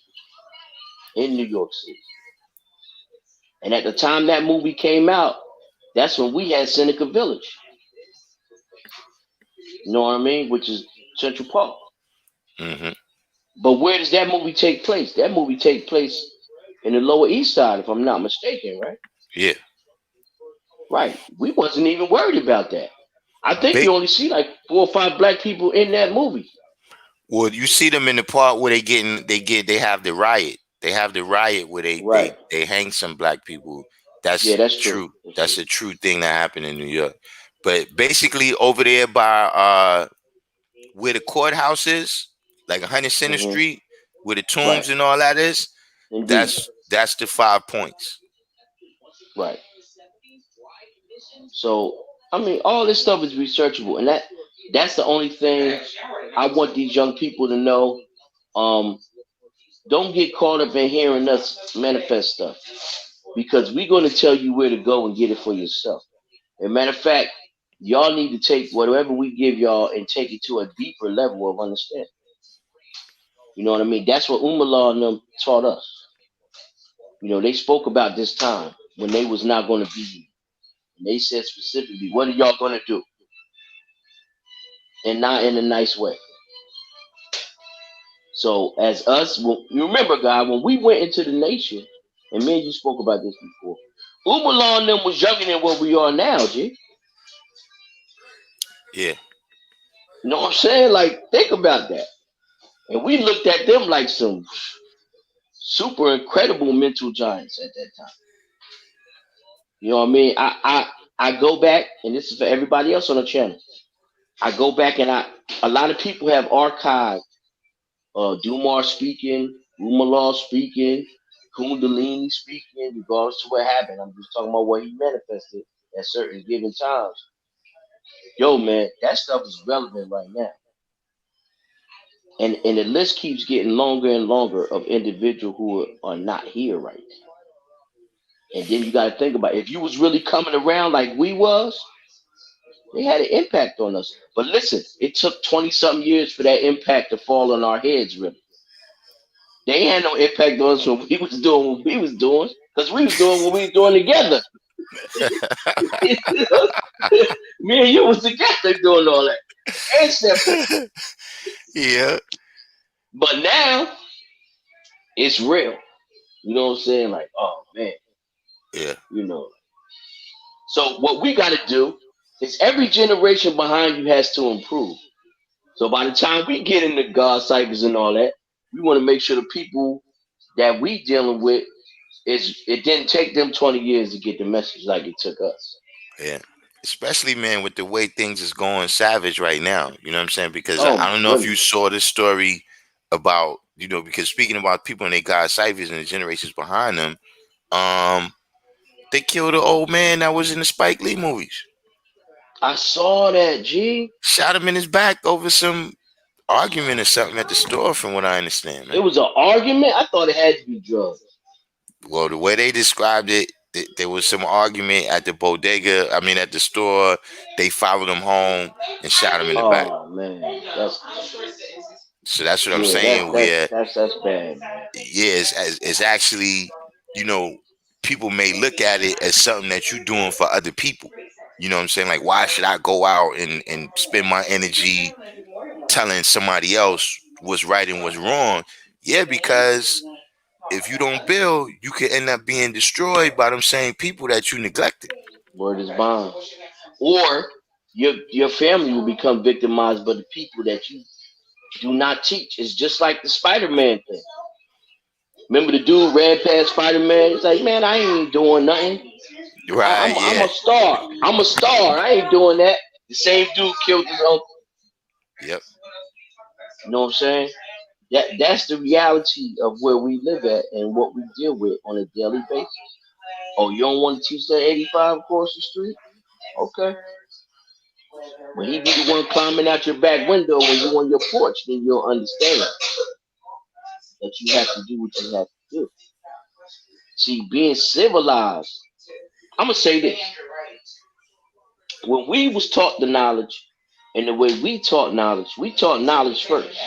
in New York City. And at the time that movie came out, that's when we had Seneca Village. You know what I mean? Which is Central Park. hmm But where does that movie take place? That movie take place in the Lower East Side, if I'm not mistaken, right? Yeah. Right. We wasn't even worried about that. I think Ba- you only see like 4 or 5 black people in that movie. well, you see them in the part where they have the riot. They have the riot where they Right. they they hang some black people. Yeah, That's that's true. true. That's true. That's a true thing that happened in New York. But basically, over there by where the courthouse is, like 100 Center Hmm. Street, where the Right. tombs and all that is, Indeed. that's the 5 points. Right. So I mean, all this stuff is researchable, and that's the only thing I want these young people to know. Um, don't get caught up in hearing us manifest stuff because we're going to tell you where to go and get it for yourself. As a matter of fact, y'all need to take whatever we give y'all and take it to a deeper level of understanding. You know what I mean? That's what Umala and them taught us. They spoke about this time when they was not going to be here. And they said specifically, what are y'all going to do? And not in a nice way. So as us, you remember, God, when we went into the nation, and me and you spoke about this before, Umar and them was younger than what we are now, G. Yeah. You know what I'm saying? Like, think about that. And we looked at them like some super incredible mental giants at that time. You know what I mean? I go back, and this is for everybody else on the channel. I go back and a lot of people have archived Dumar speaking, Umar speaking, Kundalini speaking, regardless to what happened. I'm just talking about what he manifested at certain given times. Yo, man, that stuff is relevant right now. And the list keeps getting longer and longer of individuals who are not here right now. And then you got to think about it. If you was really coming around like we was, they had an impact on us. But listen, it took 20-something years for that impact to fall on our heads, really. They had no impact on us when we was doing what we was doing, because we was doing what we was doing together. Me and you was together doing all that. And separate. Yeah. But now, it's real. You know what I'm saying? Like, oh, man. Yeah. You know. So what we got to do is every generation behind you has to improve. So by the time we get into God cycles and all that, we want to make sure the people that we dealing with it didn't take them 20 years to get the message like it took us. Yeah. Especially, man, with the way things is going savage right now. You know what I'm saying? Because I Oh, don't know if really? you saw this story about, because speaking about people and they God ciphers and the generations behind them, they killed an old man that was in the Spike Lee movies. I saw that, G. Shot him in his back over some argument or something at the store, from what I understand, It man. was an argument? I thought it had to be drugs. Well, the way they described it, there was some argument at the bodega. I mean, at the store. They followed him home and shot him in the back. Oh, man. That's, So that's what I'm yeah, saying. Where, that's bad, man. yeah, it's actually, people may look at it as something that you're doing for other people. You know what I'm saying? Like, why should I go out and spend my energy telling somebody else what's right and what's wrong? Yeah, because if you don't build, you could end up being destroyed by them same people that you neglected. Word is bond. Or your family will become victimized by the people that you do not teach. It's just like the Spider-Man thing. Remember the dude ran past Spider-Man? He's like, man, I ain't doing nothing. Right? I'm Yeah. a star. I'm a star. I ain't doing that. The same dude killed his uncle. Yep. You know what I'm saying? That's the reality of where we live at and what we deal with on a daily basis. Oh, you don't want to teach that 85 across the street? Okay. When he be the one climbing out your back window when you on your porch, then you'll understand that you have to do what you have to do. See, being civilized. I'm gonna say this: when we was taught the knowledge, and the way we taught knowledge first.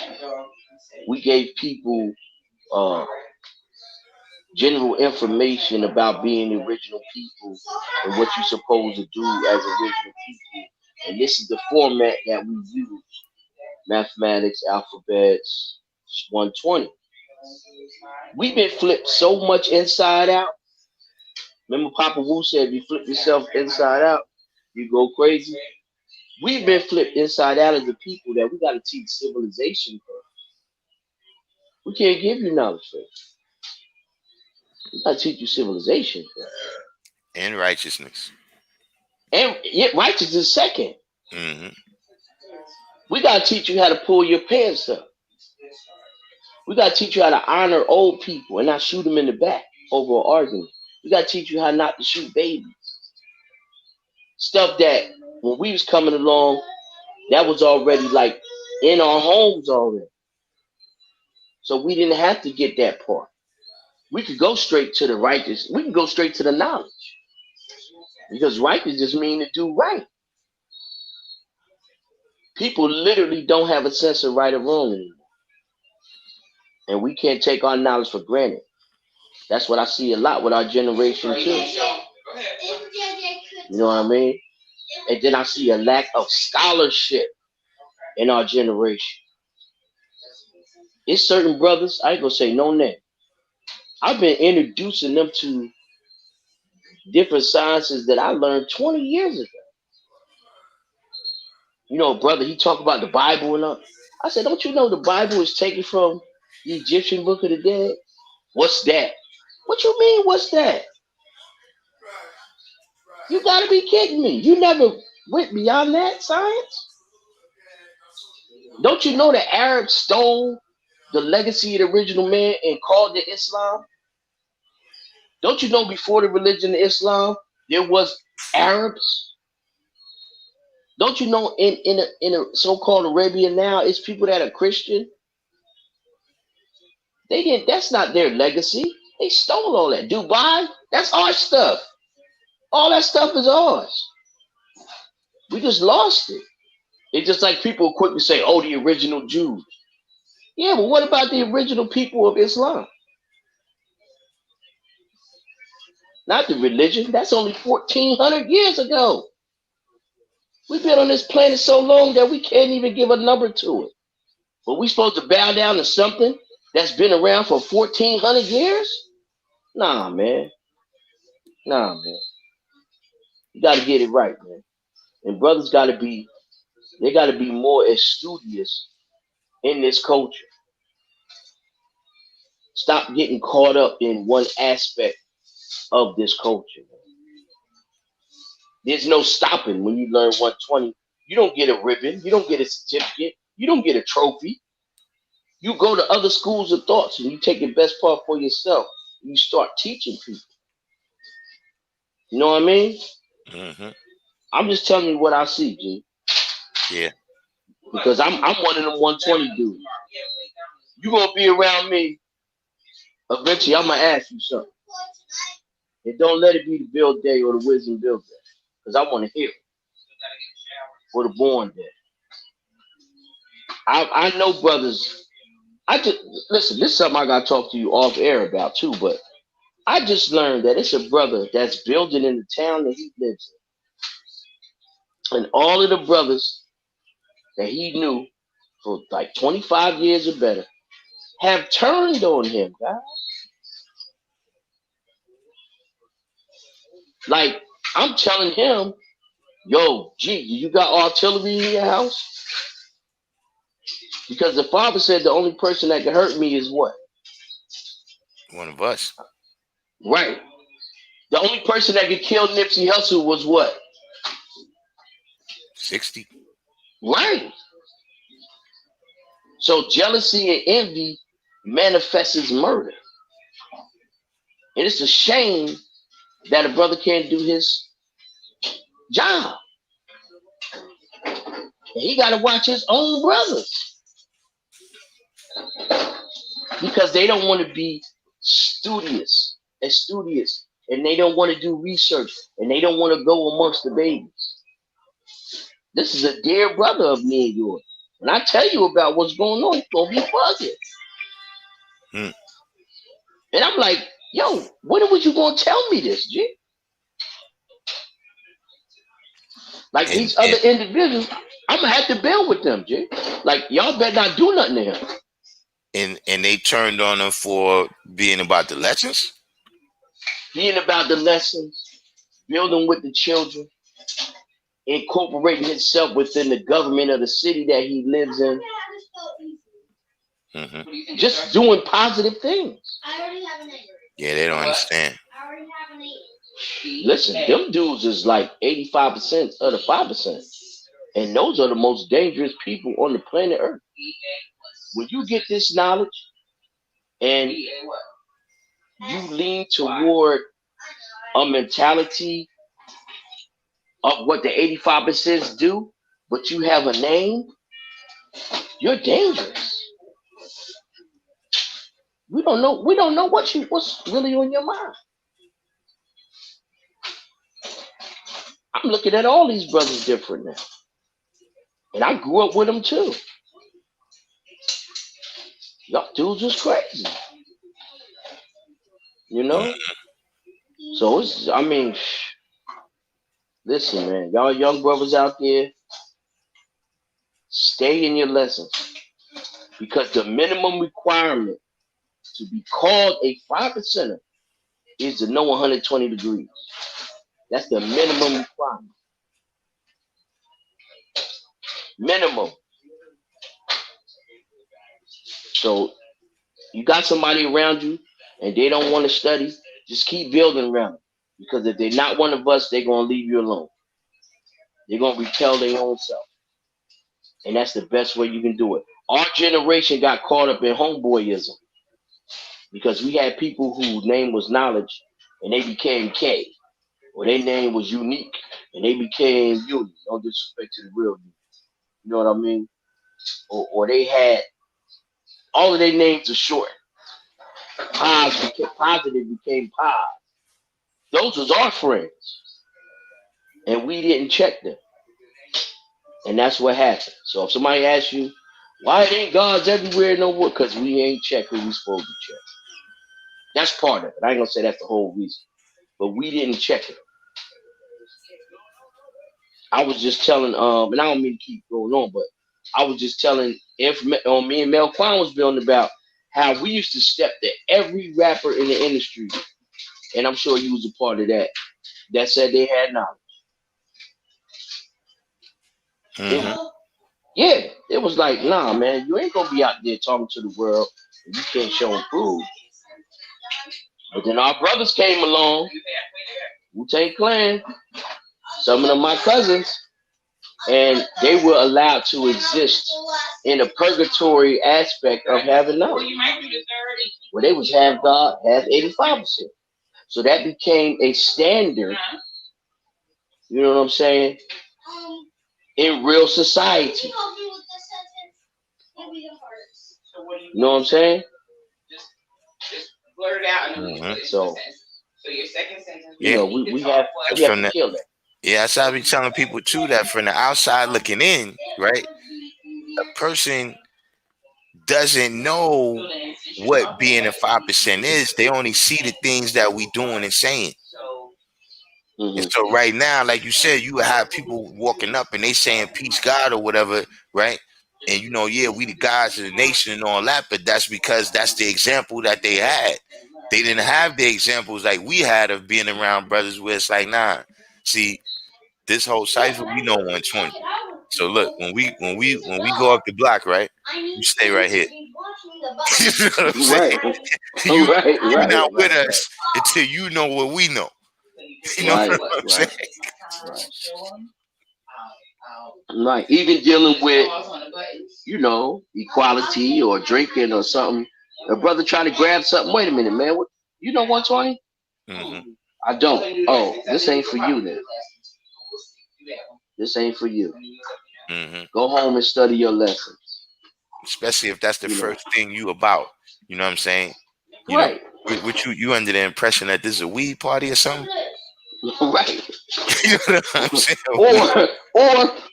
We gave people uh, general information about being the original people and what you're supposed to do as original people. And this is the format that we use: mathematics, alphabets, 120. We've been flipped so much inside out. Remember Papa Wu said, if you flip yourself inside out, you go crazy. We've been flipped inside out as a people that we got to teach civilization first. We can't give you knowledge first. We got to teach you civilization first. And righteousness. And yet righteousness second. Mm-hmm. We got to teach you how to pull your pants up. We got to teach you how to honor old people and not shoot them in the back over an argument. We got to teach you how not to shoot babies. Stuff that when we was coming along, that was already like in our homes already. So we didn't have to get that part. We could go straight to the righteous. We can go straight to the knowledge. Because righteous just mean to do right. People literally don't have a sense of right or wrong anymore. And we can't take our knowledge for granted. That's what I see a lot with our generation too. You know what I mean? And then I see a lack of scholarship in our generation. It's certain brothers, I ain't gonna say no name. I've been introducing them to different sciences that I learned 20 years ago. You know, brother, he talked about the Bible and all. I said, don't you know the Bible is taken from the Egyptian Book of the Dead? What's that? What you mean, what's that? You gotta be kidding me. You never went beyond that science? Don't you know the Arabs stole the legacy of the original man and called it Islam? Don't you know before the religion of Islam, there was Arabs? Don't you know in a so-called Arabia now, it's people that are Christian? They didn't, that's not their legacy. They stole all that. Dubai, that's our stuff. All that stuff is ours. We just lost it. It's just like people quick to say, oh, the original Jews. Yeah, but what about the original people of Islam? Not the religion. That's only 1,400 years ago. We've been on this planet so long that we can't even give a number to it. But we supposed to bow down to something that's been around for 1,400 years? Nah, man. Nah, man. You got to get it right, man. And brothers got to be, they got to be more studious in this culture. Stop getting caught up in one aspect of this culture. There's no stopping when you learn 120. You don't get a ribbon. You don't get a certificate. You don't get a trophy. You go to other schools of thoughts and you take the best part for yourself. You start teaching people. You know what I mean? Mm-hmm. I'm just telling you what I see, G. Yeah. Because I'm one of them 120 dudes. You gonna be around me. Eventually, I'm gonna ask you something. And don't let it be the Bill Day or the Wisdom Bill Day. Because I want to hear it. For the born day. I know brothers. I just listen, this is something I gotta talk to you off air about too, but I just learned that it's a brother that's building in the town that he lives in. And all of the brothers that he knew for like 25 years or better have turned on him, guys. Like, I'm telling him, yo, G, you got artillery in your house? Because the father said the only person that can hurt me is what? One of us. Right. The only person that could kill Nipsey Hussle was what? 60. Right. So jealousy and envy manifests as murder. And it's a shame that a brother can't do his job. And he got to watch his own brothers because they don't want to be studious, and they don't want to do research, and they don't want to go amongst the babies. This is a dear brother of me and yours. When I tell you about what's going on, you're going to be bugging. Hmm. And I'm like, yo, when was you going to tell me this, G? Like these other individuals, I'm going to have to build with them, G. Like, y'all better not do nothing to him. And they turned on him for being about the lessons? Being about the lessons, building with the children, incorporating himself within the government of the city that he lives in. Mm-hmm. Just doing positive things. Yeah, they don't understand. Listen, them dudes is like 85% of the 5%. And those are the most dangerous people on the planet Earth. When you get this knowledge and you lean toward a mentality of what the 85% do, but you have a name, you're dangerous. We don't know what's really on your mind. I'm looking at all these brothers different now. And I grew up with them too. Y'all dudes was crazy. You know? So it's, I mean, listen, man, y'all young brothers out there, stay in your lessons. Because the minimum requirement to be called a 5%er is to know 120 degrees. That's the minimum requirement. Minimum. So you got somebody around you and they don't want to study, just keep building around them. Because if they're not one of us, they're going to leave you alone. They're going to repel their own self. And that's the best way you can do it. Our generation got caught up in homeboyism because we had people whose name was knowledge and they became K. Or their name was unique and they became uni. No disrespect to the real you. You know what I mean? Or they had all of their names are short. Positive became Paz. Those was our friends. And we didn't check them. And that's what happened. So if somebody asks you, why it ain't God's everywhere no more? Because we ain't checked who we supposed to check. That's part of it. I ain't gonna say that's the whole reason. But we didn't check it. I was just telling, and I don't mean to keep going on, but I was just telling me and Mel Kwan was building about how we used to step to every rapper in the industry, and I'm sure you was a part of that said they had knowledge. It was like, nah, man, you ain't gonna be out there talking to the world and you can't show and prove. But then our brothers came along, Wu-Tang Clan, some of them my cousins, and they were allowed to exist in a purgatory aspect of having knowledge. Where they was half God, half 85%. So that became a standard, you know what I'm saying, in real society. You know what I'm saying? Just blurt it out and so your second sentence. You know, we have to kill it. Yeah, that's how I be telling people too, that from the outside looking in, right? A person doesn't know what being a 5% is. They only see the things that we doing and saying. And so right now, like you said, you have people walking up and they saying peace God or whatever, right? And you know, yeah, we the gods of the nation and all that, but that's because that's the example that they had. They didn't have the examples like we had of being around brothers where it's like, nah, see, this whole cipher, we know 120. So look, when we go up the block, right? You stay right here. You know what I'm saying? You're not with us until you know what we know. You know what I'm saying? Right. Even dealing with, you know, equality or drinking or something. A brother trying to grab something. Wait a minute, man. What, you know 120? I don't. Oh, this ain't for you then. This ain't for you. Go home and study your lessons. Especially if that's the first thing you about. You know what I'm saying? You right. know, what you under the impression that this is a weed party or something? Right. You know what I'm saying?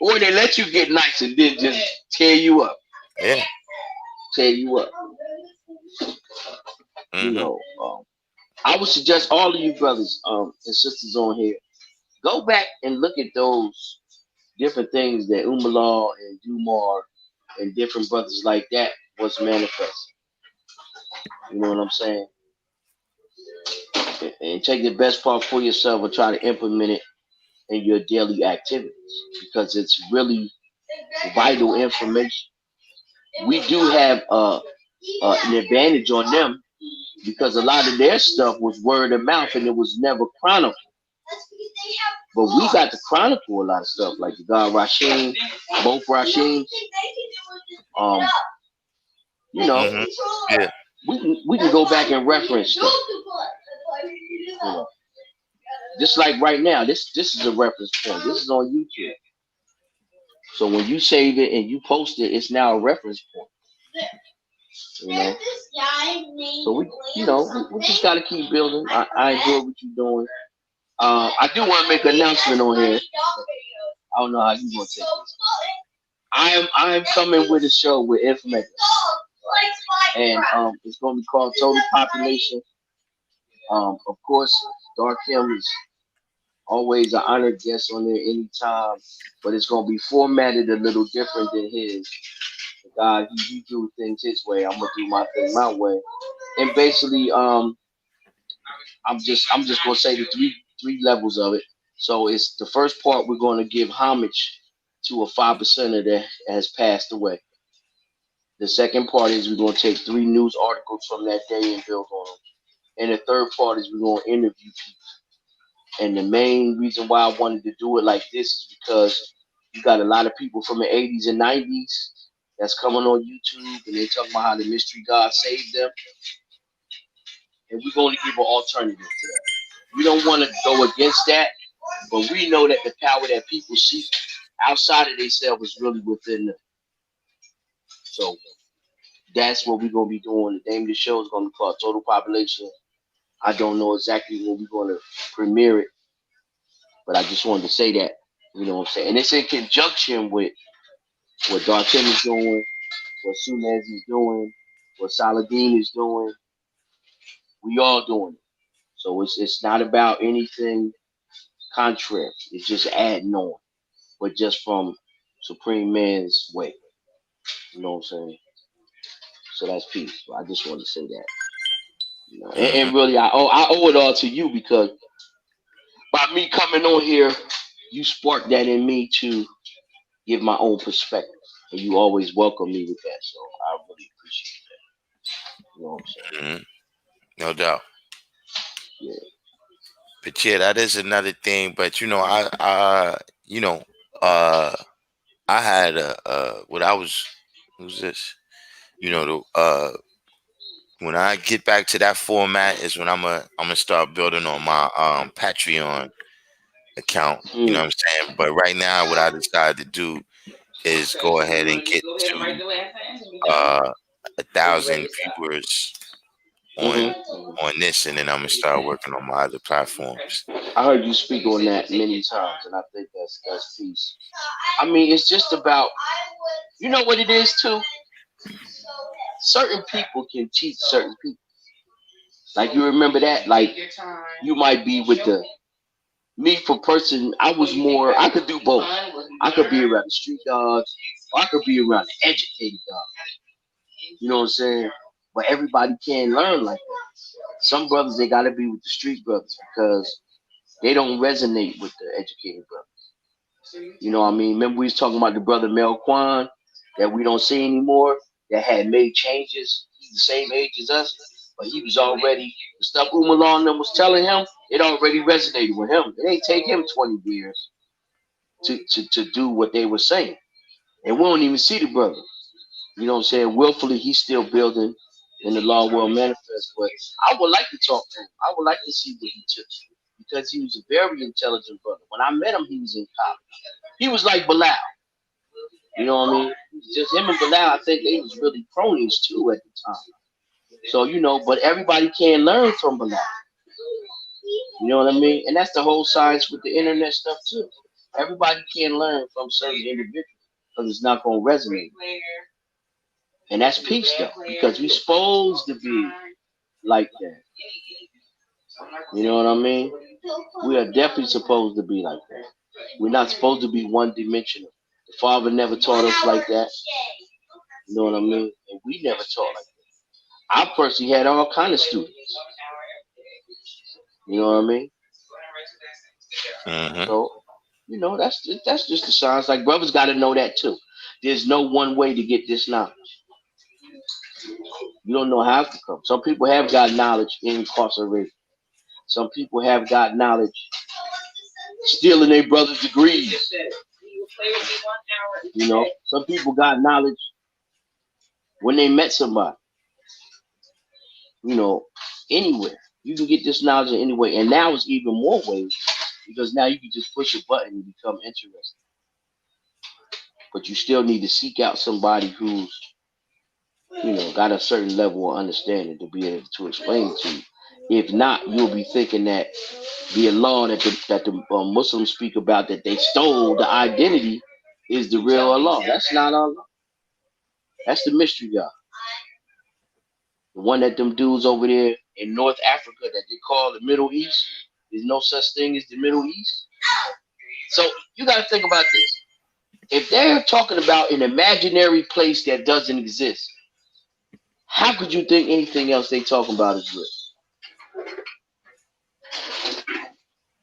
Or they let you get nice and then just tear you up. Yeah. Tear you up. You know, I would suggest all of you brothers and sisters on here, go back and look at those different things that Umar and Dumar and different brothers like that was manifesting. You know what I'm saying? And take the best part for yourself and try to implement it in your daily activities because it's really vital information. We do have an advantage on them because a lot of their stuff was word of mouth and it was never chronicled. But we got to chronicle a lot of stuff like the God Rashim, both Rashim. You know, yeah, we can go back and reference stuff. You know. Just like right now, this is a reference point. This is on YouTube. So when you save it and you post it, it's now a reference point. You know. So we just gotta keep building. I enjoy what you're doing. I do want to make an announcement on here. I don't know how you want to take this. I am coming with a show with information, and it's going to be called Total Population. Of course, Darkim is always an honored guest on there anytime, but it's going to be formatted a little different than his. The guy, he do things his way. I'm gonna do my thing my way, and basically, I'm just gonna say the three levels of it. So it's the first part we're gonna give homage to a 5%er that has passed away. The second part is we're gonna take 3 news articles from that day and build on them. And the third part is we're gonna interview people. And the main reason why I wanted to do it like this is because you got a lot of people from the 80s and 90s that's coming on YouTube and they talking about how the mystery God saved them. And we're going to give an alternative to that. We don't want to go against that, but we know that the power that people seek outside of themselves is really within them. So that's what we're going to be doing. The name of the show is going to be called Total Population. I don't know exactly when we're going to premiere it, but I just wanted to say that. You know what I'm saying? And it's in conjunction with what Darkim is doing, what Sunez is doing, what Saladin is doing. We all doing it. So it's not about anything contrary. It's just adding on, but just from Supreme Man's way. You know what I'm saying? So that's peace. I just want to say that. You know, and really, I owe it all to you because by me coming on here, you sparked that in me to give my own perspective, and you always welcome me with that. So I really appreciate that. You know what I'm saying? No doubt. Yeah. But yeah, that is another thing. But I had what I was, who's this? When I get back to that format is when I'm gonna start building on my Patreon account. You know what I'm saying? But right now, what I decided to do is go ahead and get to 1,000 viewers on this, and then I'm gonna start working on my other platforms. I heard you speak on that many times, and I think that's peace. I mean, it's just about, you know what it is too. Certain people can teach certain people. Like you remember that, like you might be with the me for person. I was more. I could do both. I could be around the street dogs, or I could be around the educated dogs. You know what I'm saying? But everybody can't learn like that. Some brothers they gotta be with the street brothers because they don't resonate with the educated brothers. You know what I mean? Remember we was talking about the brother Mel Kwan that we don't see anymore that had made changes. He's the same age as us, but he was already the stuff Umalon was telling him. It already resonated with him. It ain't take him 20 years to do what they were saying, and we don't even see the brother. You know what I'm saying? Willfully, he's still building in the Law World Manifest. But I would like to talk to him. I would like to see what he took because he was a very intelligent brother. When I met him, he was in college. He was like Bilal. You know what I mean? Just him and Bilal, I think they was really cronies too at the time. So, you know, but everybody can learn from Bilal. You know what I mean? And that's the whole science with the internet stuff too. Everybody can learn from certain individuals because it's not going to resonate. And that's peace though, because we're supposed to be like that. You know what I mean? We are definitely supposed to be like that. We're not supposed to be one dimensional. The Father never taught us like that. You know what I mean? And we never taught like that. I personally had all kind of students. You know what I mean? So, you know, that's just the science. Like brothers got to know that too. There's no one way to get this knowledge. You don't know how to come. Some people have got knowledge incarcerated. Some people have got knowledge stealing their brother's degrees. You know, some people got knowledge when they met somebody. You know, anywhere. You can get this knowledge in any way. And now it's even more ways because now you can just push a button and become interested. But you still need to seek out somebody who's, you know, got a certain level of understanding to be able to explain it to you. If not, you'll be thinking that the Allah that the Muslims speak about, that they stole the identity, is the real Allah. That's not Allah. That's the mystery God. The one that them dudes over there in North Africa that they call the Middle East. There's no such thing as the Middle East. So you got to think about this. If they're talking about an imaginary place that doesn't exist, how could you think anything else they talking about is real?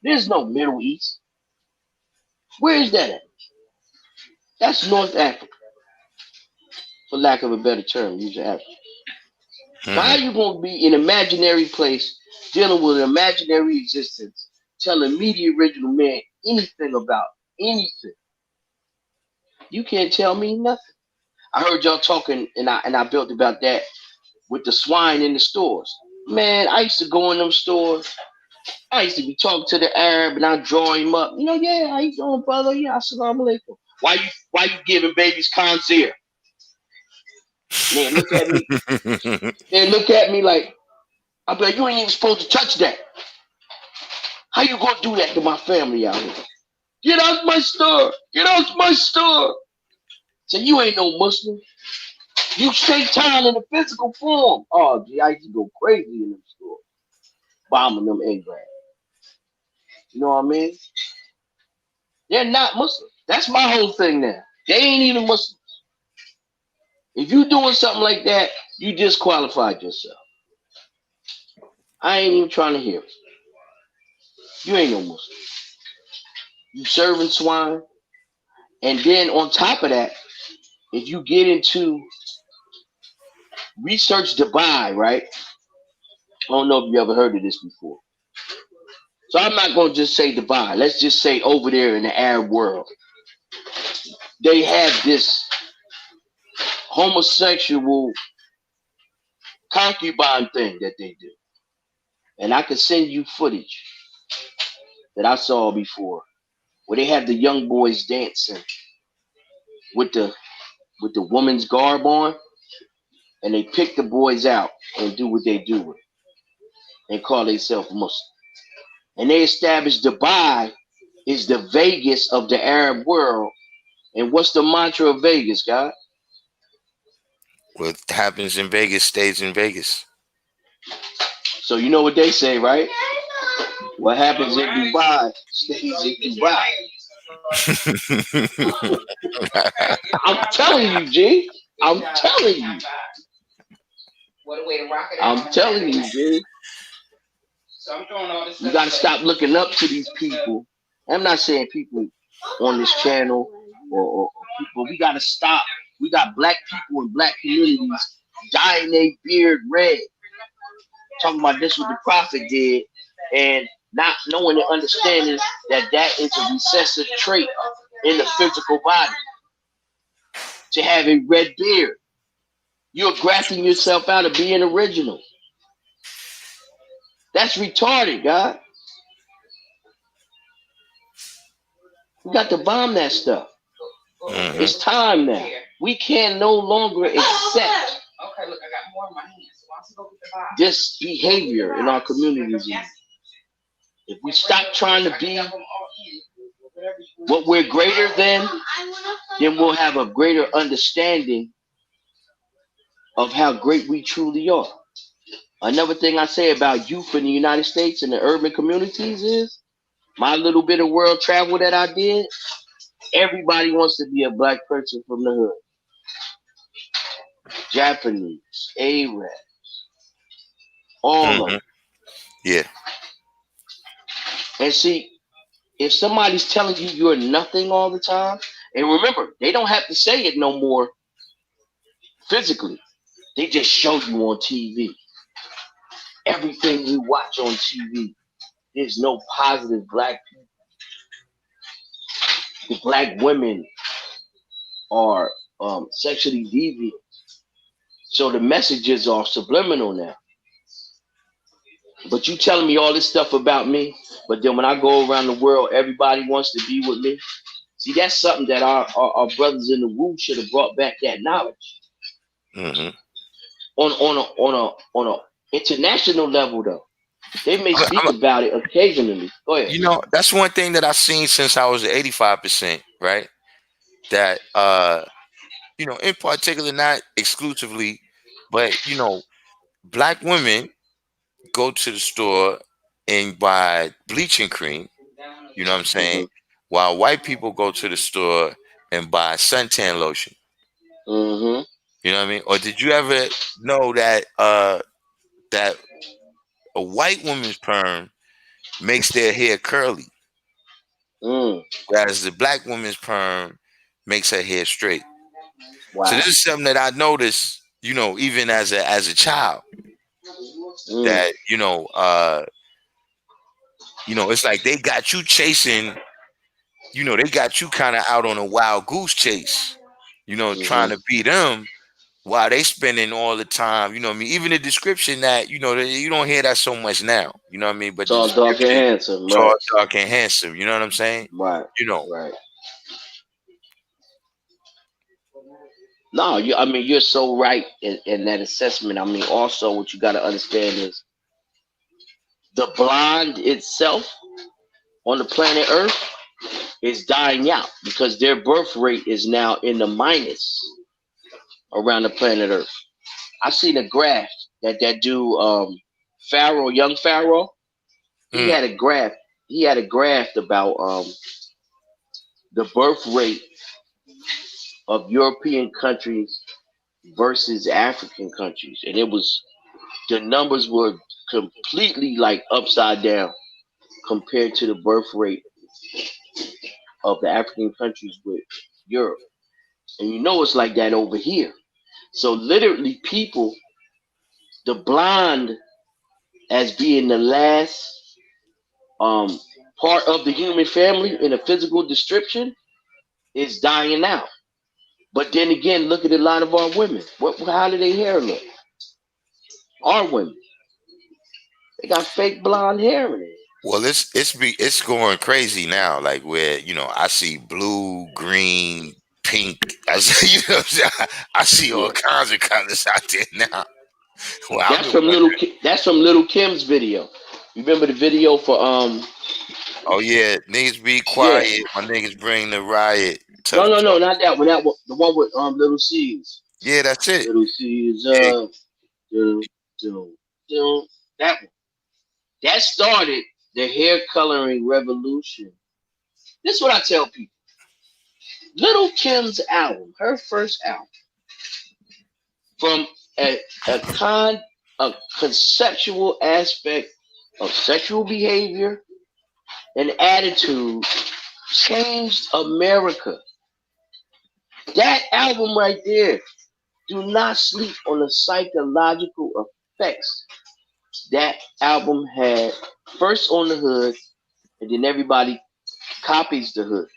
There's no Middle East. Where is that at? That's North Africa, for lack of a better term, use Africa. So how you gonna be in an imaginary place dealing with an imaginary existence, telling me the original man anything about anything? You can't tell me nothing. I heard y'all talking, and I built about that with the swine in the stores. Man, I used to go in them stores. I used to be talking to the Arab, and I draw him up. You know, yeah, how you doing, brother? Yeah, assalamu alaikum. Why you giving babies Kanzir? Man, look at me. They look at me like, I'll be like, you ain't even supposed to touch that. How you gonna do that to my family out here? Get out my store. Get out my store. So you ain't no Muslim. You take time in the physical form. Oh, gee, I used to go crazy in them stores. Bombing them Arabs. You know what I mean? They're not Muslim. That's my whole thing now. They ain't even Muslims. If you doing something like that, you disqualified yourself. I ain't even trying to hear it. You ain't no Muslim. You serving swine. And then on top of that, if you get into research Dubai, right? I don't know if you ever heard of this before. So I'm not going to just say Dubai. Let's just say over there in the Arab world. They have this homosexual concubine thing that they do. And I can send you footage that I saw before where they have the young boys dancing with the woman's garb on, and they pick the boys out and do what they do with it and call themselves Muslim. And they established Dubai is the Vegas of the Arab world. And what's the mantra of Vegas, God? What happens in Vegas stays in Vegas. So you know what they say, right? What happens in Dubai stays in Dubai. I'm telling you, G. I'm telling you. What a way to rock it. I'm telling you, G. So I'm throwing all this. You gotta stop looking up to these people. I'm not saying people on this channel or people. We gotta stop. We got black people in black communities dyeing their beard red. Talking about this what the prophet did, and not knowing and understanding that that is a recessive trait in the physical body. To have a red beard, you're grafting yourself out of being original. That's retarded, God. We got to bomb that stuff. Mm-hmm. It's time now. We can no longer accept Okay, look, I got more in my hands. So why don't you go get the box? this behavior in our communities. If we stop trying to be what we're greater than, then we'll have a greater understanding of how great we truly are. Another thing I say about youth in the United States and the urban communities is my little bit of world travel that I did. Everybody wants to be a black person from the hood. Japanese, Arab, all of them. Yeah. And see, if somebody's telling you you're nothing all the time, and remember, they don't have to say it no more physically. They just show you on TV. Everything you watch on TV, there's no positive black people. The black women are sexually deviant. So the messages are subliminal now. But you telling me all this stuff about me, but then when I go around the world, everybody wants to be with me. See, that's something that our brothers in the Wu should have brought back that knowledge. Mm-hmm. On a international level, though, they may speak about it occasionally. Go ahead. You know, that's one thing that I've seen since I was 85%, right? That you know, in particular, not exclusively, but you know, black women go to the store and buy bleaching cream. You know what I'm saying? While white people go to the store and buy suntan lotion. Mm-hmm. You know what I mean? Or did you ever know that that a white woman's perm makes their hair curly, Mm. whereas the black woman's perm makes her hair straight. So Wow. this is something that I noticed, even as a child, Mm. that it's like they got you chasing, they got you kind of out on a wild goose chase, trying Mm-hmm. to beat them while they spending all the time, what I mean? Even the description that, you don't hear that so much now, what I mean? But the Tall, dark, and description, handsome. tall, Right. dark, and handsome, you know what I'm saying? Right. You know, Right. No, I mean, you're so right in that assessment. I mean, also, what you got to understand is the blonde itself on the planet Earth is dying out because their birth rate is now in the minus around the planet Earth. I seen a graph that dude, Pharaoh, young Pharaoh, he mm, had a graph. He had a graph about the birth rate of European countries versus African countries, and it was the numbers were completely like upside down compared to the birth rate of the African countries with Europe. And you know it's like that over here. So literally people, the blonde as being the last um part of the human family in a physical description is dying out. But then again, look at a lot of our women. How do their hair look? Our women, they got fake blonde hair in it. well, it's going crazy now, like where, I see blue, green, pink. I see, I see all Yeah, kinds of colors out there now. Well, I've that's been from wondering. That's from Little Kim's video. You remember the video for Oh yeah, niggas be yeah. quiet. My niggas bring the riot. No, Tough no, no, talk. not that one. That one, the one with Little C's. Yeah, that's it. Little C's Yeah. do, do, do. That one. That started the hair coloring revolution. This is what I tell people. Little Kim's album, her first album, from a, a con a conceptual aspect of sexual behavior and attitude, changed America. That album right there, do not sleep on the psychological effects that album had first on the hood, and then everybody copies the hood.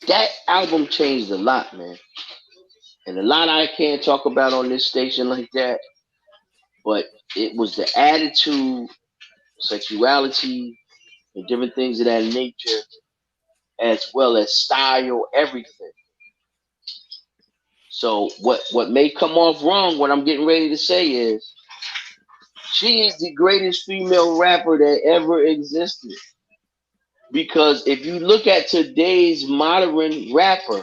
That album changed a lot, man. And a lot I can't talk about on this station like that, but it was the attitude, sexuality, and different things of that nature, as well as style, everything. So what may come off wrong, what I'm getting ready to say is she is the greatest female rapper that ever existed. Because if you look at today's modern rapper,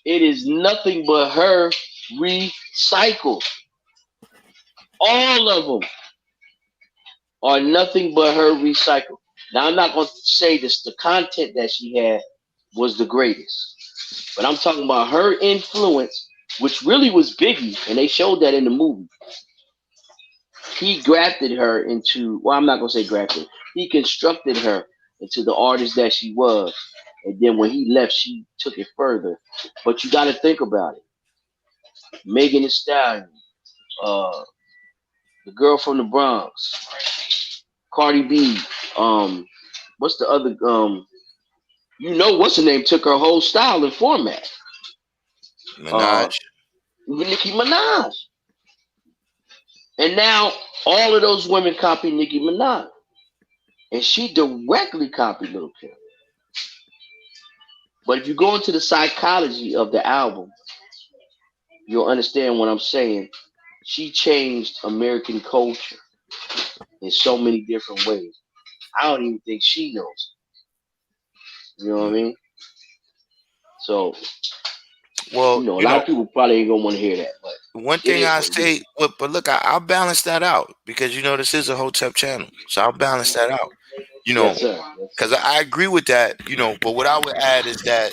it is nothing but her recycled. All of them are nothing but her recycled. Now I'm not going to say this. The content that she had was the greatest, but I'm talking about her influence, which really was Biggie, and they showed that in the movie. He grafted her into. Well, I'm not going to say grafted. He constructed her into the artist that she was, and then when he left, she took it further. But you got to think about it. Megan Thee Stallion, uh, the girl from the Bronx, Cardi B, what's the other what's the name took her whole style and format. Uh Minaj. Nicki Minaj. And now all of those women copy Nicki Minaj. And she directly copied Lil Kim. But if you go into the psychology of the album, you'll understand what I'm saying. She changed American culture in so many different ways. I don't even think she knows. You know what I Mm. mean? So, Well, a lot of people probably ain't gonna want to hear that, but one it thing is I what it is. say, but look, I'll balance that out because this is a Hotep channel, so I'll balance that out. You Yes, know, sir. Yes, because I agree with that. But what I would add is that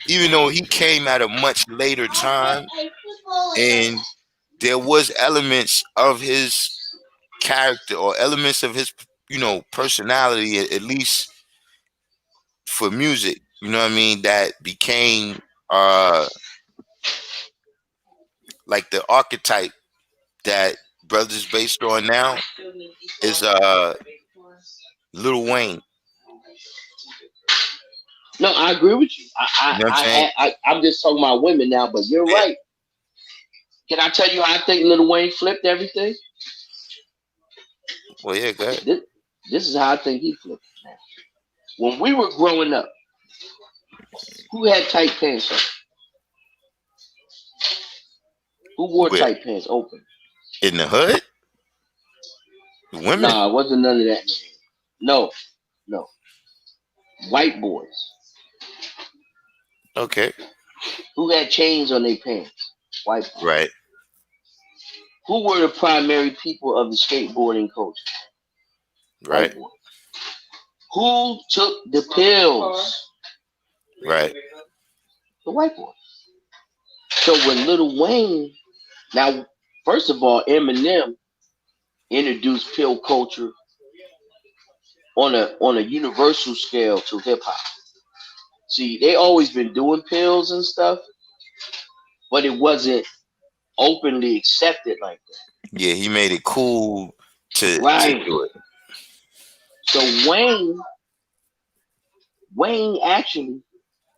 even though he came at a much later time, and there was elements of his character or elements of his personality, at least for music, that became like the archetype that brothers based on now is Lil Wayne. No, I agree with you. You know what I'm saying? I'm just talking about women now, but you're Yeah. right. Can I tell you how I think Lil Wayne flipped everything? Well, yeah, go ahead. This is how I think he flipped it now. When we were growing up, who had tight pants on? Who wore Where? tight pants open? In the hood? Women? Nah, it wasn't none of that. No. White boys. Okay. Who had chains on their pants? White boys. Right. Who were the primary people of the skateboarding culture? Right. White boys. Who took the pills? Right. The white boys. So when Lil Wayne, now, first of all, Eminem introduced pill culture on a universal scale to hip hop. See, they always been doing pills and stuff, but it wasn't openly accepted like that. Yeah, he made it cool to Right. do it. So Wayne actually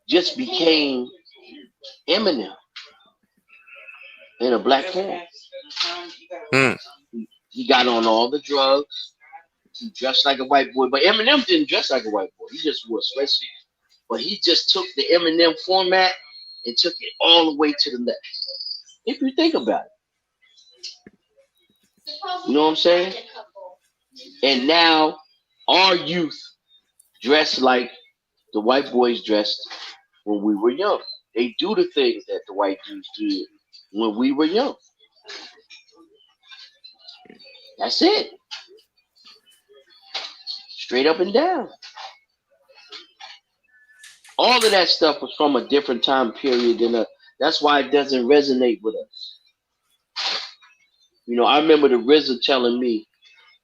just became Eminem in a black form. He got on all the drugs. He dressed like a white boy, but Eminem didn't dress like a white boy. He just wore a sweatsuit. But he just took the Eminem format and took it all the way to the left. If you think about it, you know what I'm saying? And now our youth dress like the white boys dressed when we were young. They do the things that the white dudes did when we were young. That's it. Straight up and down. All of that stuff was from a different time period than that's why it doesn't resonate with us. I remember the RZA telling me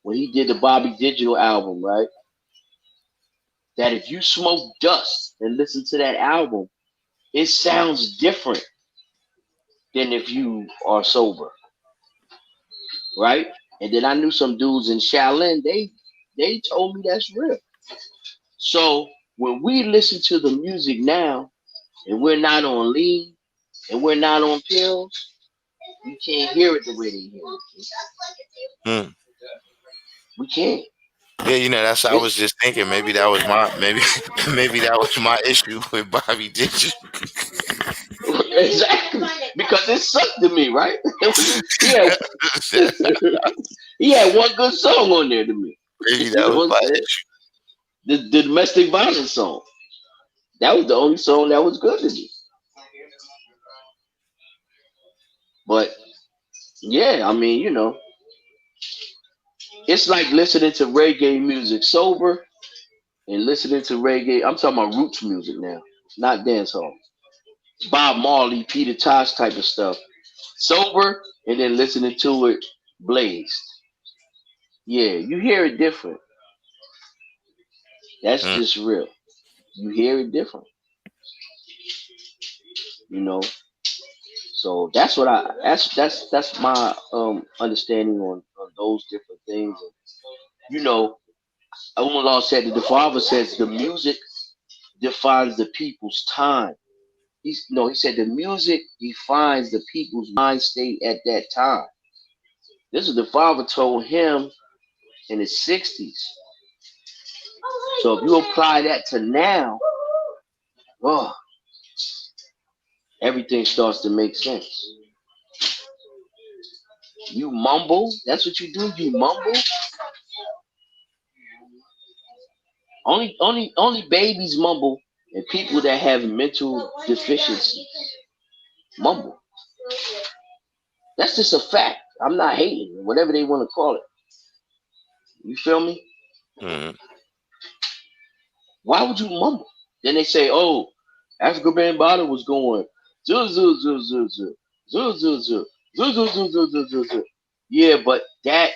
when he did the Bobby Digital album, right? That if you smoke dust and listen to that album, it sounds different than if you are sober. Right? And then I knew some dudes in Shaolin, they told me that's real. So when we listen to the music now and we're not on lean and we're not on pills, we can't hear it the way they hear it. We can't. Yeah, that's what I was just thinking. Maybe that was maybe that was my issue with Bobby Digital. Exactly. Because it sucked to me, right? He had one good song on there to me. Maybe that was my issue. The domestic violence song. That was the only song that was good to me. But yeah, I mean, it's like listening to reggae music sober and listening to reggae. I'm talking about roots music now, not dance hall. Bob Marley, Peter Tosh type of stuff. Sober and then listening to it blazed. Yeah, you hear it different. That's just real. You hear it different. So that's what that's my understanding on those different things. And, Umar said that the father says the music defines the people's time. He said the music defines the people's mind state at that time. This is the father told him in his 60s. So if you apply that to now, oh, everything starts to make sense. You mumble. That's what you do. You mumble. Only babies mumble, and people that have mental deficiencies mumble. That's just a fact. I'm not hating. Whatever they want to call it. You feel me? Mm-hmm. Why would you mumble? Then they say, "Oh, Africa Bambaataa was going zoo zoo zoo zoo zoo zoo zoo zoo zoo zoo zoo zoo zoo zoo." Yeah, but that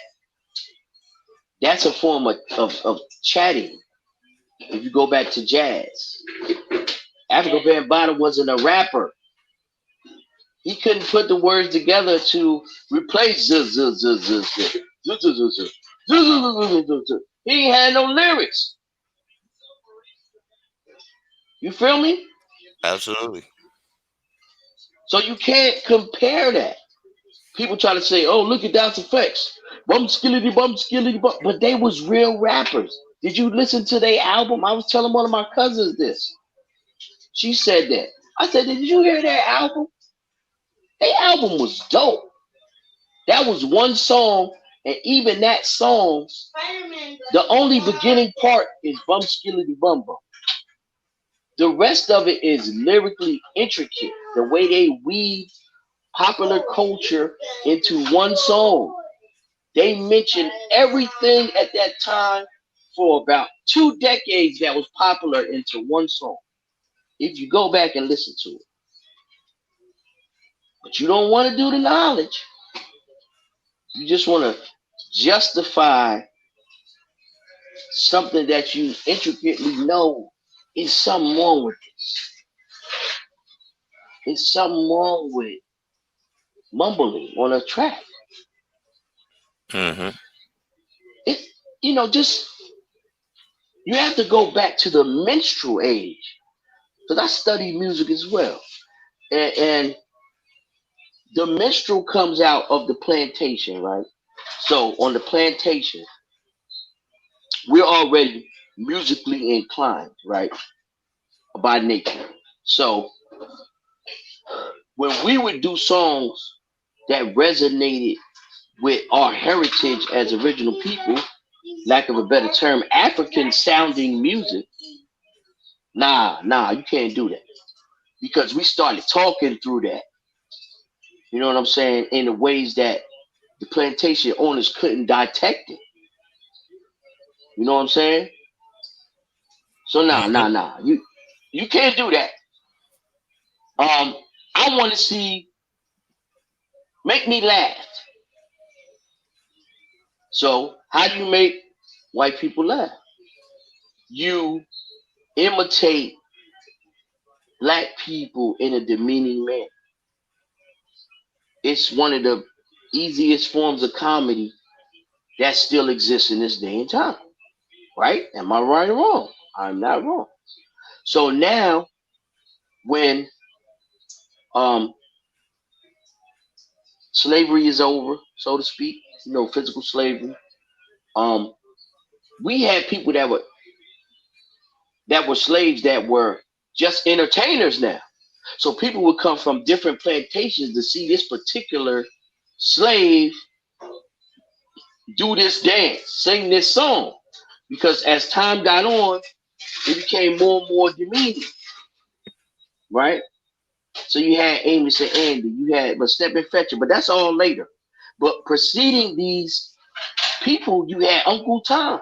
That's a form of chatting. If you go back to jazz, Africa Bambaataa wasn't a rapper. He couldn't put the words together to replace z z z z z z z z z z. He ain't had no lyrics. You feel me? Absolutely. So you can't compare that. People try to say, "Oh, look at that's effects, bum skillity bum," but they was real rappers. Did you listen to their album? I was telling one of my cousins this. She said that. I said, "Did you hear their album? Their album was dope. That was one song, and even that song, the only beginning part is bum skillity bum bum. The rest of it is lyrically intricate. The way they weave popular culture into one song. They mentioned everything at that time for about 2 decades that was popular into one song. If you go back and listen to it. But you don't want to do the knowledge. You just want to justify something that you intricately know is something wrong with this. It's something wrong with mumbling on a track. Mm-hmm. It, just you have to go back to the minstrel age, because I study music as well, and the minstrel comes out of the plantation, right? So on the plantation, we're already musically inclined, right, by nature. So when we would do songs that resonated with our heritage as original people, lack of a better term, African sounding music, you can't do that. Because we started talking through that. You know what I'm saying? In the ways that the plantation owners couldn't detect it. You know what I'm saying? So Mm-hmm. You can't do that. I want to see make me laugh. So how do you make white people laugh? You imitate black people in a demeaning manner. It's one of the easiest forms of comedy that still exists in this day and time. Right? Am I right or wrong? I'm not wrong. So now when um slavery is over, so to speak, physical slavery, um we had people that were slaves that were just entertainers now. So people would come from different plantations to see this particular slave do this dance, sing this song. Because as time got on, it became more and more demeaning, right? So you had Amos and Andy, you had but Step and Fetcher, but that's all later. But preceding these people, you had Uncle Tom,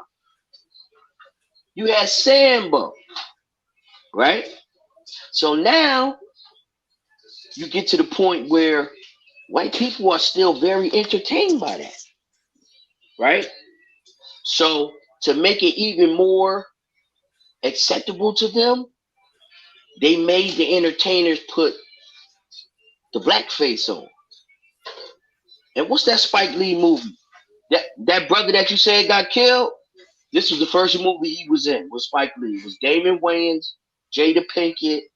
you had Sambo, right? So now you get to the point where white people are still very entertained by that, right? So to make it even more acceptable to them, they made the entertainers put the blackface on. And what's that Spike Lee movie? That brother that you said got killed? This was the first movie he was in with Spike Lee. It was Damon Wayans, Jada Pinkett.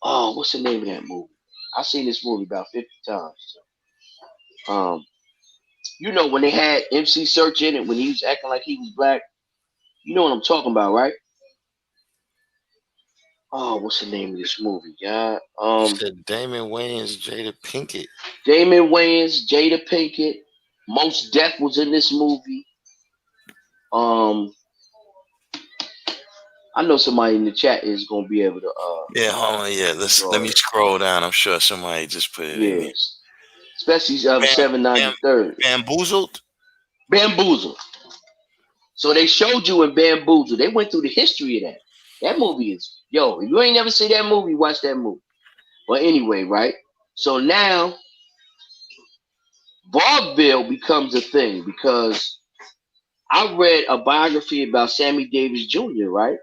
Oh, what's the name of that movie? I've seen this movie about 50 times. When they had MC Search in it when he was acting like he was black. You know what I'm talking about, right? Oh, what's the name of this movie, God? You said Damon Wayans, Jada Pinkett. Damon Wayans, Jada Pinkett. Most Def was in this movie. I know somebody in the chat is gonna be able to. Yeah, hold on. Yeah, let me scroll down. I'm sure somebody just put it in there. Yes, especially 793rd. Bamboozled. Bamboozle. So they showed you in Bamboozle. They went through the history of that. That movie is if you ain't never seen that movie, watch that movie. But anyway, right? So now vaudeville becomes a thing because I read a biography about Sammy Davis Jr., right?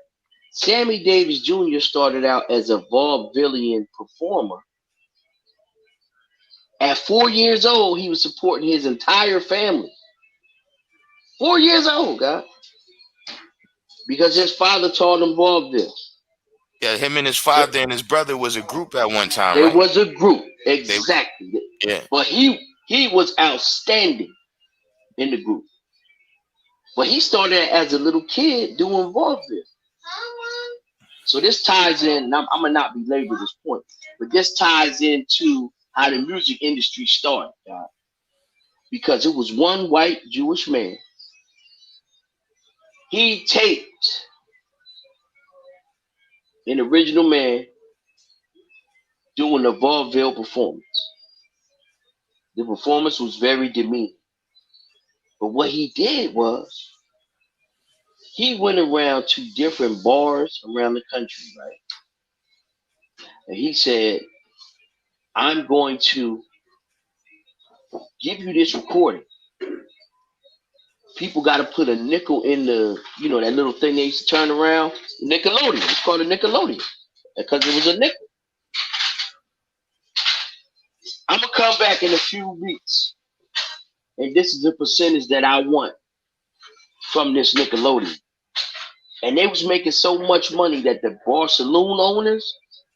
Sammy Davis Jr. started out as a vaudevillian performer. At 4 years old, he was supporting his entire family. 4 years old, God. Because his father taught him vaudeville. Yeah, him and his father and his brother was a group at one time, There right? was a group, They, exactly. yeah. But he was outstanding in the group. But he started as a little kid doing vaudeville. So this ties in, I'm going to not belabor this point, but this ties into how the music industry started, God. Because it was one white Jewish man. He taped an original man doing a vaudeville performance. The performance was very demeaning. But what he did was, he went around to different bars around the country, right? And he said, I'm going to give you this recording. People got to put a nickel in the, that little thing they used to turn around. Nickelodeon. It's called a Nickelodeon because it was a nickel. I'm going to come back in a few weeks. And this is the percentage that I want from this Nickelodeon. And they was making so much money that the bar saloon owners,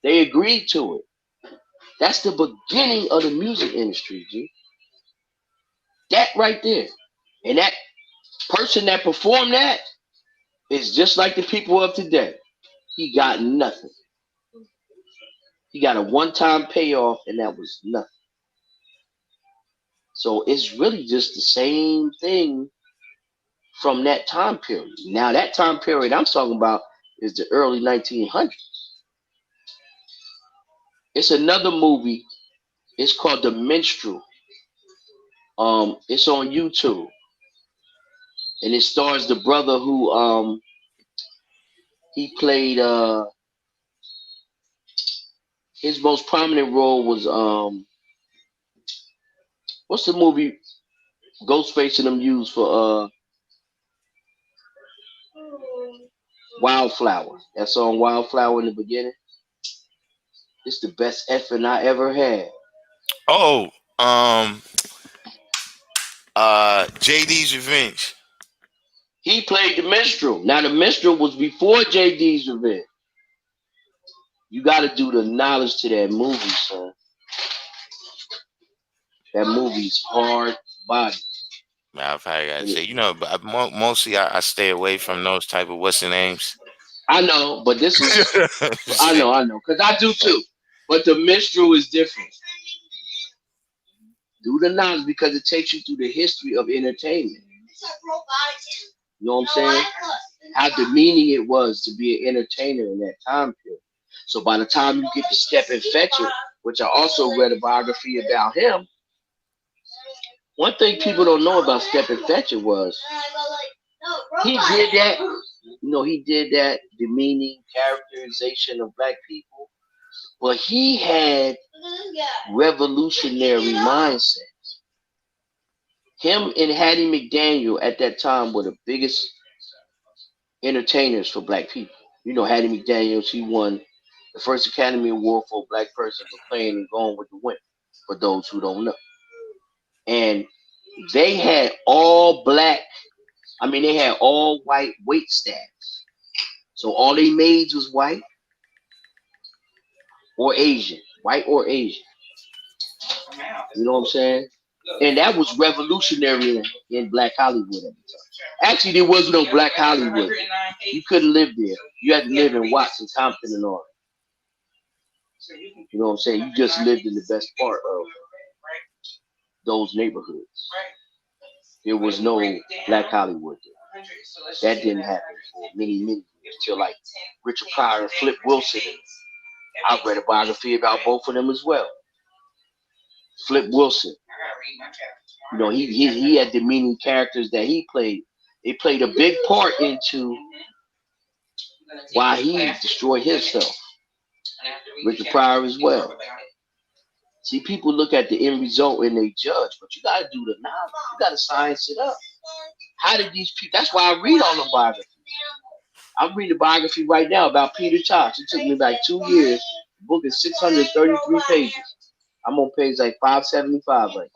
they agreed to it. That's the beginning of the music industry, G. That right there. And that person that performed that is just like the people of today. He got nothing. He got a one-time payoff, and that was nothing. So it's really just the same thing from that time period. Now, that time period I'm talking about is the early 1900s. It's another movie. It's called The Minstrel. It's on YouTube. And it stars the brother who he played his most prominent role was what's the movie Ghostface and them used for Wildflower? That song Wildflower in the beginning. It's the best effing I ever had. Oh, JD's Revenge. He played the minstrel. Now the minstrel was before JD's Revenge. You got to do the knowledge to that movie, son. That movie's hard body. I probably gotta say, but mostly I stay away from those type of what's the names. I know, but this is I know, because I do too. But the minstrel is different. Do the knowledge because it takes you through the history of entertainment. You know what I'm saying? How demeaning it was to be an entertainer in that time period. So by the time you get to Step and Fetch It, which I also read a biography about him, one thing people don't know about Step and Fetch It was he did that. He did that demeaning characterization of black people, but he had revolutionary mindset. Him and Hattie McDaniel at that time were the biggest entertainers for black people. Hattie McDaniel, she won the first Academy Award for a black person for playing and going with the wind, for those who don't know. And they had all white wait staffs. So all they maids was white or Asian. White or Asian. You know what I'm saying? And that was revolutionary in black Hollywood at the time. Actually, there was no black Hollywood. You couldn't live there. You had to live in Watson, Compton, and all. You know what I'm saying? You just lived in the best part of those neighborhoods. There was no black Hollywood there. That didn't happen for many years till like Richard Pryor and Flip Wilson. I read a biography about both of them as well. Flip Wilson, he had demeaning characters that he played. They played a big part into why he destroyed himself. Richard Pryor as well. See, people look at the end result and they judge, but you gotta do the knowledge. You gotta science it up. How did these people? That's why I read all the biography. I'm reading a biography right now about Peter Tosh. It took me like 2 years. The book is 633 pages. I'm on page like 575 right now.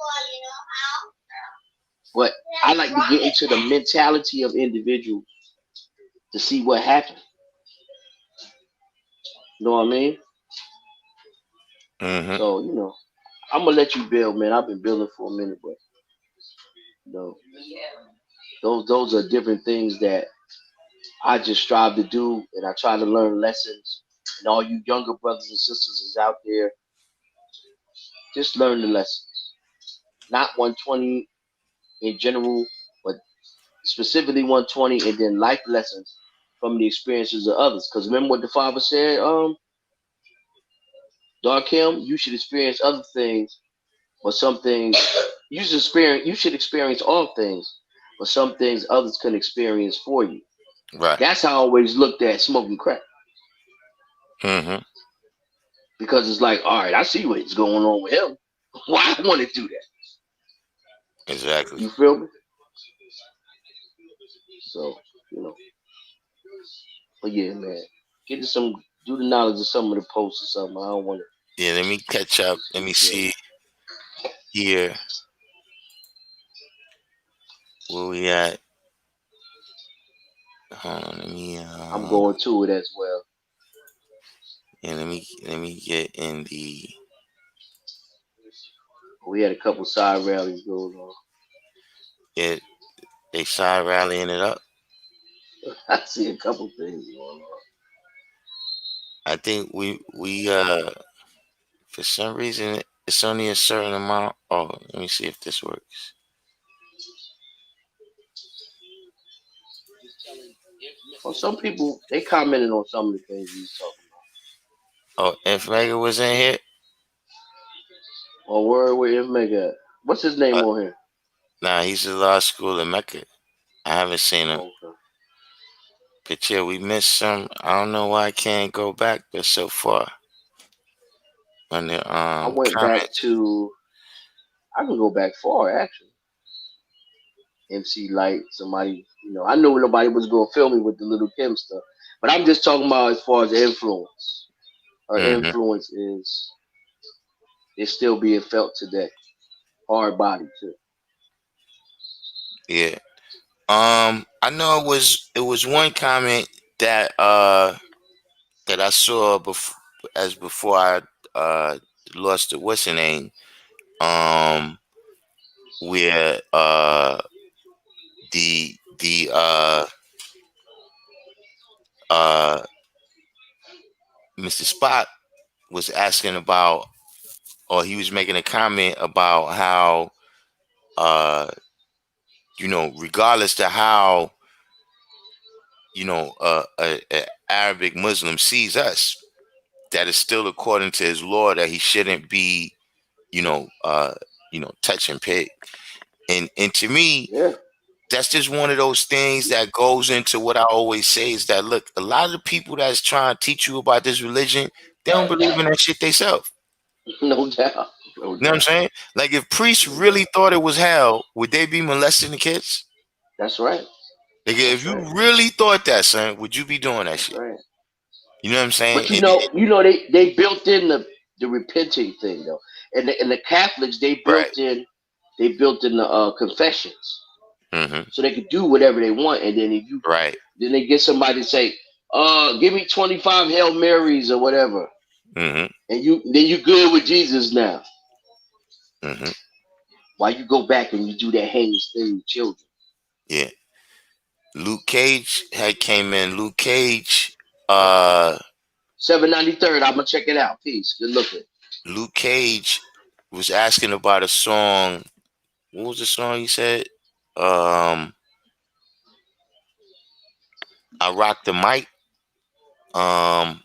But I like to get into the mentality of individuals to see what happened. You know what I mean? Mm-hmm. So, I'm gonna let you build, man. I've been building for a minute, but you know, those are different things that I just strive to do, and I try to learn lessons. And all you younger brothers and sisters is out there, just learn the lessons. Not 120 in general, but specifically 120, and then life lessons from the experiences of others. Because remember what the father said, Darkim, you should experience other things, but some things you should experience all things, but some things others can experience for you. Right. That's how I always looked at smoking crack. Mm-hmm. Because it's like, all right, I see what's going on with him. Why I want to do that? Exactly. You feel me? So, you know. But yeah, man. Get to some do the knowledge of some of the posts or something. I don't want to Yeah, let me catch up. Let me see here where we at. Hold on, let me I'm going to it as well. yeah, let me get in the We had a couple side rallies going on. yeah, they side rallying it up. I see a couple things going on. I think we for some reason it's only a certain amount. Oh, let me see if this works. Well, some people they commented on some of the things we was talking Oh, if Mega was in here, about. Or where with Mega at? What's his name uh, on here? nah, he's at law school in Mecca. I haven't seen him. Okay. But yeah, we missed some. I don't know why I can't go back but so far on the I went back comments. to I can go back far actually. MC Light, somebody, I knew nobody was gonna film me with the little Kim stuff. But I'm just talking about as far as influence. Her Mm-hmm. influence is still being felt today. Hard body too. Yeah. I know it was one comment that that I saw before I uh lost the what's her name where the uh Mr. Spot was asking about, or he was making a comment about how regardless to how a Arabic Muslim sees us, that is still according to his law that he shouldn't be you know touching pig. And to me, Yeah. that's just one of those things that goes into what I always say is that, look, a lot of the people that's trying to teach you about this religion, they don't believe in that shit themselves. No doubt. No You know what I'm doubt. saying? Like, if priests No really doubt. thought it was hell, would they be molesting the kids? That's right. Like, That's if you right. really thought that, son, would you be doing that That's shit? right. You know what I'm saying? But they built in the repenting thing though. And the Catholics Right. they built in the confessions. Mm-hmm. So they could do whatever they want. And Right. then they get somebody to say, give me 25 Hail Marys or whatever. Mm-hmm. And you good with Jesus now. Mm-hmm. Why you go back and you do that heinous thing with children? Yeah. Luke Cage had came in. Luke Cage, uh, 793rd, I'm gonna check it out. Peace. Good looking. Luke Cage was asking about a song. What was the song he said? Um, I rock the mic. I'm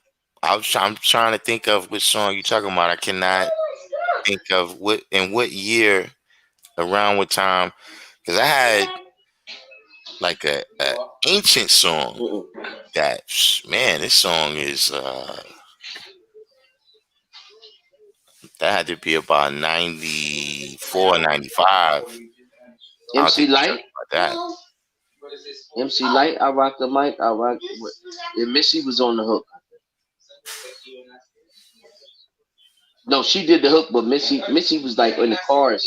trying to think of which song you're talking about. I cannot think of what year, around what time, because I had like a ancient song Mm-mm. that, man, this song is that had to be about 94, 95. I'll have to MC tell Light. you about that. MC Light, I rock the mic. I rock. And Missy was on the hook. No, she did the hook, but Missy was like in the chorus,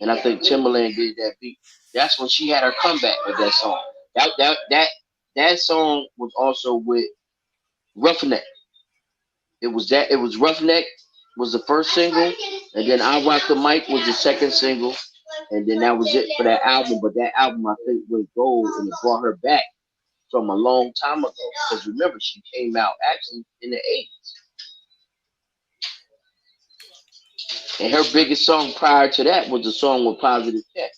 and I think Timberland did that beat. That's when she had her comeback with that song. That song was also with Roughneck. It was Roughneck was the first single, and then I Rock the Mic was the second single, and then that was it for that album. But that album I think went gold, and it brought her back from a long time ago. Because remember, she came out actually in the 80s. And her biggest song prior to that was the song with Positive Check.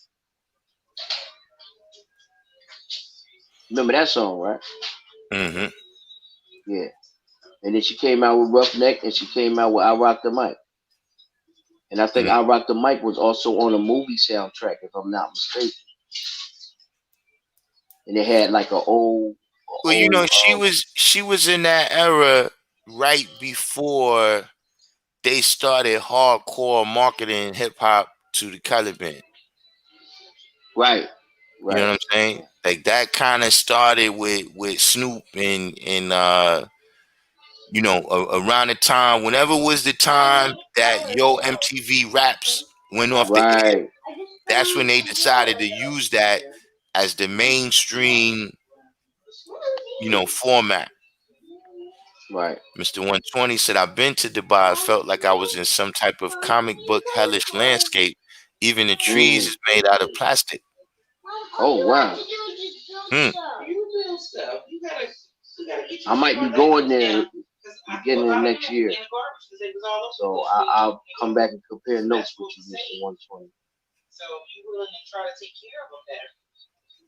Remember that song, right? Mm-hmm. Yeah. And then she came out with Roughneck, and she came out with I Rock the Mic. And I think Mm-hmm. I Rock the Mic was also on a movie soundtrack, if I'm not mistaken. And it had like Well, she was in that era right before they started hardcore marketing hip hop to the colored man. right. You know what I'm saying? Like that kind of started with Snoop and around the time whenever was the time that Yo MTV Raps went off the air, Right. that's when they decided to use that as the mainstream, format. Right. Mr. 120 said, I've been to Dubai. I felt like I was in some type of comic book hellish landscape. Even the trees is made out of plastic. Oh wow. Hmm. I might be going there beginning of next year. So I'll come back and compare notes with you, Mr. 120. So you willing to try to take care of them better.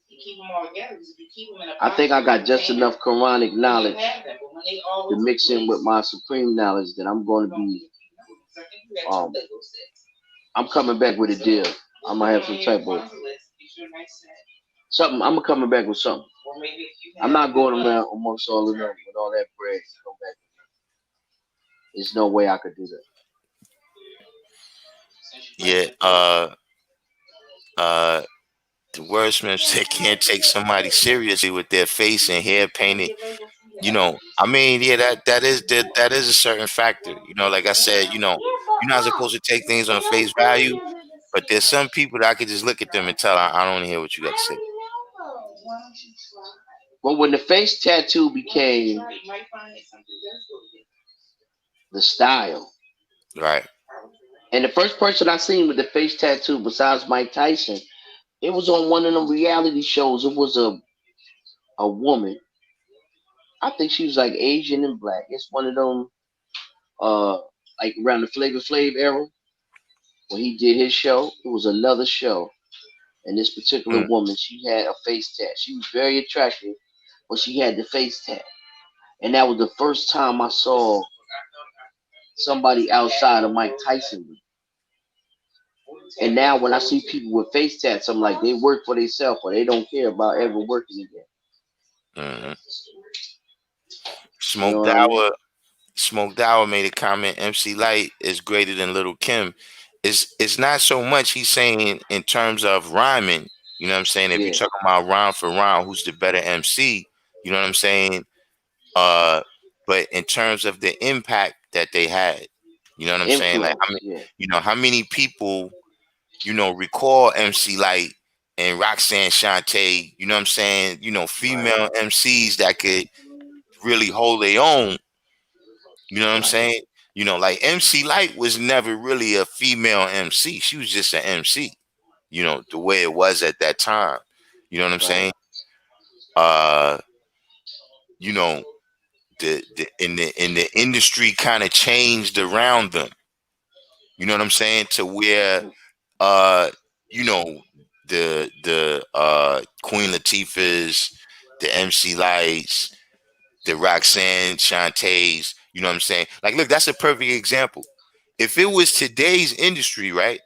You keep them all together because if you keep them in a I think I got just enough Quranic knowledge to mix in with my supreme knowledge that I'm going to be. I'm coming back with a deal. I'm gonna have some type of something. I'm coming back with something. I'm not going around amongst all of them with all that bread to come back. There's no way I could do that. Yeah. The wordsmith said can't take somebody seriously with their face and hair painted. I mean, yeah, that is a certain factor. Like I said, you're not supposed to take things on face value, but there's some people that I could just look at them and tell I don't want to hear what you got to say. Well, when the face tattoo became the style, right? And the first person I seen with the face tattoo besides Mike Tyson, it was on one of them reality shows. It was a woman. I think she was like Asian and black. It's one of them like around the Flavor Flav era when he did his show. It was another show. And this particular Mm. woman, she had a face tat. She was very attractive, but she had the face tat. And that was the first time I saw somebody outside of Mike Tyson. And now when I see people with face tats, I'm like, they work for themselves or they don't care about ever working again. Mm-hmm. You know what I mean? Smoked Hour made a comment. MC Light is greater than Little Kim. It's not so much he's saying in terms of rhyming. You know what I'm saying? If you're talking about rhyme for rhyme, who's the better MC? You know what I'm saying? But in terms of the impact that they had, you know what I'm saying? Like, how many people, recall MC Light and Roxanne Shante, you know what I'm saying? Female MCs that could really hold their own. You know what I'm saying? Like MC Light was never really a female MC. She was just an MC, the way it was at that time. You know what I'm saying? The in the industry kind of changed around them. You know what I'm saying? To where you know, the Queen Latifahs, the MC Lights, the Roxanne Shantays, you know what I'm saying? Like, look, that's a perfect example. If it was today's industry, right,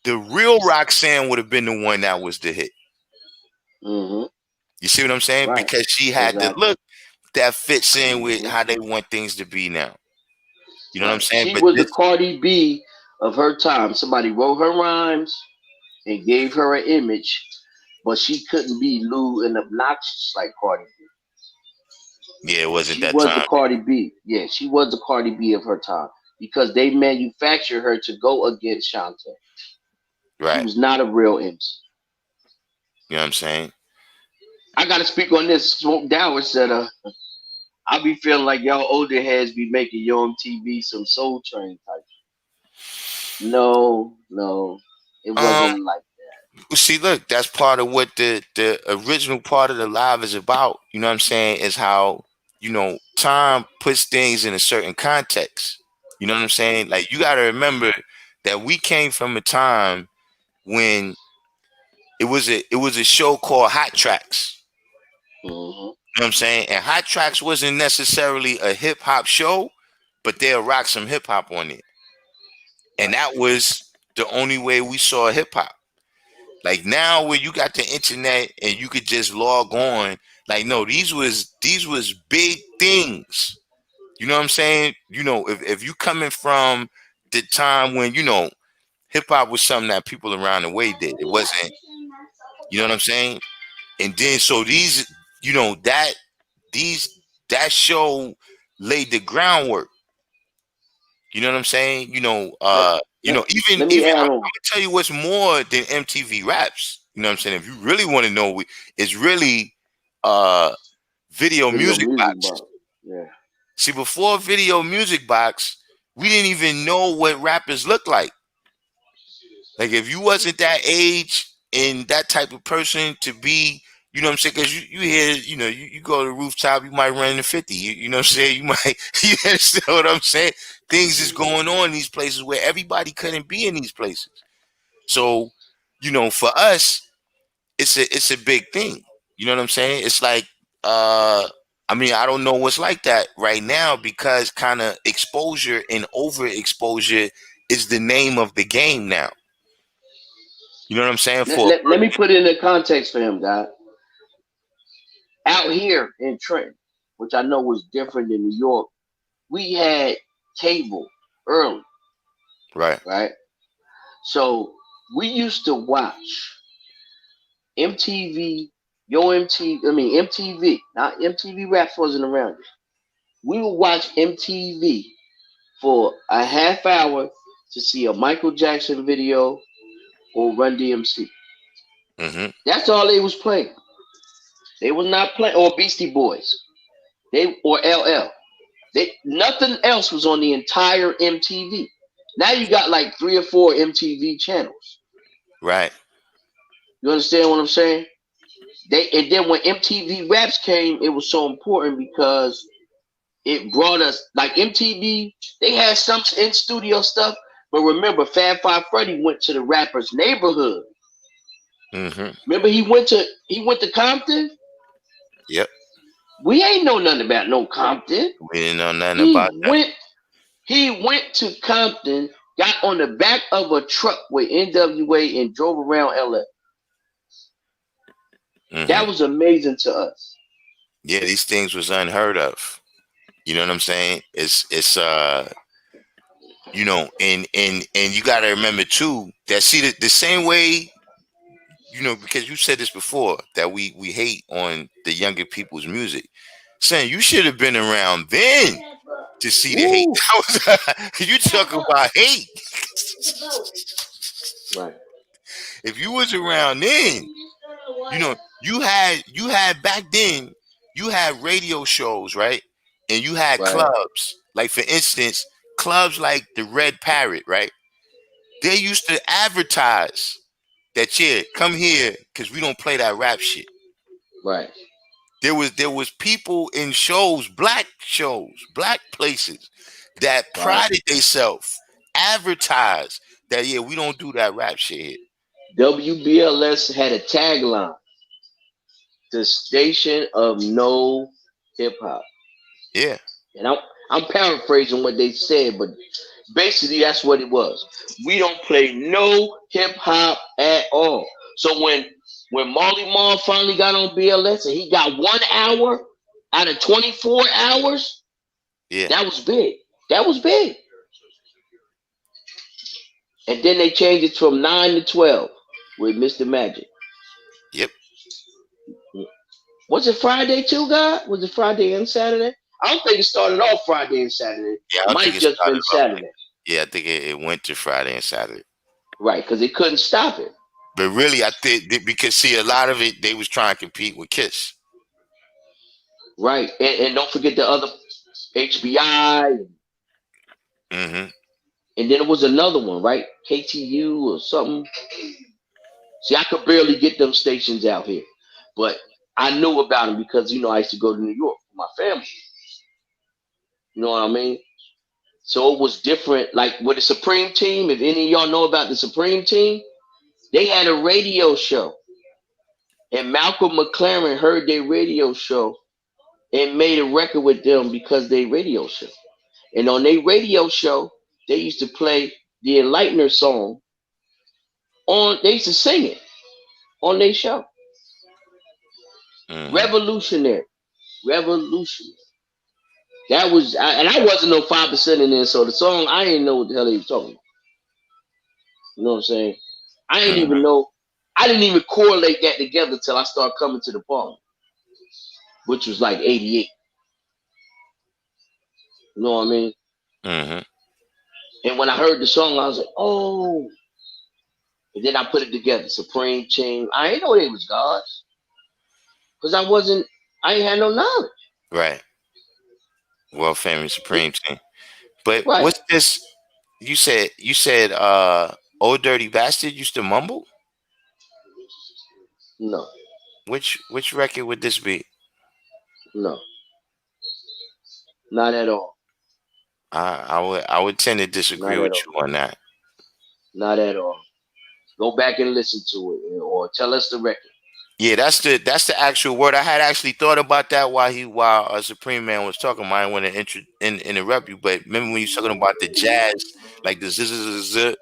the real Roxanne would have been the one that was the hit. Mm-hmm. You see what I'm saying? Right. Because she had the look that fits in with how they want things to be now. You know what I'm saying? She But was the Cardi B of her time. Somebody wrote her rhymes and gave her an image. but she couldn't be lewd and obnoxious like Cardi B. Yeah, it wasn't She that was the time. Cardi B. Yeah, she was the Cardi B of her time because they manufactured her to go against Shantae. She Right. was not a real MC. You know what I'm saying? I gotta speak on this. Smoke Dower said, I be feeling like y'all older heads be making Yo MTV some Soul Train type. No, it Um, wasn't like See, look, that's part of what the original part of the live is about. You know what I'm saying? Is how, time puts things in a certain context. You know what I'm saying? Like, you got to remember that we came from a time when it was a show called Hot Tracks. that. Hmm. You know what I'm saying? And Hot Tracks wasn't necessarily a hip hop show, but they'll rock some hip hop on it. And Right. that was the only way we saw hip hop. Like now where you got the internet and you could just log on, like no, these was big things. You know what I'm saying? If you coming from the time when, hip hop was something that people around the way did. It wasn't, you know what I'm saying? And then so these, that these that show laid the groundwork. You know what I'm saying? Let, Even let me even add I'm on. gonna tell you what's more than MTV Raps. You know what I'm saying? If you really want to know, it's really uh video Video music music box. box. Yeah. See, before video music box, we didn't even know what rappers looked like. Like if you wasn't that age and that type of person to be, you know what I'm saying? Because you hear, you go to the rooftop, you might run into 50. You know what I'm saying? You might, you understand what I'm saying? Things is going on in these places where everybody couldn't be in these places. So, for us, it's a big thing. You know what I'm saying? It's like, I don't know what's like that right now because kind of exposure and overexposure is the name of the game now. You know what I'm saying? Let me put it in the context for him, God. Out here in Trenton, which I know was different than New York, we had cable early, Right. right? So we used to watch MTV, MTV, not MTV Raps wasn't around. We would watch MTV for a half hour to see a Michael Jackson video or Run DMC. Mm-hmm. That's all they was playing. They was not playing or Beastie Boys. They or LL. They nothing else was on the entire MTV. Now you got like 3 or 4 MTV channels. Right. You understand what I'm saying? And then when MTV Raps came, it was so important because it brought us like MTV. They had some in studio stuff, but remember, Fab Five Freddy went to the rapper's neighborhood. Mm-hmm. Remember, he went to Compton. Yep. We ain't know nothing about no Compton. We didn't know nothing about He that. went He went to Compton, got on the back of a truck with NWA and drove around LA. Mm-hmm. That was amazing to us. Yeah, these things was unheard of. You know what I'm saying? It's and you got to remember too that see the same way, because you said this before that we hate on the younger people's music. Saying you should have been around then to see the hate. Woo! You talk about hate. Right, If you was around then, you had back then, you had radio shows, right? And you had right, clubs. Like for instance, clubs like the Red Parrot, right? They used to advertise that, yeah, come here because we don't play that rap shit. right, There was people in shows, black places that right. prided themselves, advertised that, yeah, we don't do that rap shit here. WBLS had a tagline: "The station of no hip hop." Yeah. And I'm paraphrasing what they said, but basically that's what it was. We don't play no hip hop at all. So when Marley Marl finally got on BLS and he got 1 hour out of 24 hours, Yeah. that was big. That was big. And then they changed it from 9 to 12 with Mr. Magic. Yep. Was it Friday too, God? Was it Friday and Saturday? I don't think it started off Friday and Saturday. Yeah, I It don't might think have it just started been off. Saturday. Yeah, I think it went to Friday and Saturday. Right, because they couldn't stop it. But really, I think because see, a lot of it they was trying to compete with Kiss. Right, and don't forget the other HBI, Mm-hmm. and then it was another one, right? KTU or something. See, I could barely get them stations out here, but I knew about them because I used to go to New York with my family. You know what I mean? So it was different. Like with the Supreme Team, if any of y'all know about the Supreme Team, they had a radio show, and Malcolm McLaren heard their radio show and made a record with them because they radio show. And on their radio show, they used to play the Enlightener song on. They used to sing it on their show. Mm-hmm. Revolutionary, revolutionary. That was, and I wasn't no 5% in there, so the song I didn't know what the hell he was talking about. You know what I'm saying? I didn't Mm-hmm. even know. I didn't even correlate that together till I started coming to the party, which was like '88. You know what I mean? Mm-hmm. And when I heard the song, I was like, oh. And then I put it together. Supreme Team. I ain't know they was gods. Because I ain't had no knowledge. Right. World famous Supreme Team. But Right. what's this? You said Old Dirty Bastard used to mumble? No. Which record would this be? No. Not at all. I would tend to disagree Not at with all. you on that. Not at all. Go back and listen to it, or tell us the record. Yeah, that's the actual word. I had actually thought about that while Supreme Man was talking. I didn't want to interrupt you, but remember when you were talking about the jazz, like the zzz,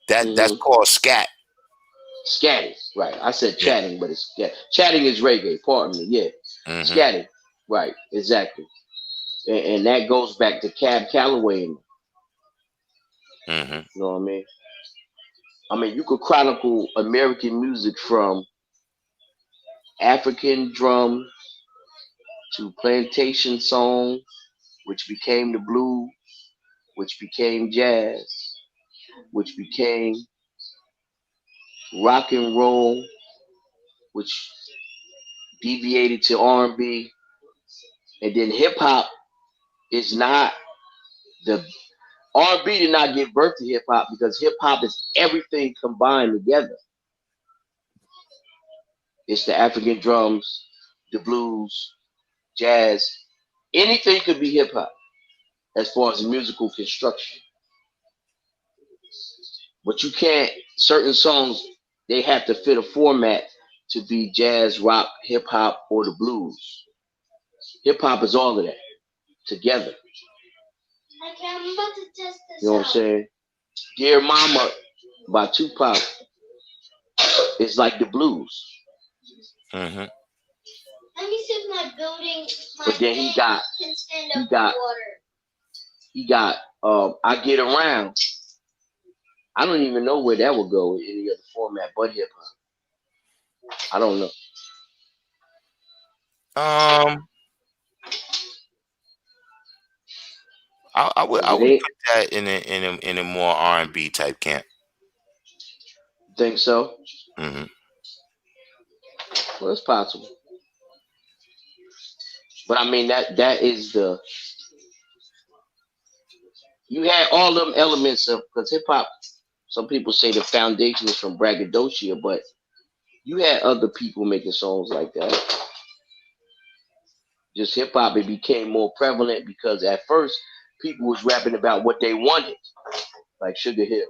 that's Mm-hmm. called scat. Scatting. Right. I said Yeah. chatting, but it's chatting is reggae. Pardon me. Yeah. Mm-hmm. Scatting. Right. Exactly. And that goes back to Cab Calloway. Mm-hmm. You know what I mean? I mean, you could chronicle American music from African drum to plantation song, which became the blues, which became jazz, which became rock and roll, which deviated to R&B, and then hip hop is not the R&B did not give birth to hip hop because hip hop is everything combined together. It's the African drums, the blues, jazz, anything could be hip hop as far as musical construction. But you can't, certain songs, they have to fit a format to be jazz, rock, hip hop, or the blues. Hip hop is all of that together. Okay, I'm about to test this You know what I'm saying? Dear Mama by Tupac is like the blues. Mm-hmm. Let me see if my building, But then he got can stand he up got to water. he got I Get Around. I don't even know where that would go in any other format but hip hop. I don't know. Um, I It would ain't put that in a more R&B type camp. think so. Mm-hmm. Well, it's possible. But I mean that is the you had all them elements of because hip hop. Some people say the foundation is from braggadocio, but you had other people making songs like that. Just hip hop, it became more prevalent because at first people was rapping about what they wanted, like Sugar Hill.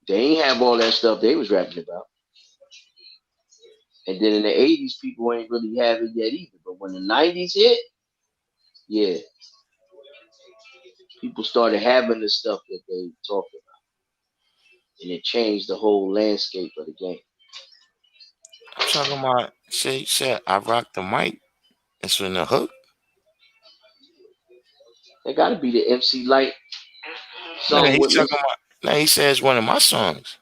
They ain't have all that stuff they was rapping about. And then in the '80s, people ain't really have it yet either. But when the '90s hit, yeah, people started having the stuff that they talked about, and it changed the whole landscape of the game. I'm talking about. Said I rock the mic. That's in the hook. It got to be the MC Light No, song he's with talking Listen. about. No, he says one of my songs.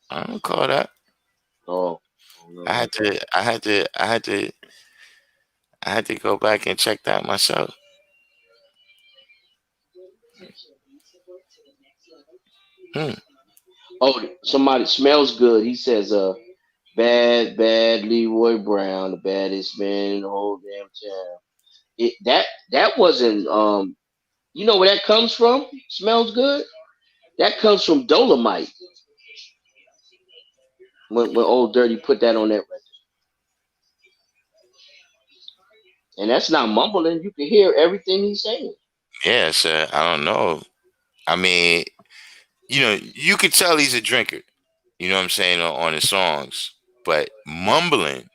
I don't call that. Oh, oh no, I no. had to, I had to go back and check that myself. Hmm. Oh, somebody smells good. He says, bad Leroy Brown, the baddest man in the whole damn town. That wasn't you know where that comes from? Smells good. That comes from Dolomite. When Old Dirty put that on that record, and that's not mumbling. You can hear everything he's saying. Yeah, so I don't know. I mean, you could tell he's a drinker. You know what I'm saying on his songs, but mumbling.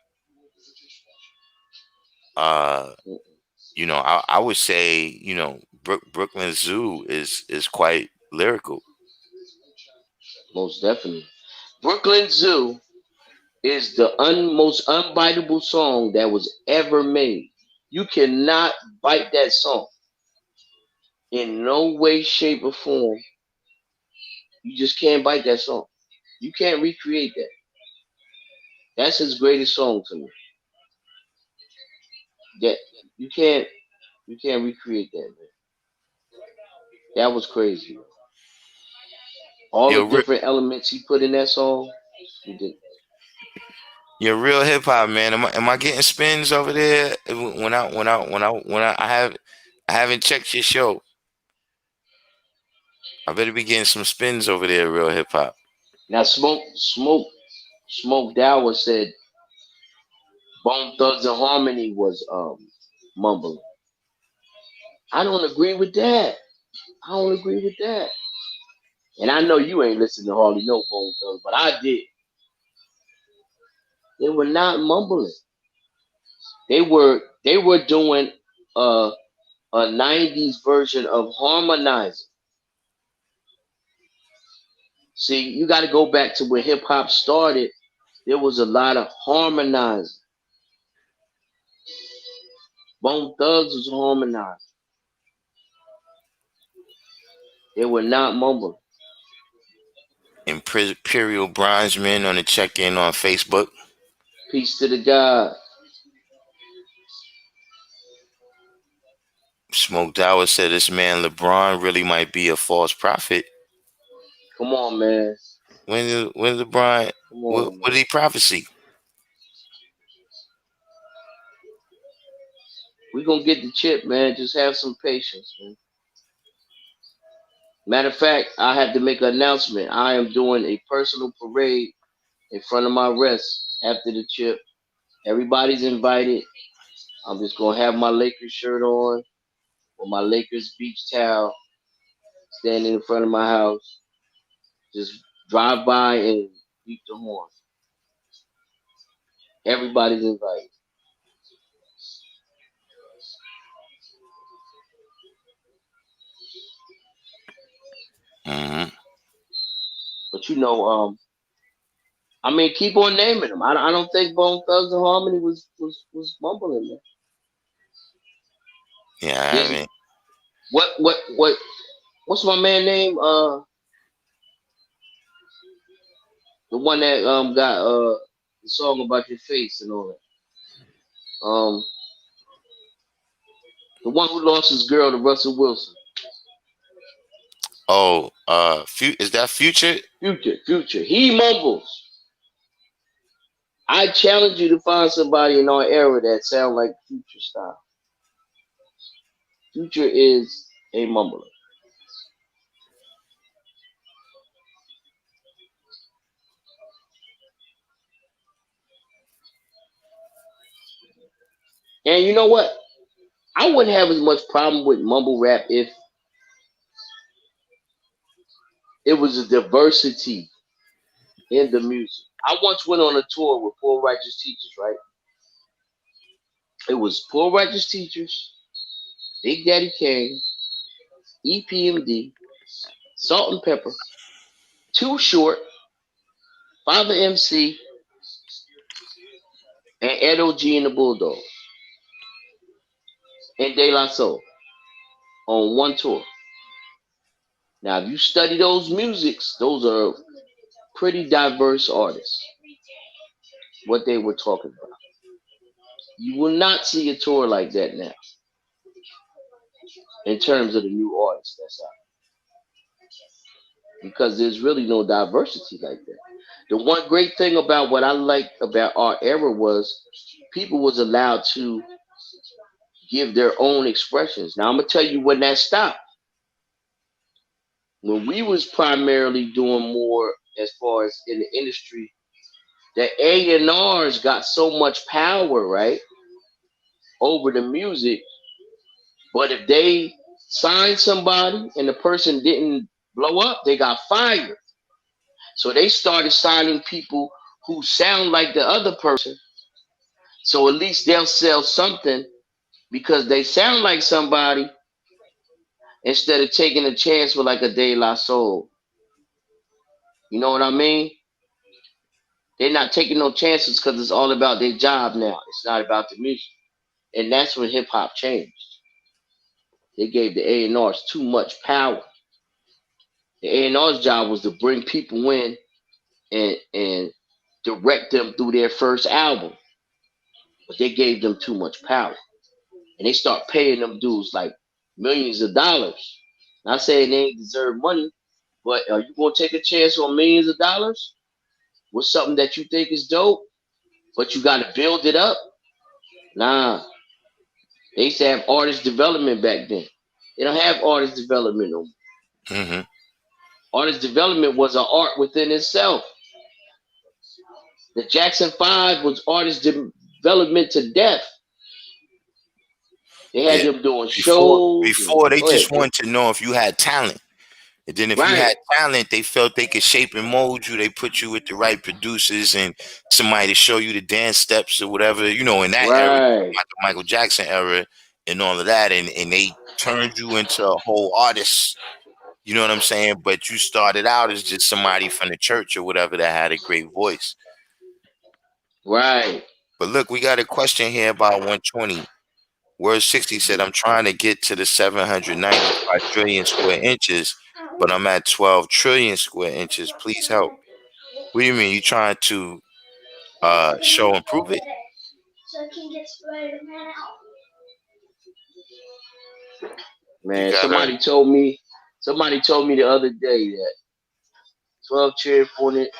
Uh, I would say Brooklyn Zoo is quite lyrical. Most definitely. Brooklyn Zoo is the most unbiteable song that was ever made. You cannot bite that song in no way, shape, or form. You just can't bite that song. You can't recreate that. That's his greatest song to me. That you can't recreate that, man. That was crazy. All You're the different elements he put in that song, he did. you're real hip hop man. Am I getting spins over there I haven't checked your show. I better be getting some spins over there, real hip hop. Now, Smoke Dower said Bone Thugs and Harmony was mumbling. I don't agree with that. I don't agree with that. And I know you ain't listening to hardly no Bone Thugs, but I did. They were not mumbling. They were doing a '90s version of harmonizing. See, you got to go back to where hip hop started. There was a lot of harmonizing. Bone Thugs was harmonized. They were not mumbling. Imperial Bronzeman on the check-in on Facebook. Peace to the God. Smoke Dower said this man LeBron really might be a false prophet. Come on, man. When LeBron, Come what, on, what did man. he prophecy? We gonna get the chip, man. Just have some patience, man. Matter of fact, I have to make an announcement. I am doing a personal parade in front of my rest after the chip. Everybody's invited. I'm just gonna have my Lakers shirt on or my Lakers beach towel, standing in front of my house. Just drive by and beat the horn. Everybody's invited. Hmm. But I mean, keep on naming them. I don't think Bone Thugs and Harmony was mumbling, man. Yeah, I There's mean, what's my man name? The one that got the song about your face and all that. The one who lost his girl to Russell Wilson. is that Future? Future. He mumbles. I challenge you to find somebody in our era that sound like Future style. Future is a mumbler. And you know what? I wouldn't have as much problem with mumble rap if it was a diversity in the music. I once went on a tour with Poor Righteous Teachers, right? It was Poor Righteous Teachers, Big Daddy Kane, EPMD, Salt and Pepper, Too Short, Father MC, and Edo G and the Bulldog, and De La Soul on one tour. Now, if you study those musics, those are pretty diverse artists. what they were talking about. You will not see a tour like that now in terms of the new artists that's out, because there's really no diversity like that. The one great thing about what I liked about our era was people was allowed to give their own expressions. Now I'm gonna tell you when that stopped. When we was primarily doing more as far as in the industry, the A&Rs got so much power, right, over the music. But if they signed somebody and the person didn't blow up, they got fired. So they started signing people who sound like the other person. So at least they'll sell something because they sound like somebody instead of taking a chance with like a De La Soul. You know what I mean? They're not taking no chances because it's all about their job now. It's not about the music. And that's when hip hop changed. They gave the A&Rs too much power. The A&R's job was to bring people in and direct them through their first album. But they gave them too much power. And they start paying them dudes like millions of dollars. Not saying they ain't deserve money, but are you gonna take a chance on millions of dollars with something that you think is dope, but you gotta build it up? Nah. They used to have artist development back then. They don't have artist development no more. Mm-hmm. Artist development was an art within itself. The Jackson 5 was artist development to death. They had Yeah. them doing Before shows. before they Go ahead, just bro. wanted to know if you had talent. And then if you Right, had talent, they felt they could shape and mold you. They put you with the right producers and somebody to show you the dance steps or whatever, in that era, right, Michael Jackson era and all of that. And they turned you into a whole artist. You know what I'm saying? But you started out as just somebody from the church or whatever that had a great voice. right. But look, we got a question here about 120. Word 60 said, I'm trying to get to the 795 trillion square inches, but I'm at 12 trillion square inches. Please help. What do you mean? You trying to show and prove it? So it can get Spider-Man out. You Man, gotta. somebody told me the other day that 12 trillion,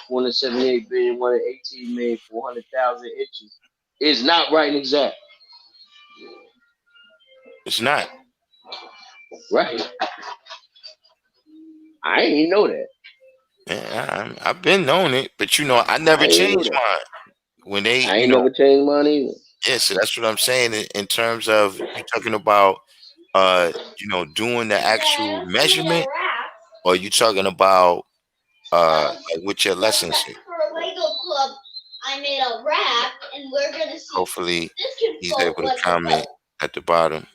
478 billion, 118 million, 400,000 inches is not right and exact. It's not. Right. I ain't even know that. Yeah, I've been known it, but I I never ain't know changed that. mine. When they, I ain't never changed mine either. yeah, so that's what I'm saying in terms of you talking about, doing the actual Dad, I made a measurement, rap. or you talking about Um, like what your lessons say. for Lego Club, I made a rap, and we're gonna see Hopefully, this can he's float able to like a comment boat. at the bottom.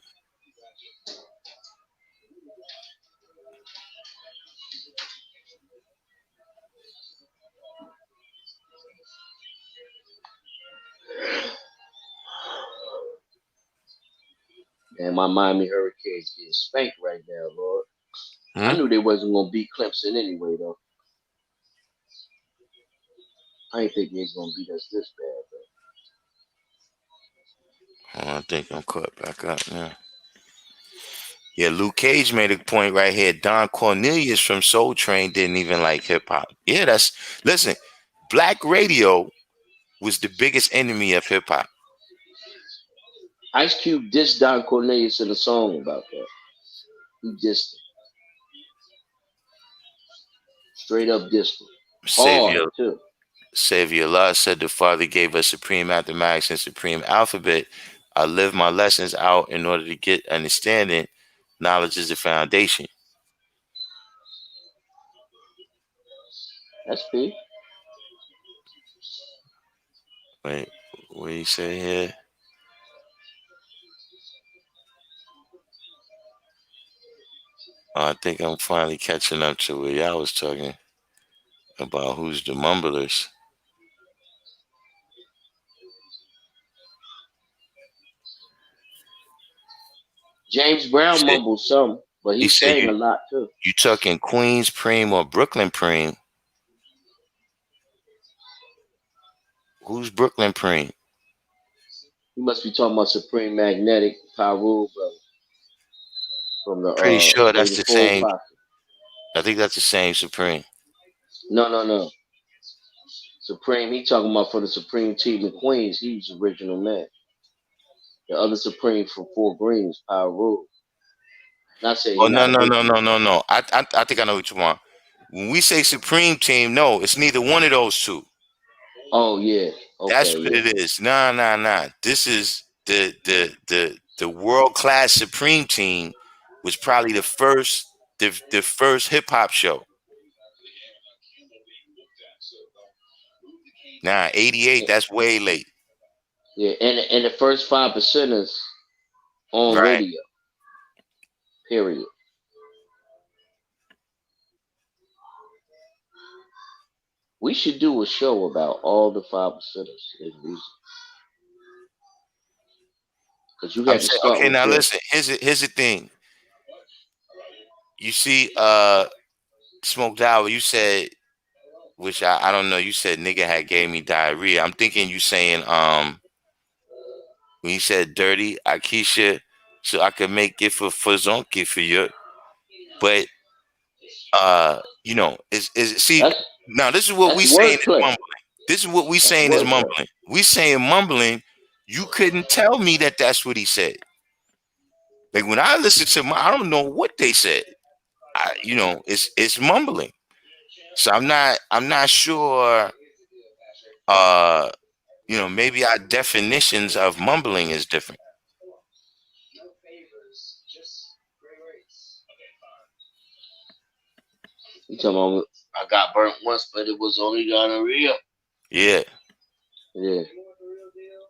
And my Miami Hurricanes getting spanked right now, Lord. I Hmm? knew they wasn't gonna beat Clemson anyway, though. I ain't think they was gonna beat us this bad, Oh, I think I'm caught back up now. Yeah, Luke Cage made a point right here. Don Cornelius from Soul Train didn't even like hip hop. Yeah, listen. Black radio was the biggest enemy of hip hop. Ice Cube dissed Don Cornelius in a song about that. He dissed him. Straight up dissed him. Hard, Savior too. Savior Allah said the Father gave us supreme mathematics and supreme alphabet. I live my lessons out in order to get understanding. Knowledge is the foundation. That's big. Wait, what do you say here? I think I'm finally catching up to where y'all was talking about who's the mumblers. James He Brown said, mumbled some, but he he said sang you a lot, too. you talking Queens Preem or Brooklyn Preem? Who's Brooklyn Preem? You must be talking about Supreme Magnetic Pyru, brother, from the Pretty sure that's Rated the Full same. Posse. I think that's the same Supreme. No. Supreme, he talking about for the Supreme Team in Queens. He's the original man. The other Supreme from Fort Greens, Pyru. Not saying Oh you're no not no no original. no no no. I think I know what you want. When we say Supreme Team, no, it's neither one of those two. Oh yeah. That's Okay, what yeah. it is. Nah. This is the world class Supreme Team was probably the first hip hop show. Nah, 88. That's way late. Yeah, and the first 5%ers on Right. radio. Period. We should do a show about all the 5%ers in music. Because you I'm had to saying, start okay, with now your listen, here's the thing. You see, Smoked Hour, you said, which I don't know, you said nigga had gave me diarrhea. I'm thinking you saying when you said dirty, Akeisha, so I could make it for zonky for you. But is see that's now this is what that's we saying is wordplay. mumbling. This is what we That's saying is wordplay. mumbling. We saying mumbling. You couldn't tell me that that's what he said. Like when I listen to I don't know what they said. It's mumbling. So I'm not sure. Uh, maybe our definitions of mumbling is different. You talking about I got burnt once, but it was only gonorrhea. Yeah, Yeah.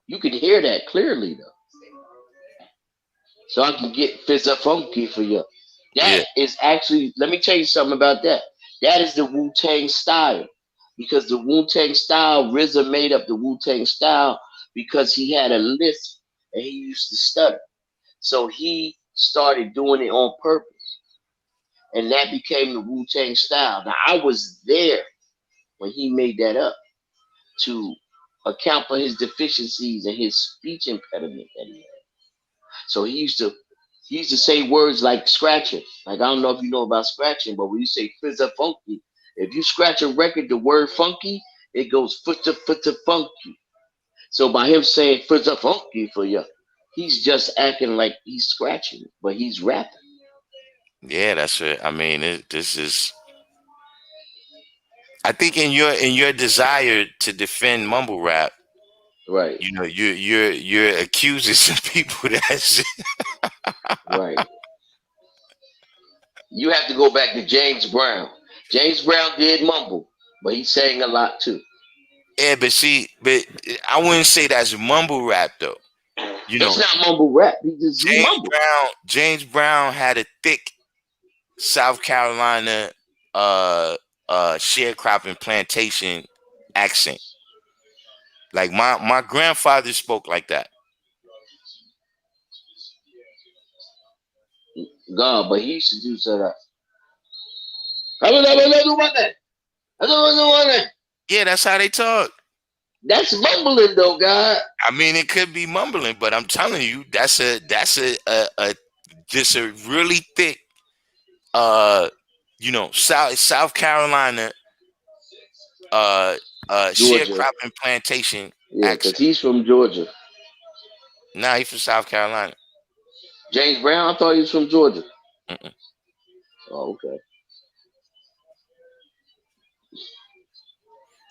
You can hear that clearly though. So I can get fizz up funky for you. That yeah, is actually, let me tell you something about that. That is the Wu Tang style. Because the Wu Tang style, RZA made up the Wu Tang style because he had a lisp and he used to stutter. So he started doing it on purpose. And that became the Wu Tang style. Now I was there when he made that up to account for his deficiencies and his speech impediment that he had. So he used to say words like scratching. Like I don't know if you know about scratching, but when you say fizza funky, if you scratch a record, the word funky, it goes futta funky. So by him saying fizza funky for you, he's just acting like he's scratching, but he's rapping. yeah. That's it. I mean, this is. I think in your desire to defend mumble rap, Right, you're accusing some people that's right. You have to go back to James Brown. James Brown did mumble, but he sang a lot too. yeah. But I wouldn't say that's mumble rap though. You It's know, not mumble rap. He mumbled. James Brown had a thick South Carolina sharecropping plantation accent. Like my grandfather spoke like that. God, but he used to do so that. Yeah, that's how they talk. That's mumbling though, God. I mean, it could be mumbling, but I'm telling you, that's a just a really thick South Carolina uh Georgia. sharecropping plantation Yeah, because accent. he's from Georgia. Nah, he from South Carolina. James Brown, I thought he was from Georgia. Mm-mm. Oh, okay.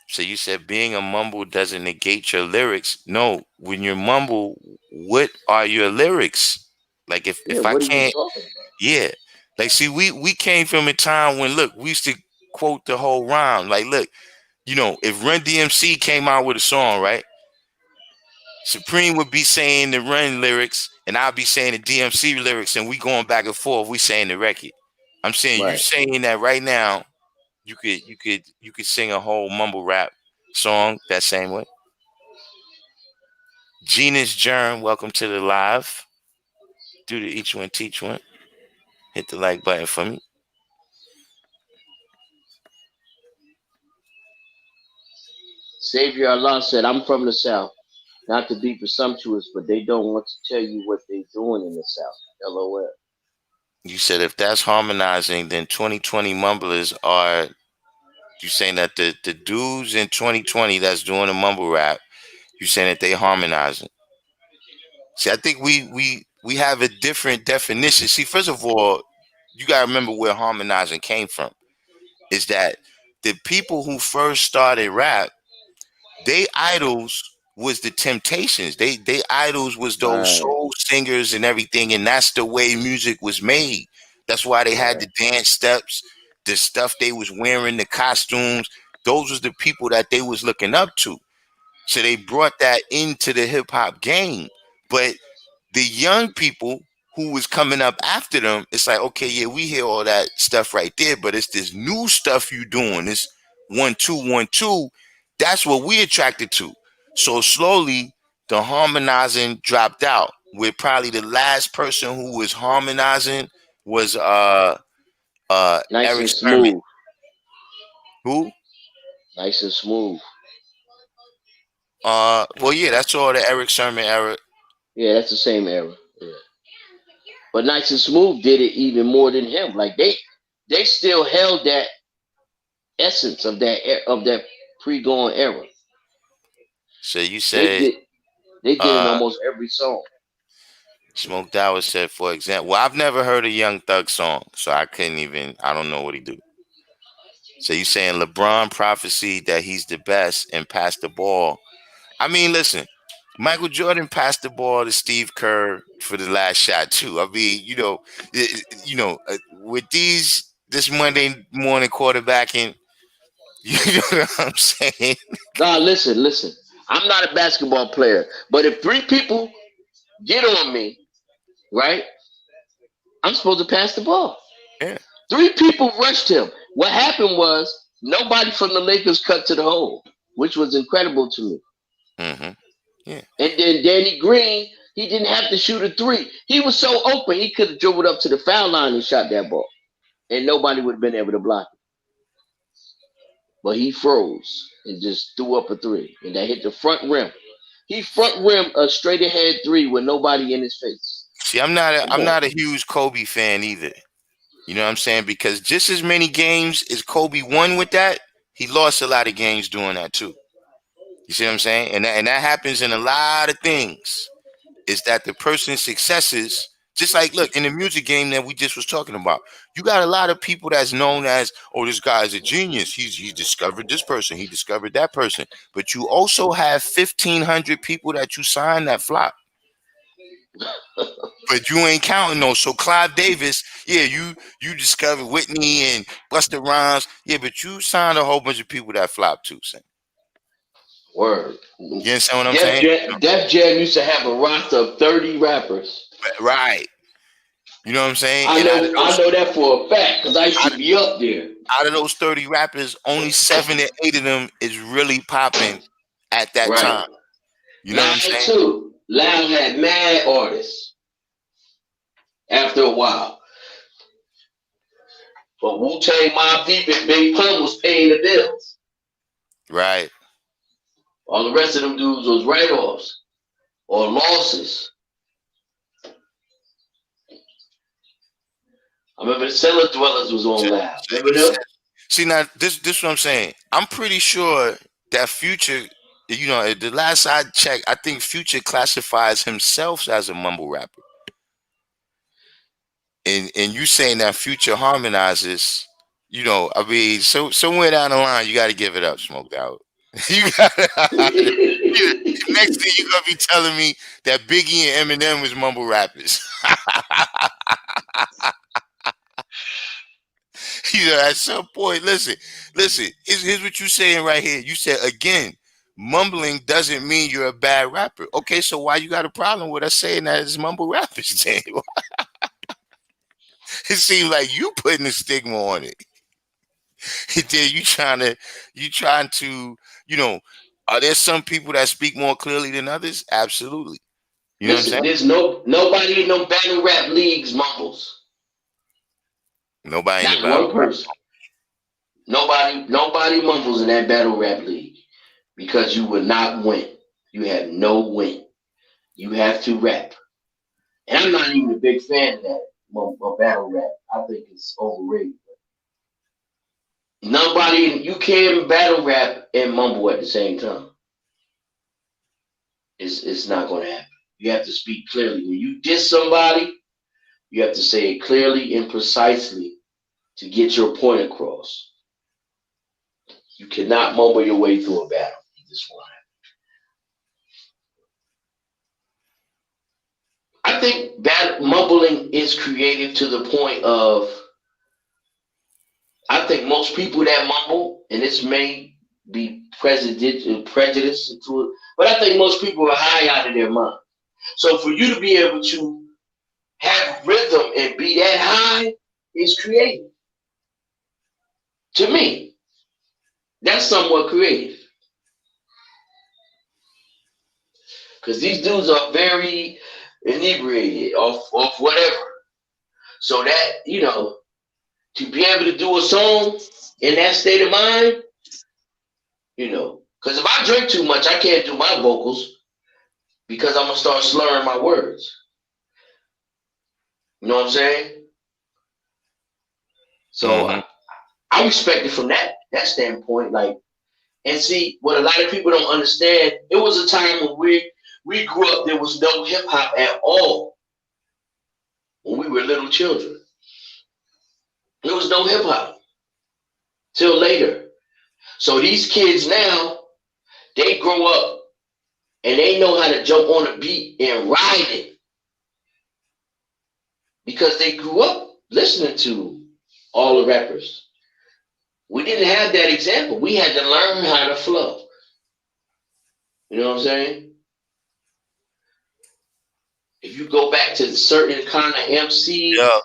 So you said being a mumble doesn't negate your lyrics. No, when you mumble, what are your lyrics? Like Yeah, if I what are you can't, talking about? yeah. Like see, we came from a time when look, we used to quote the whole rhyme. Like look, if Run DMC came out with a song, right? Supreme would be saying the Run lyrics, and I'll be saying the DMC lyrics, and we going back and forth. We saying the record. I'm saying you Right. saying that right now. You could sing a whole mumble rap song that same way. Genus Germ, welcome to the live. Do the each one teach one. Hit the like button for me. Savior Allah said, I'm from the South. Not to be presumptuous, but they don't want to tell you what they're doing in the South. LOL. You said if that's harmonizing, then 2020 mumblers are. You saying that the dudes in 2020 that's doing the mumble rap, you saying that they harmonizing? See, I think we have a different definition. See, first of all, you gotta remember where harmonizing came from. Is that the people who first started rap, they idols was the Temptations. They idols was those Right, soul singers and everything, and that's the way music was made. That's why they had right. the dance steps, the stuff they was wearing, the costumes. Those was the people that they was looking up to. So they brought that into the hip hop game. But the young people who was coming up after them, it's like, okay, yeah, we hear all that stuff right there, but it's this new stuff you doing, this 1 2 1 2. That's what we attracted to. So slowly, the harmonizing dropped out. Where probably the last person who was harmonizing was Nice Eric and Sermon. smooth. Who? Nice and smooth. Well, yeah, that's all the Eric Sermon era. Yeah, that's the same era. Yeah. But Nice and Smooth did it even more than him. Like they still held that essence of that pre-going era. So you They said did they did it uh almost every song. Smoke Dawah said, for example, well, I've never heard a Young Thug song, so I couldn't even, I don't know what he do. So you saying LeBron prophesied that he's the best and passed the ball. I mean, listen, Michael Jordan passed the ball to Steve Kerr for the last shot too. I mean, with this Monday morning quarterbacking, you know what I'm saying? Nah, listen. I'm not a basketball player, but if three people get on me, right, I'm supposed to pass the ball. Yeah. Three people rushed him. What happened was nobody from the Lakers cut to the hole, which was incredible to me. Mm-hmm. Yeah. And then Danny Green, he didn't have to shoot a three. He was so open, he could have dribbled up to the foul line and shot that ball. And nobody would have been able to block it. But he froze and just threw up a three. And that hit the front rim. He front rim a straight ahead three with nobody in his face. See, I'm not a huge Kobe fan either. You know what I'm saying? Because just as many games as Kobe won with that, he lost a lot of games doing that too. You see what I'm saying? And that happens in a lot of things. Is that the person's successes, just like, look, in the music game that we just was talking about, you got a lot of people that's known as, oh, this guy's a genius. He discovered this person. He discovered that person. But you also have 1,500 people that you sign that flop. But you ain't counting those. So Clive Davis, yeah, you discovered Whitney and Busta Rhymes, yeah, but you signed a whole bunch of people that flopped too. Son. Word. You understand what I'm saying? Def Jam used to have a roster of 30 rappers. Right. You know what I'm saying? I know that for a fact because I used to be up there. Out of those 30 rappers, only 7 or 8 of them is really popping at that time. You know what I'm saying? Too. Loud had mad artists after a while. But Wu-Tang, Mobb Deep, and Big Pun was paying the bills. Right. All the rest of them dudes was write-offs or losses. I remember the Cellar Dwellers was on Loud. Remember them? See, now, this what I'm saying. I'm pretty sure that Future, the last I checked, I think Future classifies himself as a mumble rapper. And you saying that Future harmonizes, I mean, so somewhere down the line, you got to give it up, Smoked Out. You got next thing you're gonna be telling me that Biggie and Eminem was mumble rappers. At some point, listen. Here's what you're saying right here. You said again, mumbling doesn't mean you're a bad rapper. Okay, so why you got a problem with us saying that it's mumble rappers? Then? It seems like you putting a stigma on it. Then you trying to, are there some people that speak more clearly than others? Absolutely. You know what I'm saying? There's nobody in no battle rap leagues mumbles. Nobody Not one person. Nobody mumbles in that battle rap league. because you will not win. You have no win. You have to rap. And I'm not even a big fan of that battle rap. I think it's overrated. Nobody, you can't battle rap and mumble at the same time. It's not going to happen. You have to speak clearly. When you diss somebody, you have to say it clearly and precisely to get your point across. You cannot mumble your way through a battle. This one. I think that mumbling is creative to the point of, I think most people that mumble, and this may be prejudice to it, but I think most people are high out of their mind. So for you to be able to have rhythm and be that high is creative. To me, that's somewhat creative. Because these dudes are very inebriated off whatever. So that, you know, to be able to do a song in that state of mind, you know, because if I drink too much, I can't do my vocals because I'm going to start slurring my words. You know what I'm saying? So I respect it from that standpoint. Like, and see, what a lot of people don't understand, it was a time when we grew up, there was no hip hop at all. When we were little children, there was no hip hop till later. So these kids now, they grow up and they know how to jump on a beat and ride it because they grew up listening to all the rappers. We didn't have that example. We had to learn how to flow. You know what I'm saying? If you go back to certain kind of MCs, Yeah.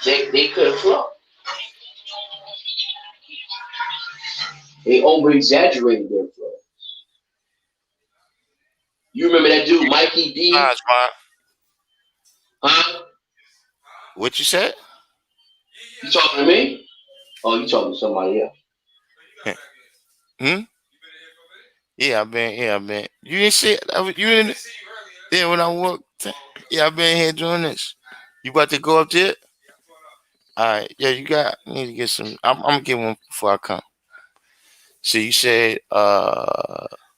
they couldn't flow. They over-exaggerated their flow. You remember that dude, Mikey D? Nice, man. Huh? What you said? You talking to me? Oh, you talking to somebody else? Yeah, I've been. You didn't see it? You didn't? Yeah, when I walked. Yeah, I've been here doing this. You about to go up there? All right. Yeah, you need to get some. I'm gonna get one before I come. So you said,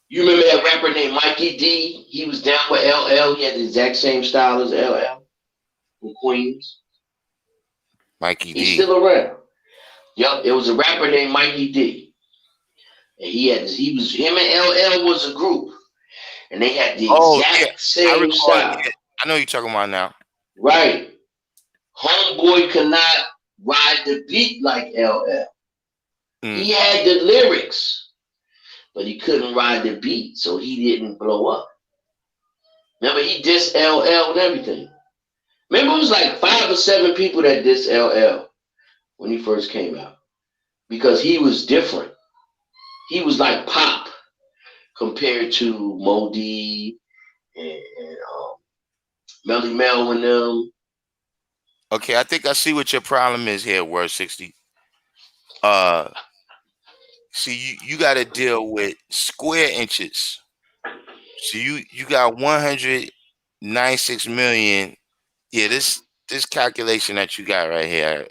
You remember that rapper named Mikey D? He was down with LL. He had the exact same style as LL from Queens. Mikey D. He's still around. Yup, it was a rapper named Mikey D. And him and LL was a group. And they had the exact same style. Yeah. I know you're talking about now. Right. Homeboy could not ride the beat like LL. He had the lyrics, but he couldn't ride the beat, so he didn't blow up. Remember, he dissed LL and everything. Remember, it was like 5 or 7 people that dissed LL when he first came out because he was different. He was like pop compared to Modi and Melly Mel and them. Okay, I think I see what your problem is here, Word 60. See, you got to deal with square inches. So you got 196 million. Yeah, this calculation that you got right here,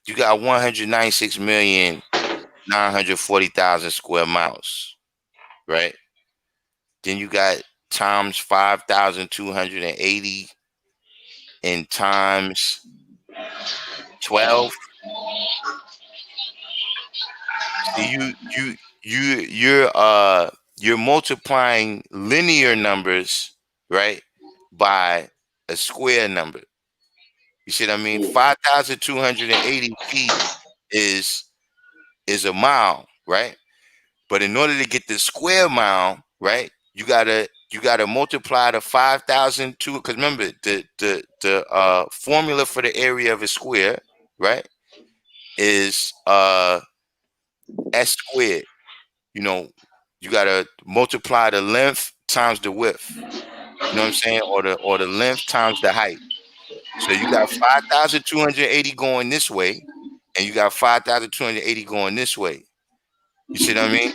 you got 196,940,000 square miles, right? Then you got times 5,280 and times 12. So you're multiplying linear numbers, right, by a square number. You see what I mean? 5,280 feet is a mile, right? But in order to get the square mile, right, you gotta multiply the 5,002. Because remember, the formula for the area of a square, right, is s squared. You know, you gotta multiply the length times the width. You know what I'm saying? Or the length times the height. So you got 5,280 going this way, and you got 5,280 going this way. You see what I mean?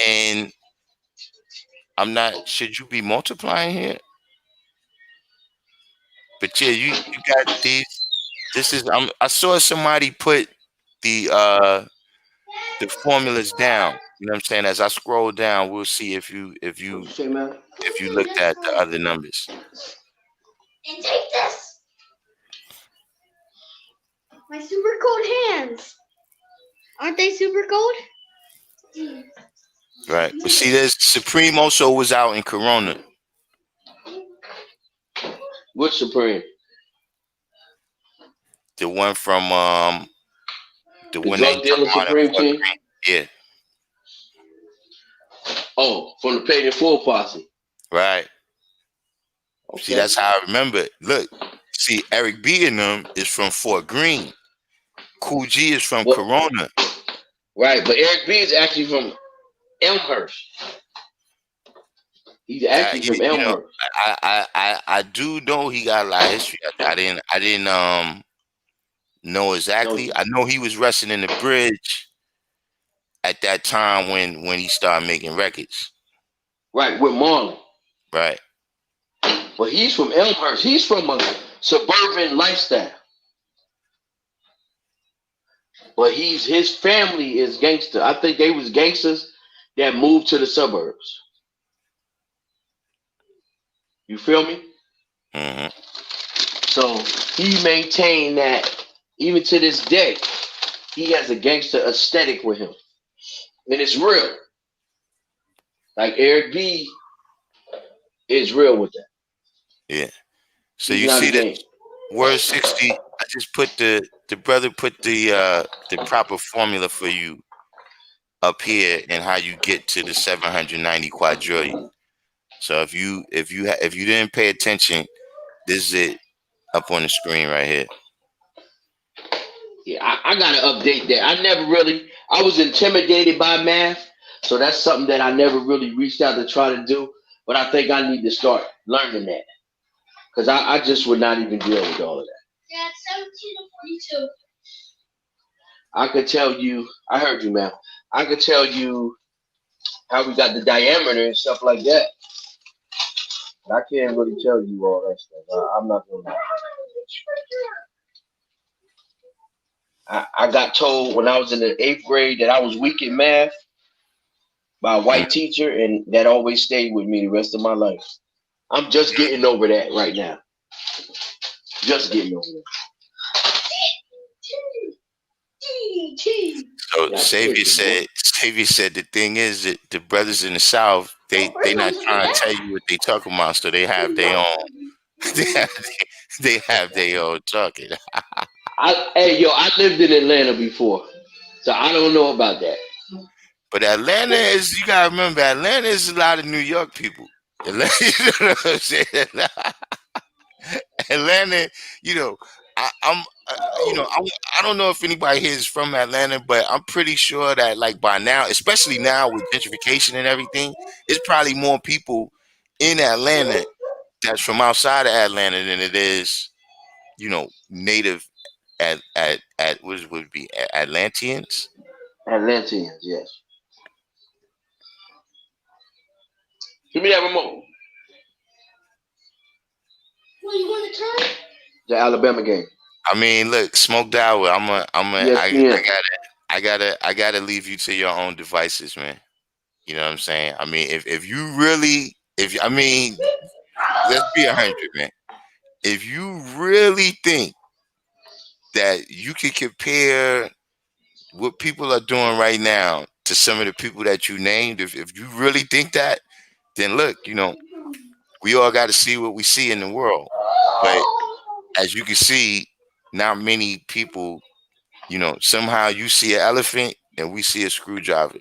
And I'm not. Should you be multiplying here? But yeah, you got these. This is. I saw somebody put the formulas down. You know what I'm saying? As I scroll down, we'll see What you say, man? if you looked at the other numbers. And take this. My super cold hands. Aren't they super cold? Right. But see, there's Supreme also was out in Corona. What's Supreme? The one from the The one that you drug dealer talking about in Supreme Fort King? Greene. Yeah. Oh, from the Paid in Full posse. Right. Okay. See, that's how I remember it. Look, see, Eric B and them is from Fort Greene. Cool G is from Corona. Right, but Eric B is actually from Elmhurst. He's actually from Elmhurst. I do know he got a lot of history. I didn't know exactly. No. I know he was wrestling in the bridge at that time when he started making records. Right, with Marlon. Right. But he's from Elmhurst. He's from a suburban lifestyle. But his family is gangster. I think they was gangsters that moved to the suburbs. You feel me? Mm-hmm. So he maintained that even to this day, he has a gangster aesthetic with him. And it's real. Like Eric B is real with that. Yeah. So He's you not see a that gang. word 60. I just put the brother put the proper formula for you up here and how you get to the 790 quadrillion. So if you didn't pay attention, this is it up on the screen right here. Yeah, I gotta update that. I was intimidated by math, so that's something that I never really reached out to try to do. But I think I need to start learning that. Because I just would not even deal with all of that. Yeah, it's 17 to 42. I could tell you, I heard you, man. I could tell you how we got the diameter and stuff like that. But I can't really tell you all that stuff. I'm not gonna. I got told when I was in the 8th grade that I was weak in math by a white teacher, and that always stayed with me the rest of my life. I'm just getting over that right now. Just getting over that. So Xavier said the thing is that the brothers in the South, they not trying to tell you what they talking about, so they have their own they have their own talking. I lived in Atlanta before, so I don't know about that. But Atlanta is, you gotta remember, Atlanta is a lot of New York people. Atlanta, you know what I'm saying? Atlanta, you know, I don't know if anybody here is from Atlanta, but I'm pretty sure that like by now, especially now with gentrification and everything, it's probably more people in Atlanta that's from outside of Atlanta than it is, native at what would it be Atlanteans. Atlanteans, yes. Give me that remote. What, you want to turn? The Alabama game. I mean, look, smoked out. I gotta leave you to your own devices, man. You know what I'm saying? I mean, if you really, let's be 100, man. If you really think that you can compare what people are doing right now to some of the people that you named, if you really think that, then look, we all got to see what we see in the world. But as you can see, not many people, somehow you see an elephant and we see a screwdriver.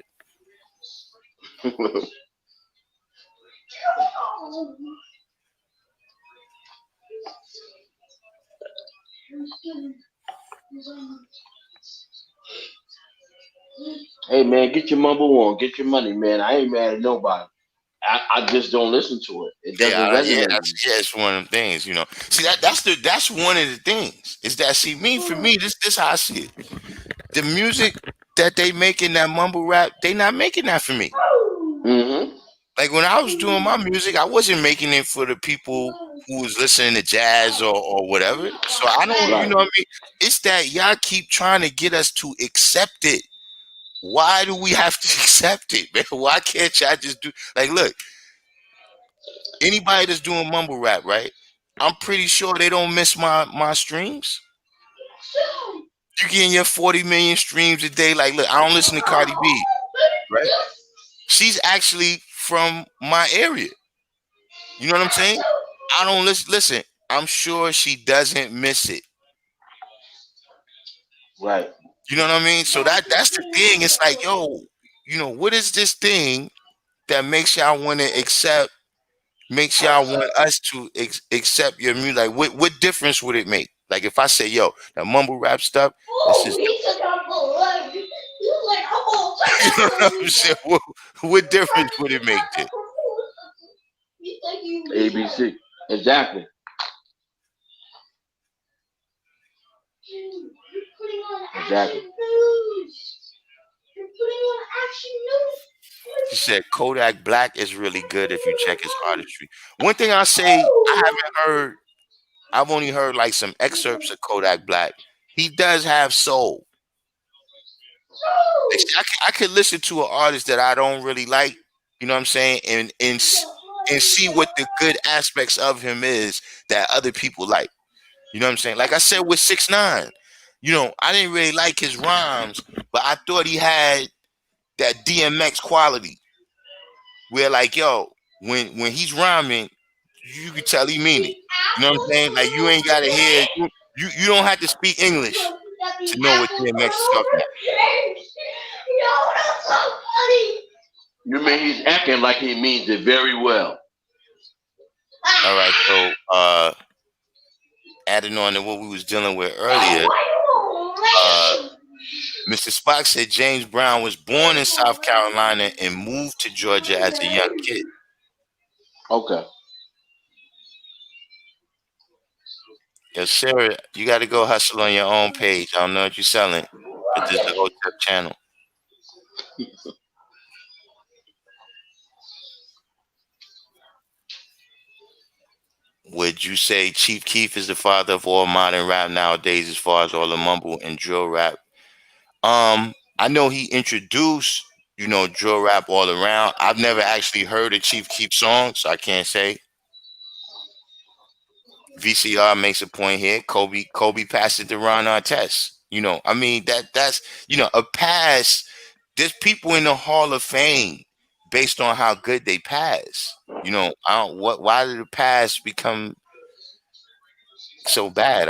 Hey man, get your mumble on, get your money, man. I ain't mad at nobody. I just don't listen to it. It doesn't resonate. It's one of them things, See that's one of the things. Is that for me, this how I see it. The music that they making that mumble rap, they not making that for me. Mm-hmm. Like when I was doing my music, I wasn't making it for the people who was listening to jazz or whatever. So I don't, you Right. know what I mean? It's that y'all keep trying to get us to accept it. Why do we have to accept it, man? Why can't y'all just do like look, anybody that's doing mumble rap, right? I'm pretty sure they don't miss my streams. You getting your 40 million streams a day. Like, look, I don't listen to Cardi B, right? She's actually from my area. You know what I'm saying? I don't listen. I'm sure she doesn't miss it. Right. You know what I mean? So that's the thing. It's like, yo, what is this thing that makes y'all want to accept, makes y'all want us to accept your music? Like, what difference would it make? Like, if I say, yo, that mumble rap stuff, that's just, you know what I'm saying? What difference would it make then? ABC. Exactly. Exactly. He said Kodak Black is really good if you check his artistry. One thing I say, I've only heard like some excerpts of Kodak Black. He does have soul. Like, I could listen to an artist that I don't really like, you know what I'm saying, and see what the good aspects of him is that other people like. You know what I'm saying? Like I said with 6ix9ine, I didn't really like his rhymes, but I thought he had that DMX quality where like, yo, when he's rhyming, you can tell he mean it. You know what I'm saying? Like you ain't gotta hear you don't have to speak English to know what DMX is talking about. You mean he's acting like he means it very well? All right, so adding on to what we was dealing with earlier, Mr. Spock said James Brown was born in South Carolina and moved to Georgia as a young kid. Okay. Yo, Sarah, you got to go hustle on your own page. I don't know what you're selling, but this is the Hotep channel. Would you say Chief Keef is the father of all modern rap nowadays, as far as all the mumble and drill rap? I know he introduced, drill rap all around. I've never actually heard a Chief Keef song, so I can't say. VCR makes a point here. Kobe passed it to Ron Artest. I mean that's a pass. There's people in the Hall of Fame based on how good they pass. I don't why did the pass become so bad?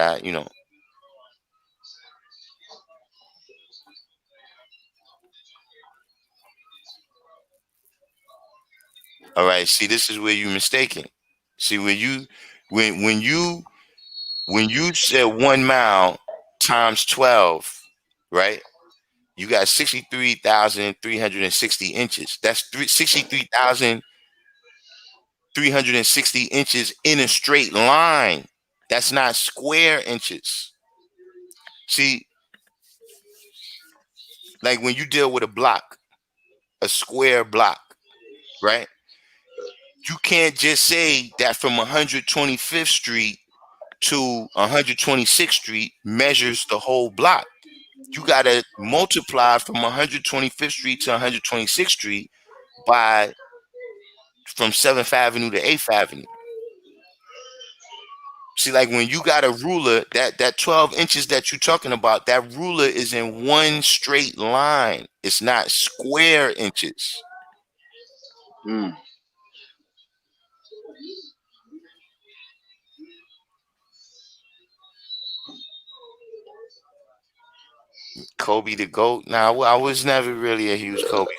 All right, see, this is where you're mistaken. See, when you said 1 mile times 12, right? You got 63,360 inches. That's 63,360 inches in a straight line. That's not square inches. See, like when you deal with a square block, right? You can't just say that from 125th Street to 126th Street measures the whole block. You got to multiply from 125th Street to 126th Street by from 7th Avenue to 8th Avenue. See, like when you got a ruler, that 12 inches that you're talking about, that ruler is in one straight line. It's not square inches. Mm. Kobe the GOAT. Now, I was never really a huge Kobe fan.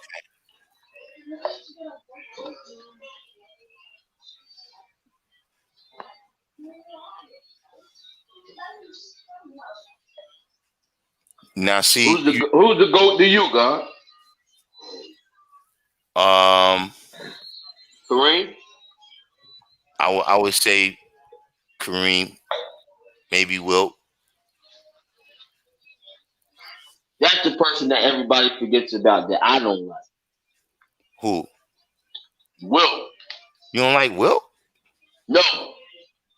Now, see, Who's the GOAT to you, God? Kareem? I would say Kareem, maybe Wilt. That's the person that everybody forgets about that I don't like? Who? Will. You don't like Will? No.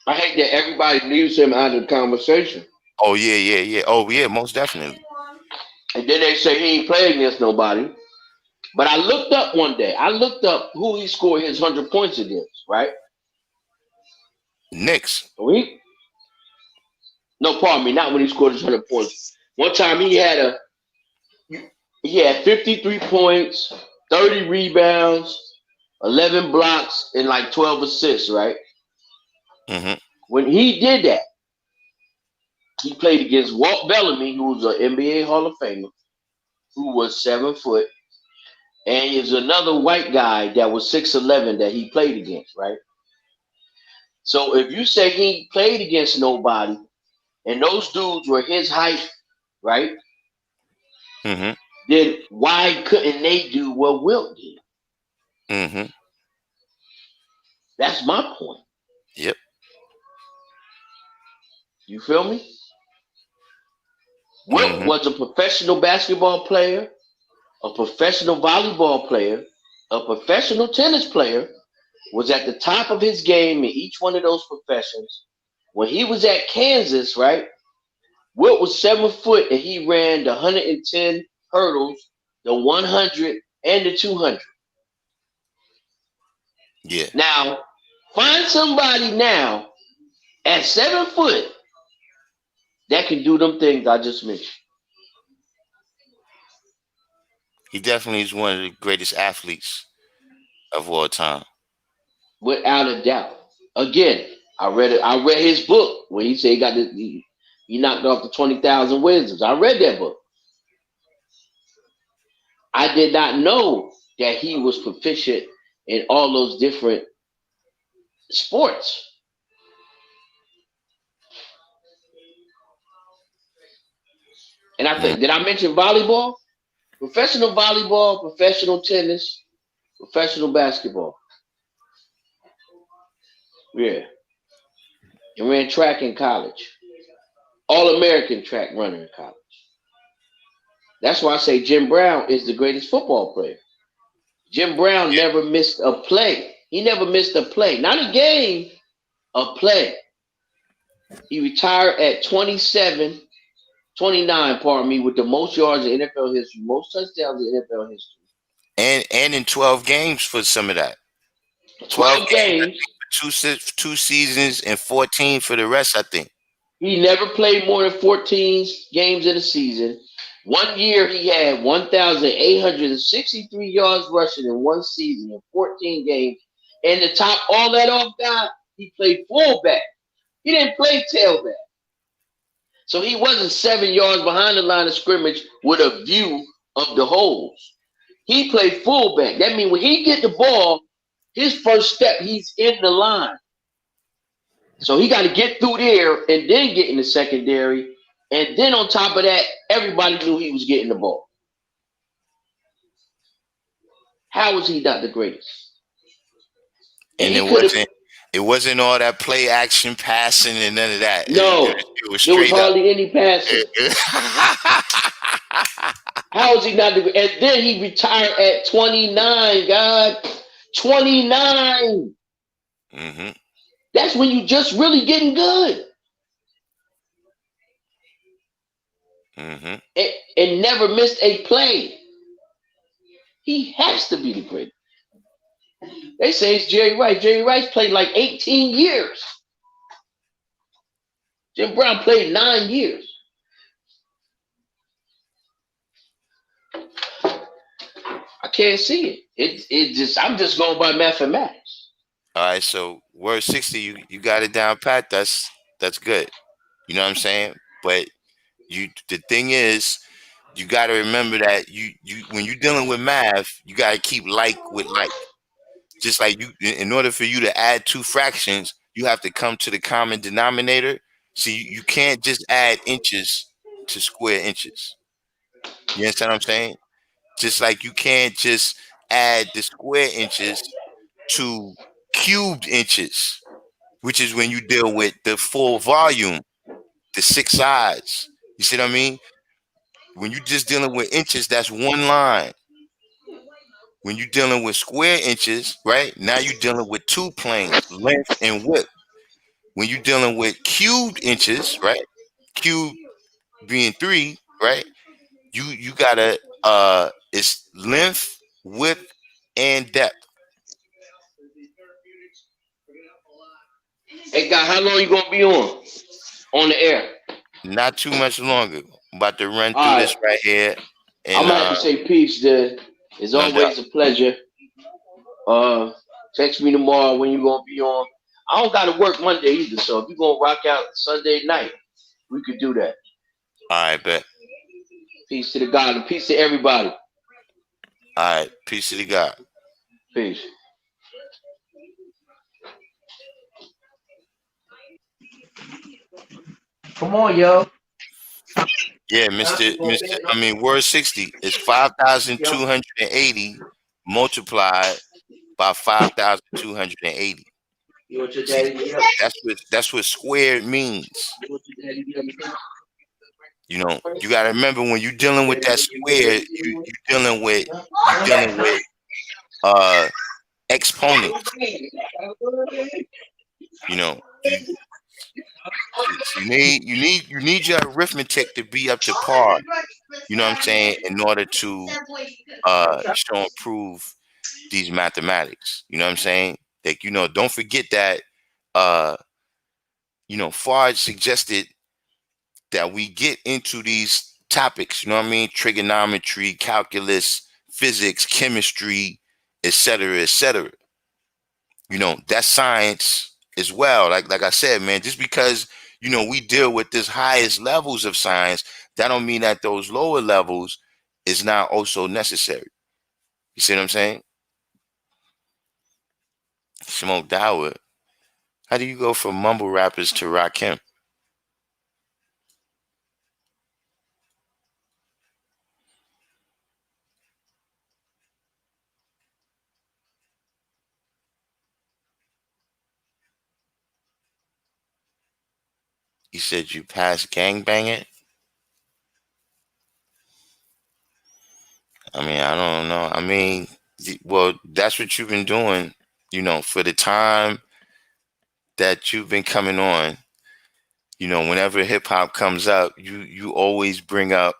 I hate that everybody leaves him out of the conversation. Oh yeah. Oh yeah, most definitely. And then they say he ain't playing against nobody. But I looked up one day. I looked up who he scored his 100 points against, right? Knicks. No, pardon me, not when he scored his 100 points. One time he had 53 points, 30 rebounds, 11 blocks, and like 12 assists, right? Mm-hmm. When he did that, he played against Walt Bellamy, who was an NBA Hall of Famer, who was 7 foot, and there's another white guy that was 6'11" that he played against, right? So if you say he played against nobody, and those dudes were his height, right? Mm-hmm. Then why couldn't they do what Wilt did? Mm-hmm. That's my point. Yep. You feel me? Wilt Mm-hmm. was a professional basketball player, a professional volleyball player, a professional tennis player, was at the top of his game in each one of those professions. When he was at Kansas, right? Wilt was 7 foot and he ran the 110 hurdles, the 100, and the 200. Yeah. Now, find somebody now at 7 foot that can do them things I just mentioned. He definitely is one of the greatest athletes of all time. Without a doubt. Again, I read it. I read his book where he said he knocked off the 20,000 Wizards. I read that book. I did not know that he was proficient in all those different sports. And I think, did I mention volleyball? Professional volleyball, professional tennis, professional basketball. Yeah. And ran track in college. All-American track runner in college. That's why I say Jim Brown is the greatest football player. Jim Brown never missed a play. He never missed a play. Not a game, a play. He retired at 29, pardon me, with the most yards in NFL history, most touchdowns in NFL history. And in 12 games for some of that. 12 games. Two seasons and 14 for the rest, I think. He never played more than 14 games in a season. 1 year he had 1,863 yards rushing in one season in 14 games. And to top all that off, God, he played fullback. He didn't play tailback. So he wasn't 7 yards behind the line of scrimmage with a view of the holes. He played fullback. That means when he get the ball, his first step, he's in the line. So he got to get through there and then get in the secondary. And then on top of that, everybody knew he was getting the ball. How was he not the greatest? And it wasn't all that play action passing and none of that. No, it was there was straight up. hardly any passing. How was he not the greatest? And then he retired at 29, God. 29. Mm-hmm. That's when you just really getting good. Mm-hmm. And never missed a play. He has to be the greatest. They say it's Jerry Rice. Jerry Rice played like 18 years. Jim Brown played 9 years. I can't see it. I'm just going by mathematics. All right, so word 60, you got it down pat. That's good. You know what I'm saying? But the thing is, you got to remember that you when you're dealing with math, you got to keep like with like. Just like in order for you to add two fractions, you have to come to the common denominator. See, you can't just add inches to square inches. You understand what I'm saying? Just like you can't just add the square inches to cubed inches, which is when you deal with the full volume, the 6 sides. You see what I mean? When you're just dealing with inches, that's one line. When you're dealing with square inches, right? Now you're dealing with two planes, length and width. When you're dealing with cubed inches, right? Cube being 3, right? You gotta it's length, width, and depth. Hey, guy, how long you gonna be on the air? Not too much longer. I'm about to run through All right, this right here, I'm and gonna have to say peace. Then it's no doubt. always a pleasure. Text me tomorrow when you gonna be on. I don't gotta work Monday either, so if you gonna rock out Sunday night, we could do that. All right, bet. Peace to the God and peace to everybody. All right, peace to the God. Peace. Come on, yo. Yeah, Mr. I mean, word 60 is 5,280 multiplied by 5,280. You want your See, daddy to get up? that's what squared means. You want your daddy to get up? You know, you got to remember when you're dealing with that square, you dealing with uh exponents. You know, you need your arithmetic to be up to par. You know what I'm saying? In order to show and prove these mathematics. You know what I'm saying? Like, don't forget that Fard suggested that we get into these topics, you know what I mean? Trigonometry, calculus, physics, chemistry, etc., etc. That's science as well. Like I said, man, just because we deal with this highest levels of science, that don't mean that those lower levels is not also necessary. You see what I'm saying? Smoke Dawah. How do you go from mumble rappers to Rakim? You said you passed gangbanging? I mean, I don't know. I mean, well, that's what you've been doing, for the time that you've been coming on. Whenever hip hop comes up, you always bring up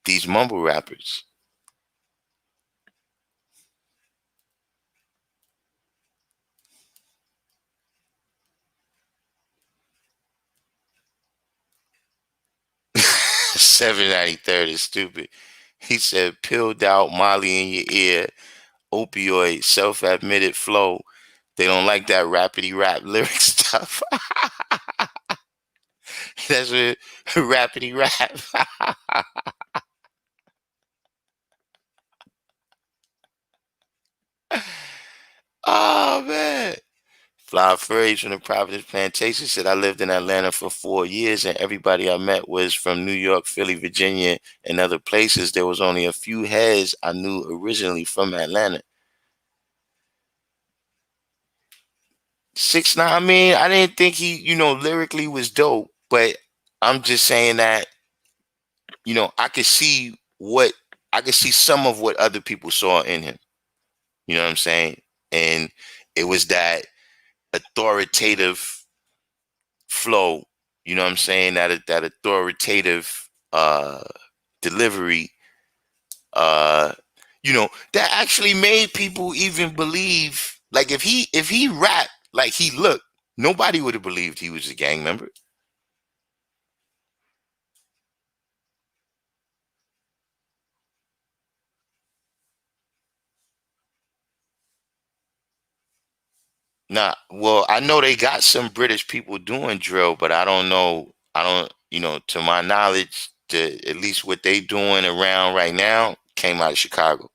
these mumble rappers. $7.93 is stupid. He said, pilled out Molly in your ear, opioid, self-admitted flow. They don't like that rapidy rap lyric stuff. That's what rapidy rap. Oh man. Fly Phrase from the Providence Plantation said, I lived in Atlanta for 4 years and everybody I met was from New York, Philly, Virginia, and other places. There was only a few heads I knew originally from Atlanta. 6ix9ine, I mean, I didn't think he, lyrically was dope, but I'm just saying that, I could see some of what other people saw in him. You know what I'm saying? And it was that authoritative flow, you know what I'm saying? That authoritative delivery, uh, that actually made people even believe, like if he rapped like he looked, nobody would have believed he was a gang member. Nah, well, I know they got some British people doing drill, but I don't know. I don't, to my knowledge, at least what they doing around right now came out of Chicago.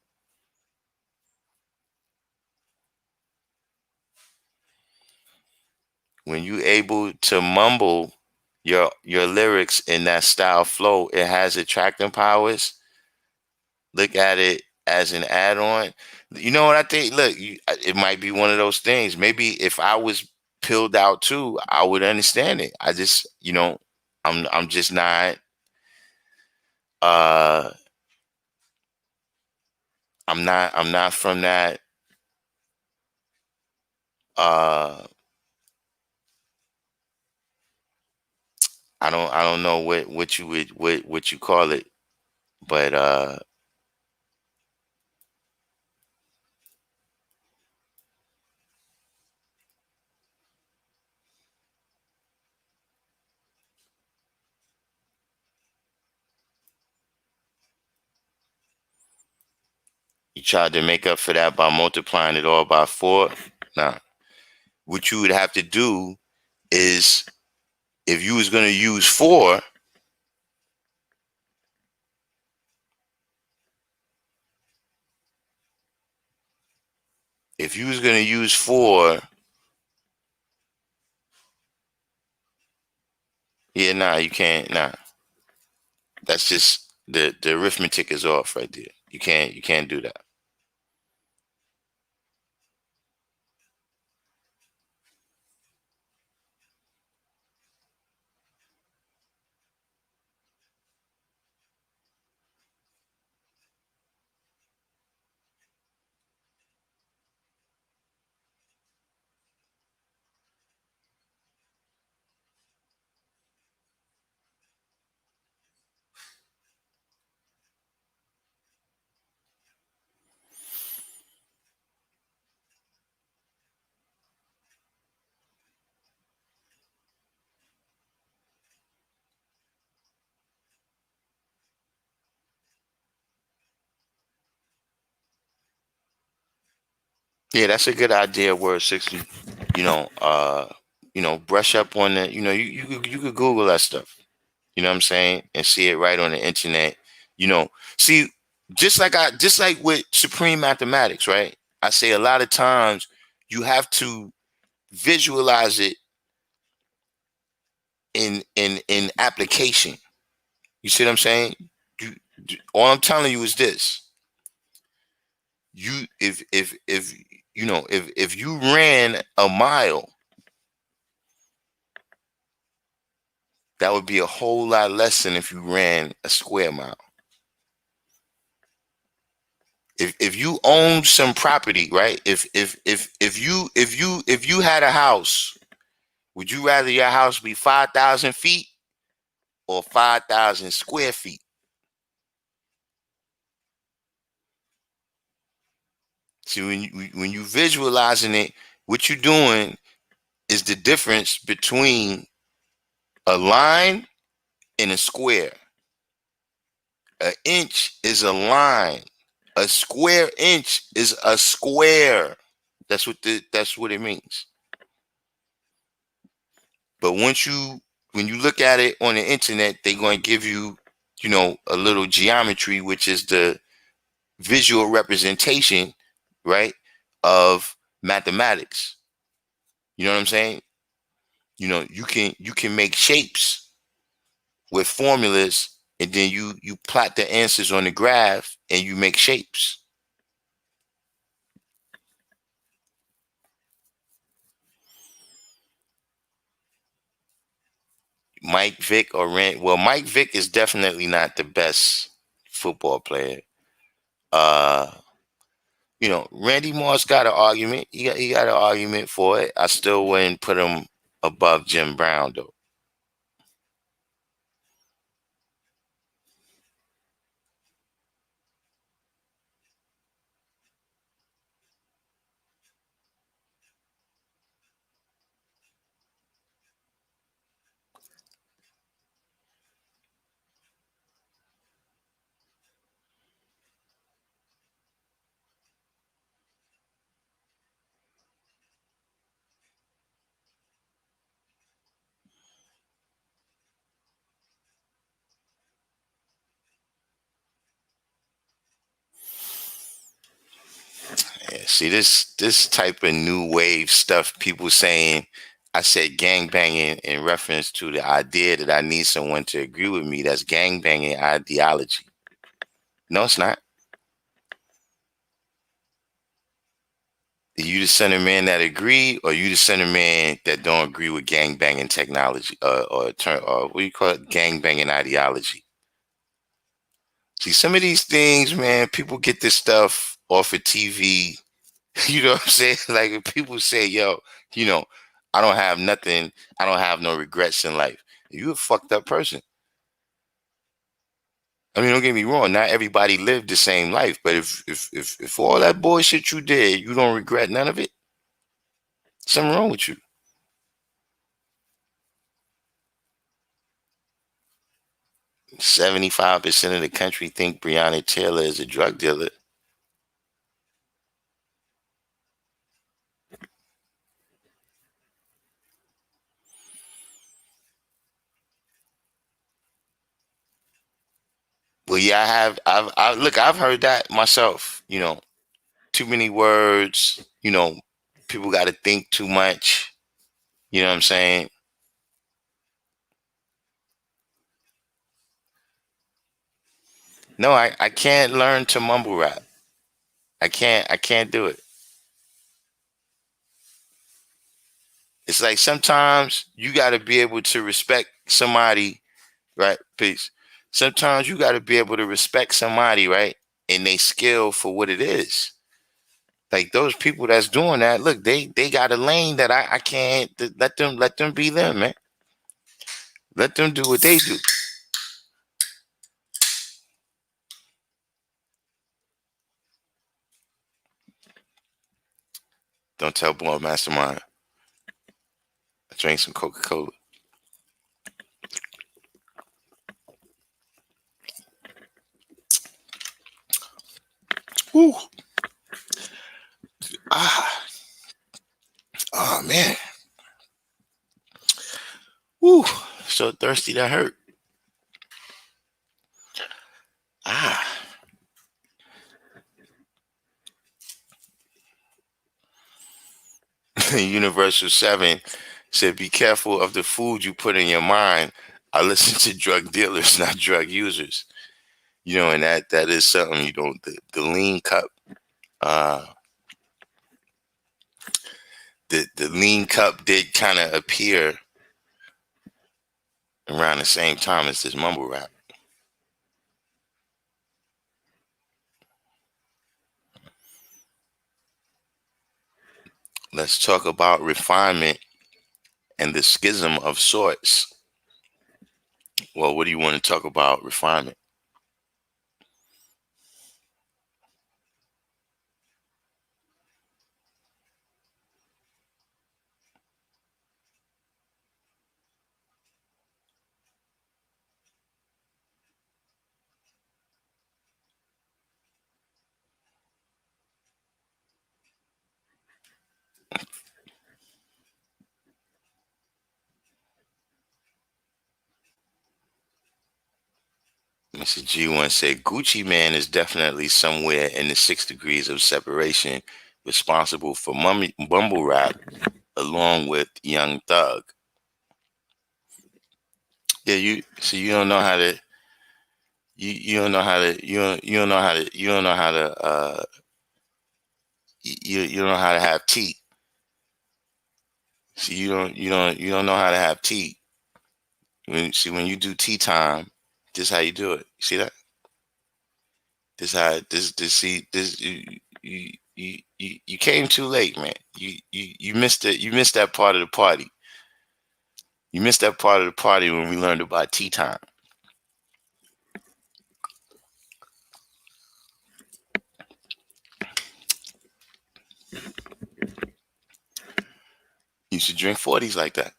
When you able to mumble your lyrics in that style flow, it has attracting powers. Look at it as an add-on. You know what I think? Look, it might be one of those things. Maybe if I was pilled out too, I would understand it. I just, I'm just not. I'm not from that. I don't know what you would what you call it, but you tried to make up for that by multiplying it all by 4. Nah, what you would have to do is, if you was going to use 4, if you was going to use 4, yeah, nah, you can't. Nah, that's just the arithmetic is off right there. You can't do that. Yeah, that's a good idea. Word 60. You know, brush up on that. You could Google that stuff. You know what I'm saying, and see it right on the internet. You know, see, just like with supreme mathematics, right? I say a lot of times you have to visualize it in application. You see what I'm saying? You, all I'm telling you is this: you if if you ran a mile, that would be a whole lot less than if you ran a square mile. If you own some property, right? If you had a house, would you rather your house be 5,000 feet or 5,000 square feet? See, when you visualizing it, what you're doing is the difference between a line and a square. An inch is a line. A square inch is a square. That's what it means. But when you look at it on the internet, they're going to give you, a little geometry, which is the visual representation, right, of mathematics. You know what I'm saying? You can make shapes with formulas, and then you plot the answers on the graph, and you make shapes. Mike Vick or Rand? Well, Mike Vick is definitely not the best football player. Uh, Randy Moss got an argument. He got an argument for it. I still wouldn't put him above Jim Brown though. Yeah, see this type of new wave stuff. People saying I said gangbanging in reference to the idea that I need someone to agree with me. That's gangbanging ideology. No, it's not. Are you the center man that agree, or you the center man that don't agree with gangbanging technology, or what do you call it, gangbanging ideology? See, some of these things, man, people get this stuff off of TV. You know what I'm saying? Like if people say, yo, you know, I don't have nothing, I don't have no regrets in life. You a fucked up person. I mean, don't get me wrong, not everybody lived the same life, but if all that bullshit you did, you don't regret none of it, something wrong with you. 75% of the country think Breonna Taylor is a drug dealer. Well, yeah, I've heard that myself. You know, too many words. You know, people got to think too much. You know what I'm saying? No, I can't learn to mumble rap. I can't do it. It's like sometimes you got to be able to respect somebody, right? Peace. Sometimes you got to be able to respect somebody, right? And they skill for what it is. Like those people that's doing that, look, they got a lane that I can't let them be them, man. Let them do what they do. Don't tell boy mastermind. I drank some Coca-Cola. Woo. Ah. Oh man. Woo. So thirsty that hurt. Ah. Universal 7 said, be careful of the food you put in your mind. I listen to drug dealers, not drug users. You know, and that is something, you know, the lean cup, uh, the lean cup did kind of appear around the same time as this mumble rap. Let's talk about refinement and the schism of sorts. Well, what do you want to talk about refinement? Mr. G1 said Gucci Man is definitely somewhere in the 6 degrees of separation, responsible for mumble rap along with Young Thug. Yeah, you see, you don't know how to, you don't know how to, you don't know how to, you don't know how to, you don't know how to have tea. See, you don't know how to have tea. When you do tea time, this is how you do it. You see that? This how this see this you came too late, man. You missed it. You missed that part of the party. You missed that part of the party when we learned about tea time. You should drink 40s like that.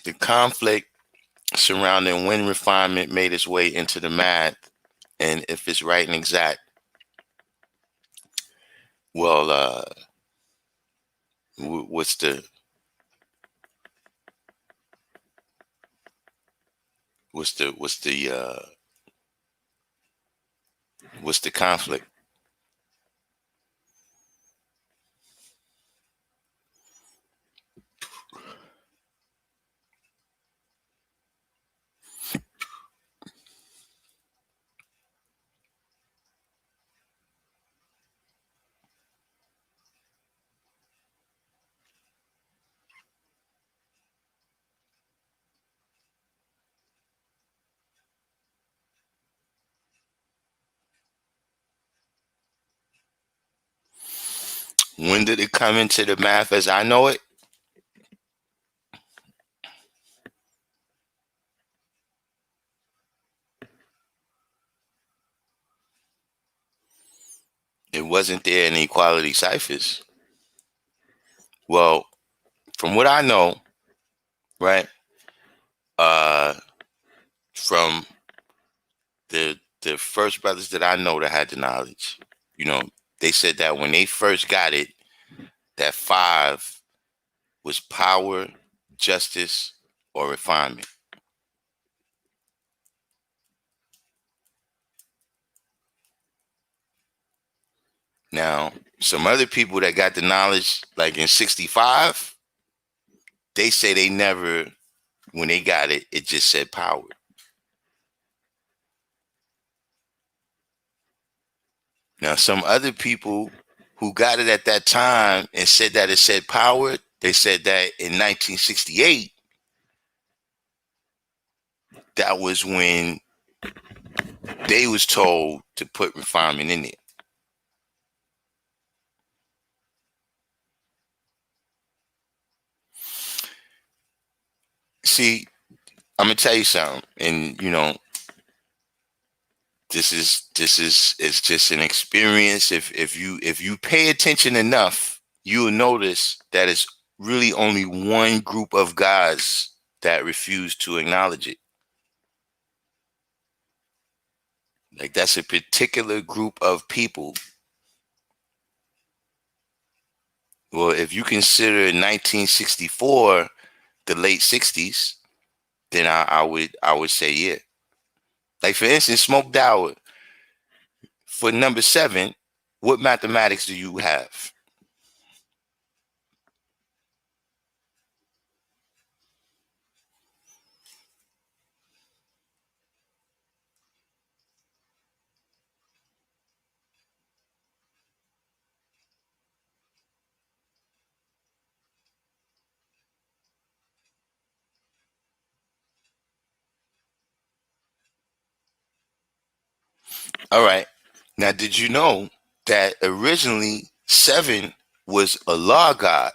The conflict surrounding when refinement made its way into the math and if it's right and exact. Well, what's the conflict? When did it come into the math as I know it? It wasn't there in equality ciphers. Well, from what I know, right, uh, from the first brothers that I know that had the knowledge, they said that when they first got it, that 5 was power, justice, or refinement. Now, some other people that got the knowledge, like in 65, they say they never, when they got it, it just said power. Now, some other people who got it at that time and said that it said power, they said that in 1968, that was when they was told to put refinement in it. See, I'm gonna tell you something, and it's just an experience. If you pay attention enough, you will notice that it's really only one group of guys that refuse to acknowledge it. Like, that's a particular group of people. Well, if you consider 1964 the late 60s, then I would say yeah. Like, for instance, Smoke Dawah, for number 7, what mathematics do you have? All right. Now, did you know that originally 7 was a law god?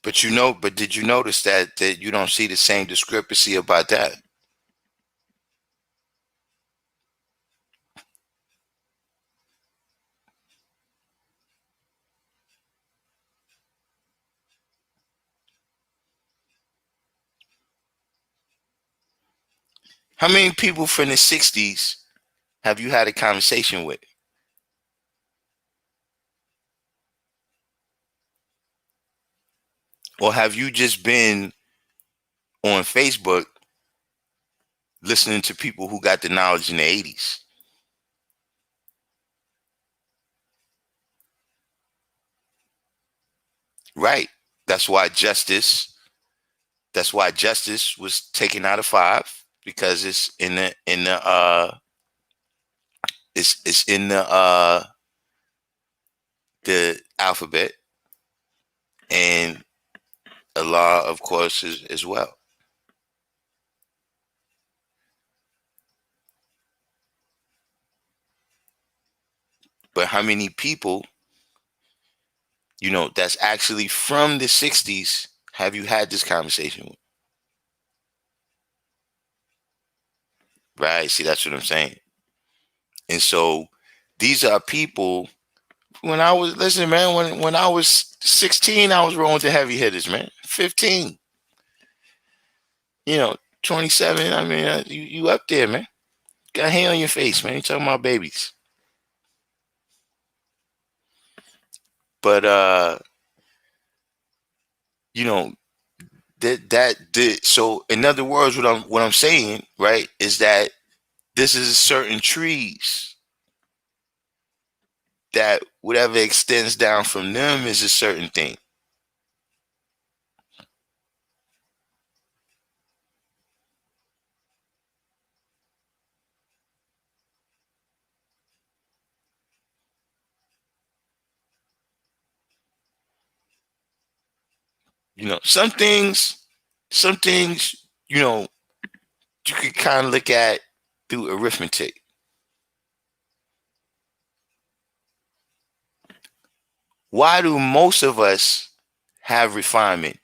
But did you notice that you don't see the same discrepancy about that? How many people from the 60s have you had a conversation with? Or have you just been on Facebook listening to people who got the knowledge in the 80s? Right. That's why justice that's why justice was taken out of 5, because it's in the alphabet, and Allah, of course, is as well. But how many people, that's actually from the 60s have you had this conversation with? Right. See, that's what I'm saying. And so these are people. When I was, listen, man, when I was 16, I was rolling to heavy hitters, man. 15, 27. I mean, you up there, man. Got hair on your face, man. You talking about babies. But you know, so in other words, what I'm saying, right, is that this is certain trees that whatever extends down from them is a certain thing. some things, you can kind of look at through arithmetic. Why do most of us have refinement?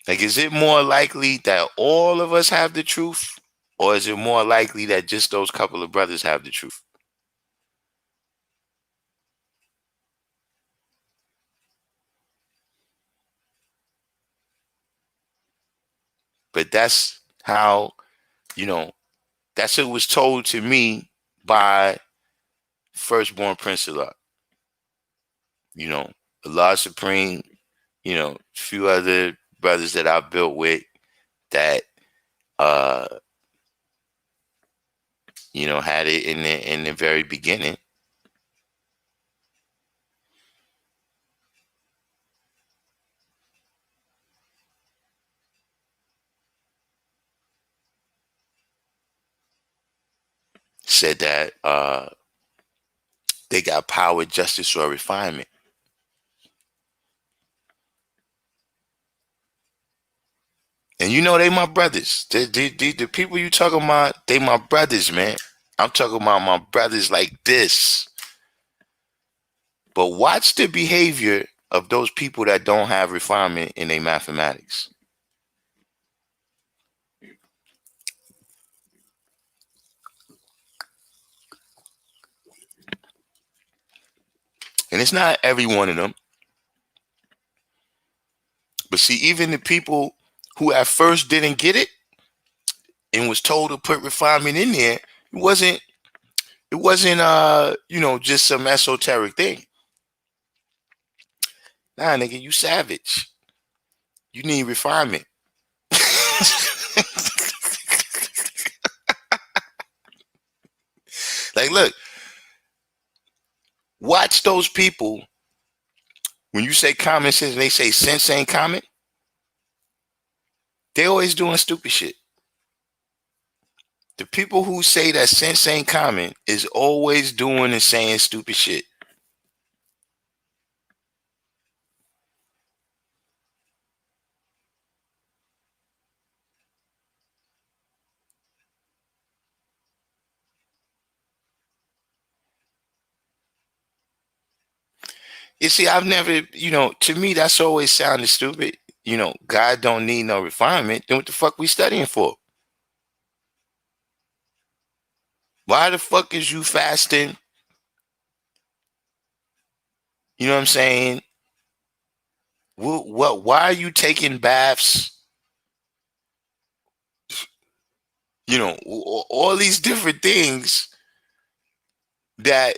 Like, is it more likely that all of us have the truth, or is it more likely that just those couple of brothers have the truth? But that's how, you know, that's what was told to me by firstborn Prince Allah. Allah Supreme, a few other brothers that I built with that uh had it in the very beginning. Said that they got power, justice, or refinement. And they my brothers. The people you talking about, they my brothers, man. I'm talking about my brothers like this. But watch the behavior of those people that don't have refinement in their mathematics. And it's not every one of them. But see, even the people who at first didn't get it and was told to put refinement in there, it wasn't just some esoteric thing. Nah, nigga, you savage. You need refinement. Like, look, watch those people. When you say common sense, they say sense ain't common. They always doing stupid shit. The people who say that sense ain't common is always doing and saying stupid shit. You see, I've never, to me, that's always sounded stupid. God don't need no refinement. Then what the fuck we studying for? Why the fuck is you fasting? You know what I'm saying? Why are you taking baths? All these different things that,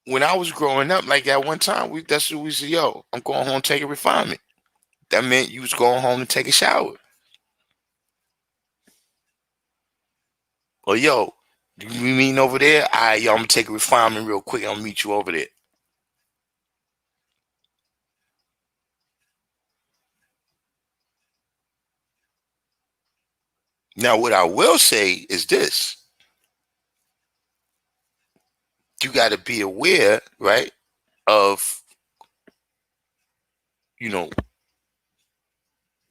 when I was growing up, like at one time, that's what we said, yo, I'm going home to take a refinement. That meant you was going home to take a shower. Or, yo, we meeting over there? All right, yo, I'm going to take a refinement real quick. I'll meet you over there. Now, what I will say is this. You got to be aware, right, of,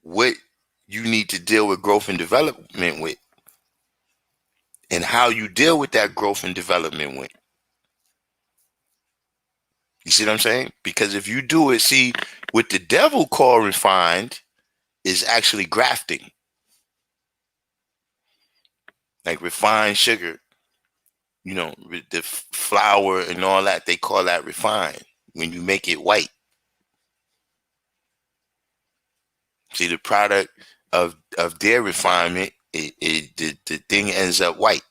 what you need to deal with growth and development with, and how you deal with that growth and development with. You see what I'm saying? Because if you do it, see, what the devil call refined is actually grafting. Like refined sugar, the flour and all that, they call that refined when you make it white. See, the product of their refinement, the thing ends up white.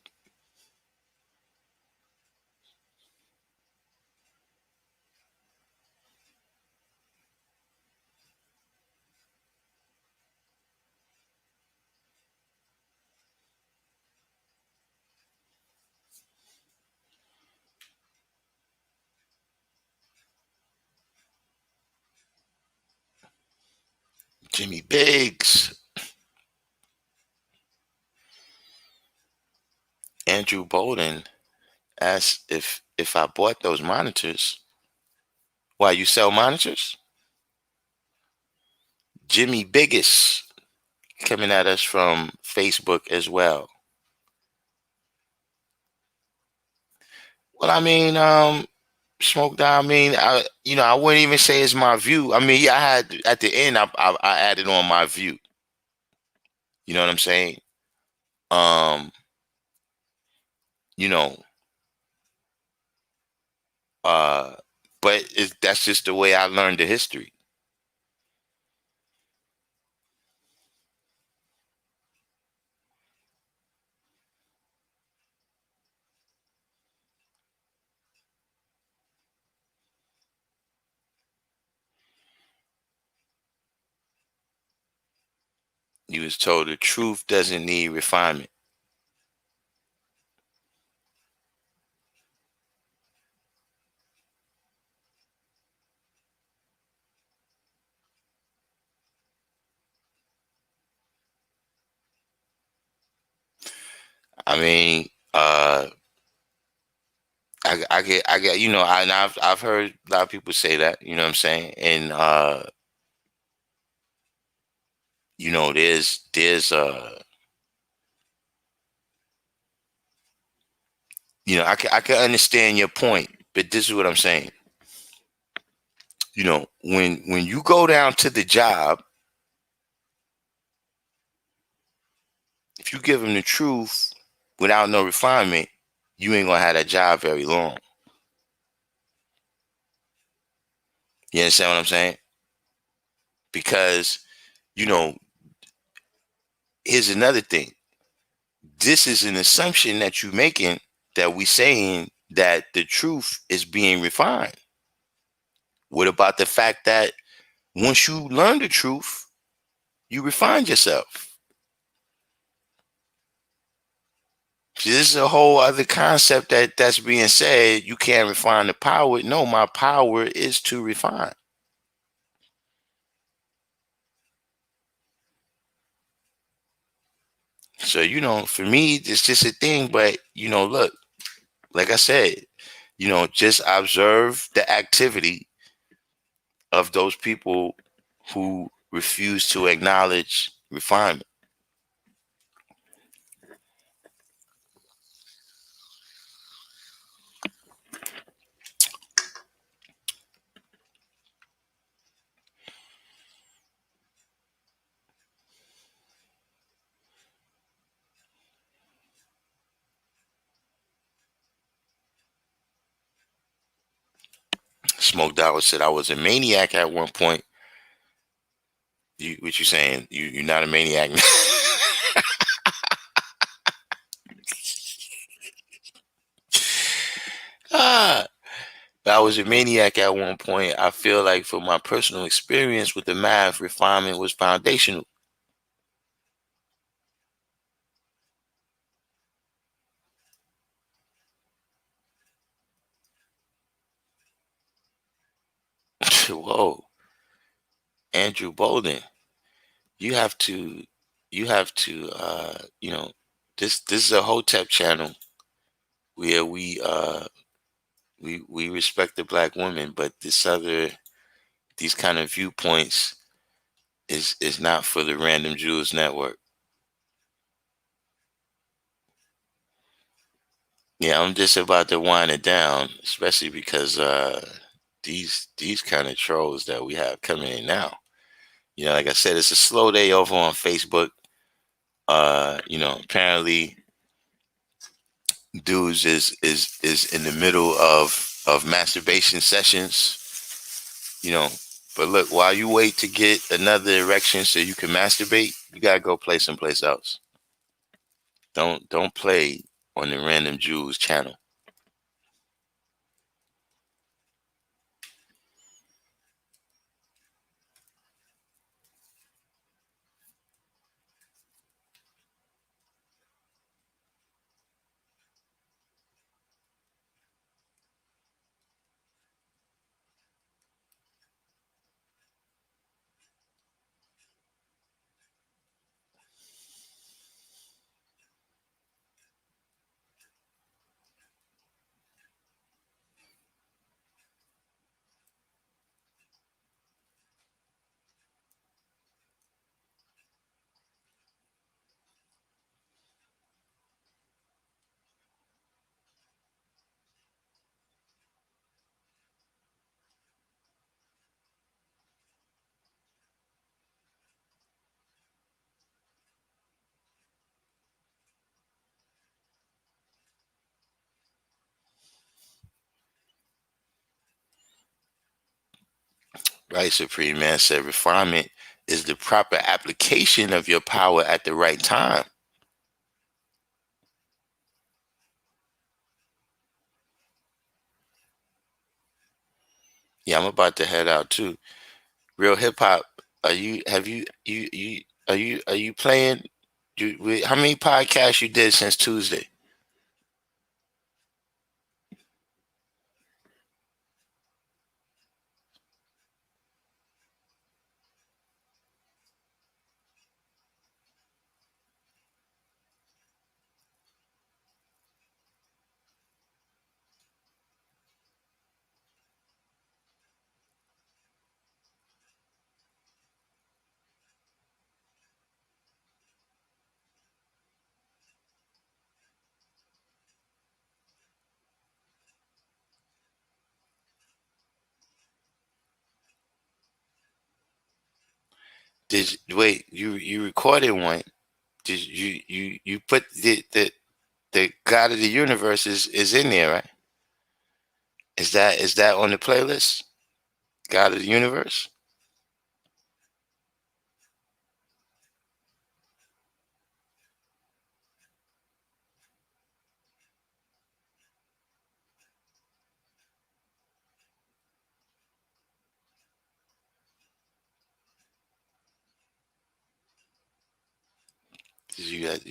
Jimmy Biggs, Andrew Bolden asked if I bought those monitors. Why, you sell monitors? Jimmy Biggest coming at us from Facebook as well. Well, I mean, Smoke Down. I mean, I wouldn't even say it's my view. I mean, yeah, I had at the end, I added on my view. You know what I'm saying? Um, you know, uh, but that's just the way I learned the history. You was told the truth doesn't need refinement. I mean, I get, and I've heard a lot of people say that, you know what I'm saying? And there's I can understand your point, but this is what I'm saying. When you go down to the job, if you give them the truth without no refinement, you ain't gonna have that job very long. You understand what I'm saying? Because, you know, here's another thing. This is an assumption that you're making, that we saying that the truth is being refined. What about the fact that once you learn the truth, you refine yourself? See, this is a whole other concept that's being said. You can't refine the power. No, my power is to refine. So, for me, it's just a thing. But, look, like I said, just observe the activity of those people who refuse to acknowledge refinement. Smoke Dollar said I was a maniac at one point. What you saying? You're not a maniac. ah, but I was a maniac at one point. I feel like from my personal experience with the math, refinement was foundational. Whoa, Andrew Bolden, you have to, this is a Hotep channel where we respect the black woman, but these kind of viewpoints is not for the Random Jews Network. Yeah, I'm just about to wind it down, especially because these kind of trolls that we have coming in now. Like I said, it's a slow day over on Facebook. Apparently dudes is in the middle of masturbation sessions. But look, while you wait to get another erection so you can masturbate, you gotta go play someplace else. Don't play on the Random Jews channel. Right, Supreme Man said refinement is the proper application of your power at the right time. Yeah, I'm about to head out too. Real hip hop. Are you? Have you? Are you playing? How many podcasts you did since Tuesday? Wait? You recorded one? Did you put the God of the universe is in there, right? Is that on the playlist? God of the universe. You gotta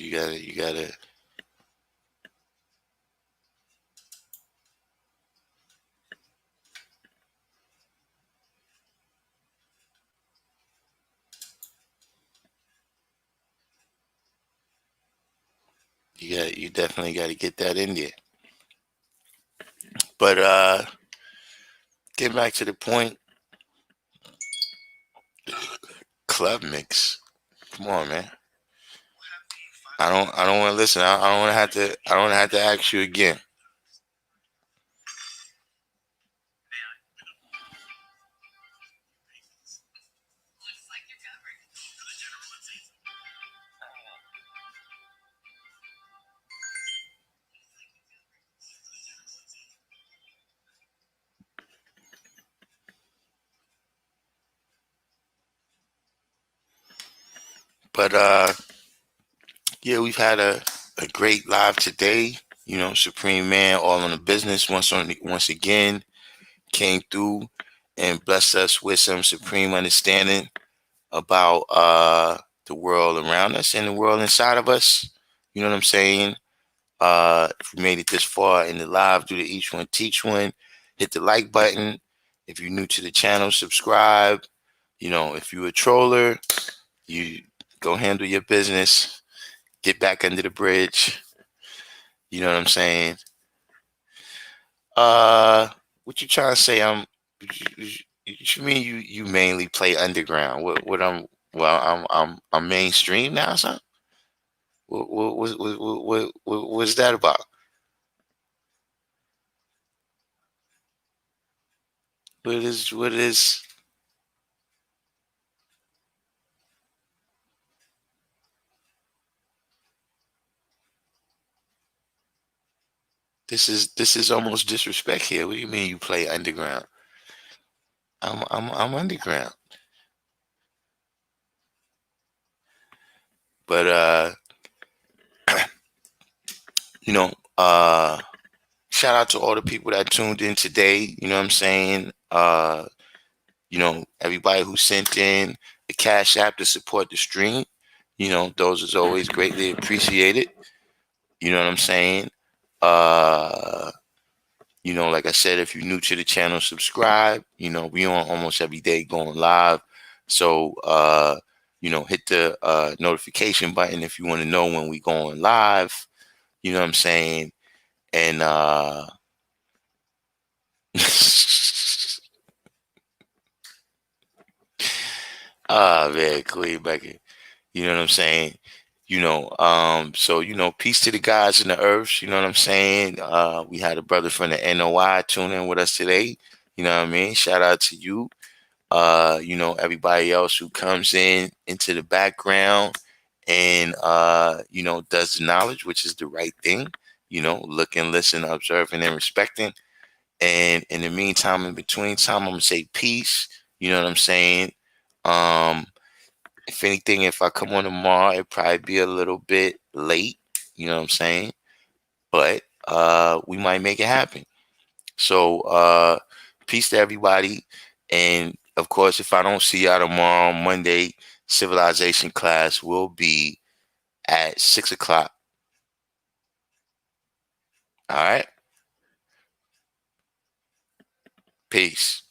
you definitely got to get that in there. But get back to the point. Club mix. Come on, man. I don't want to listen. I don't want to have to. I don't want to have to ask you again. But yeah, we've had a great live today. Supreme Man, all on the business once again came through and blessed us with some supreme understanding about the world around us and the world inside of us. You know what I'm saying? If you made it this far in the live, do the each one teach one. Hit the like button. If you're new to the channel, subscribe. If you're a troller, you go handle your business. Get back under the bridge. You know what I'm saying? What you trying to say? You mean you mainly play underground? What I'm mainstream now, son. What's that about? What is this is almost disrespect here. What do you mean you play underground? I'm underground. But you know, shout out to all the people that tuned in today. You know what I'm saying? Everybody who sent in the Cash App to support the stream. Those is always greatly appreciated. You know what I'm saying? Uh like I said, if you're new to the channel, subscribe. We on almost every day going live. So hit the notification button if you want to know when we going live. You know what I'm saying? And man, Queen Becky. You know what I'm saying? So peace to the guys in the earth. You know what I'm saying? We had a brother from the NOI tune in with us today. You know what I mean? Shout out to you. Everybody else who comes into the background and does the knowledge, which is the right thing. Looking, listen, observing, and respecting. And in the meantime, in between time, I'm gonna say peace You know what I'm saying? If anything, if I come on tomorrow, it'd probably be a little bit late. You know what I'm saying? But we might make it happen. So peace to everybody. And of course, if I don't see y'all tomorrow, Monday, civilization class will be at 6 o'clock. All right. Peace.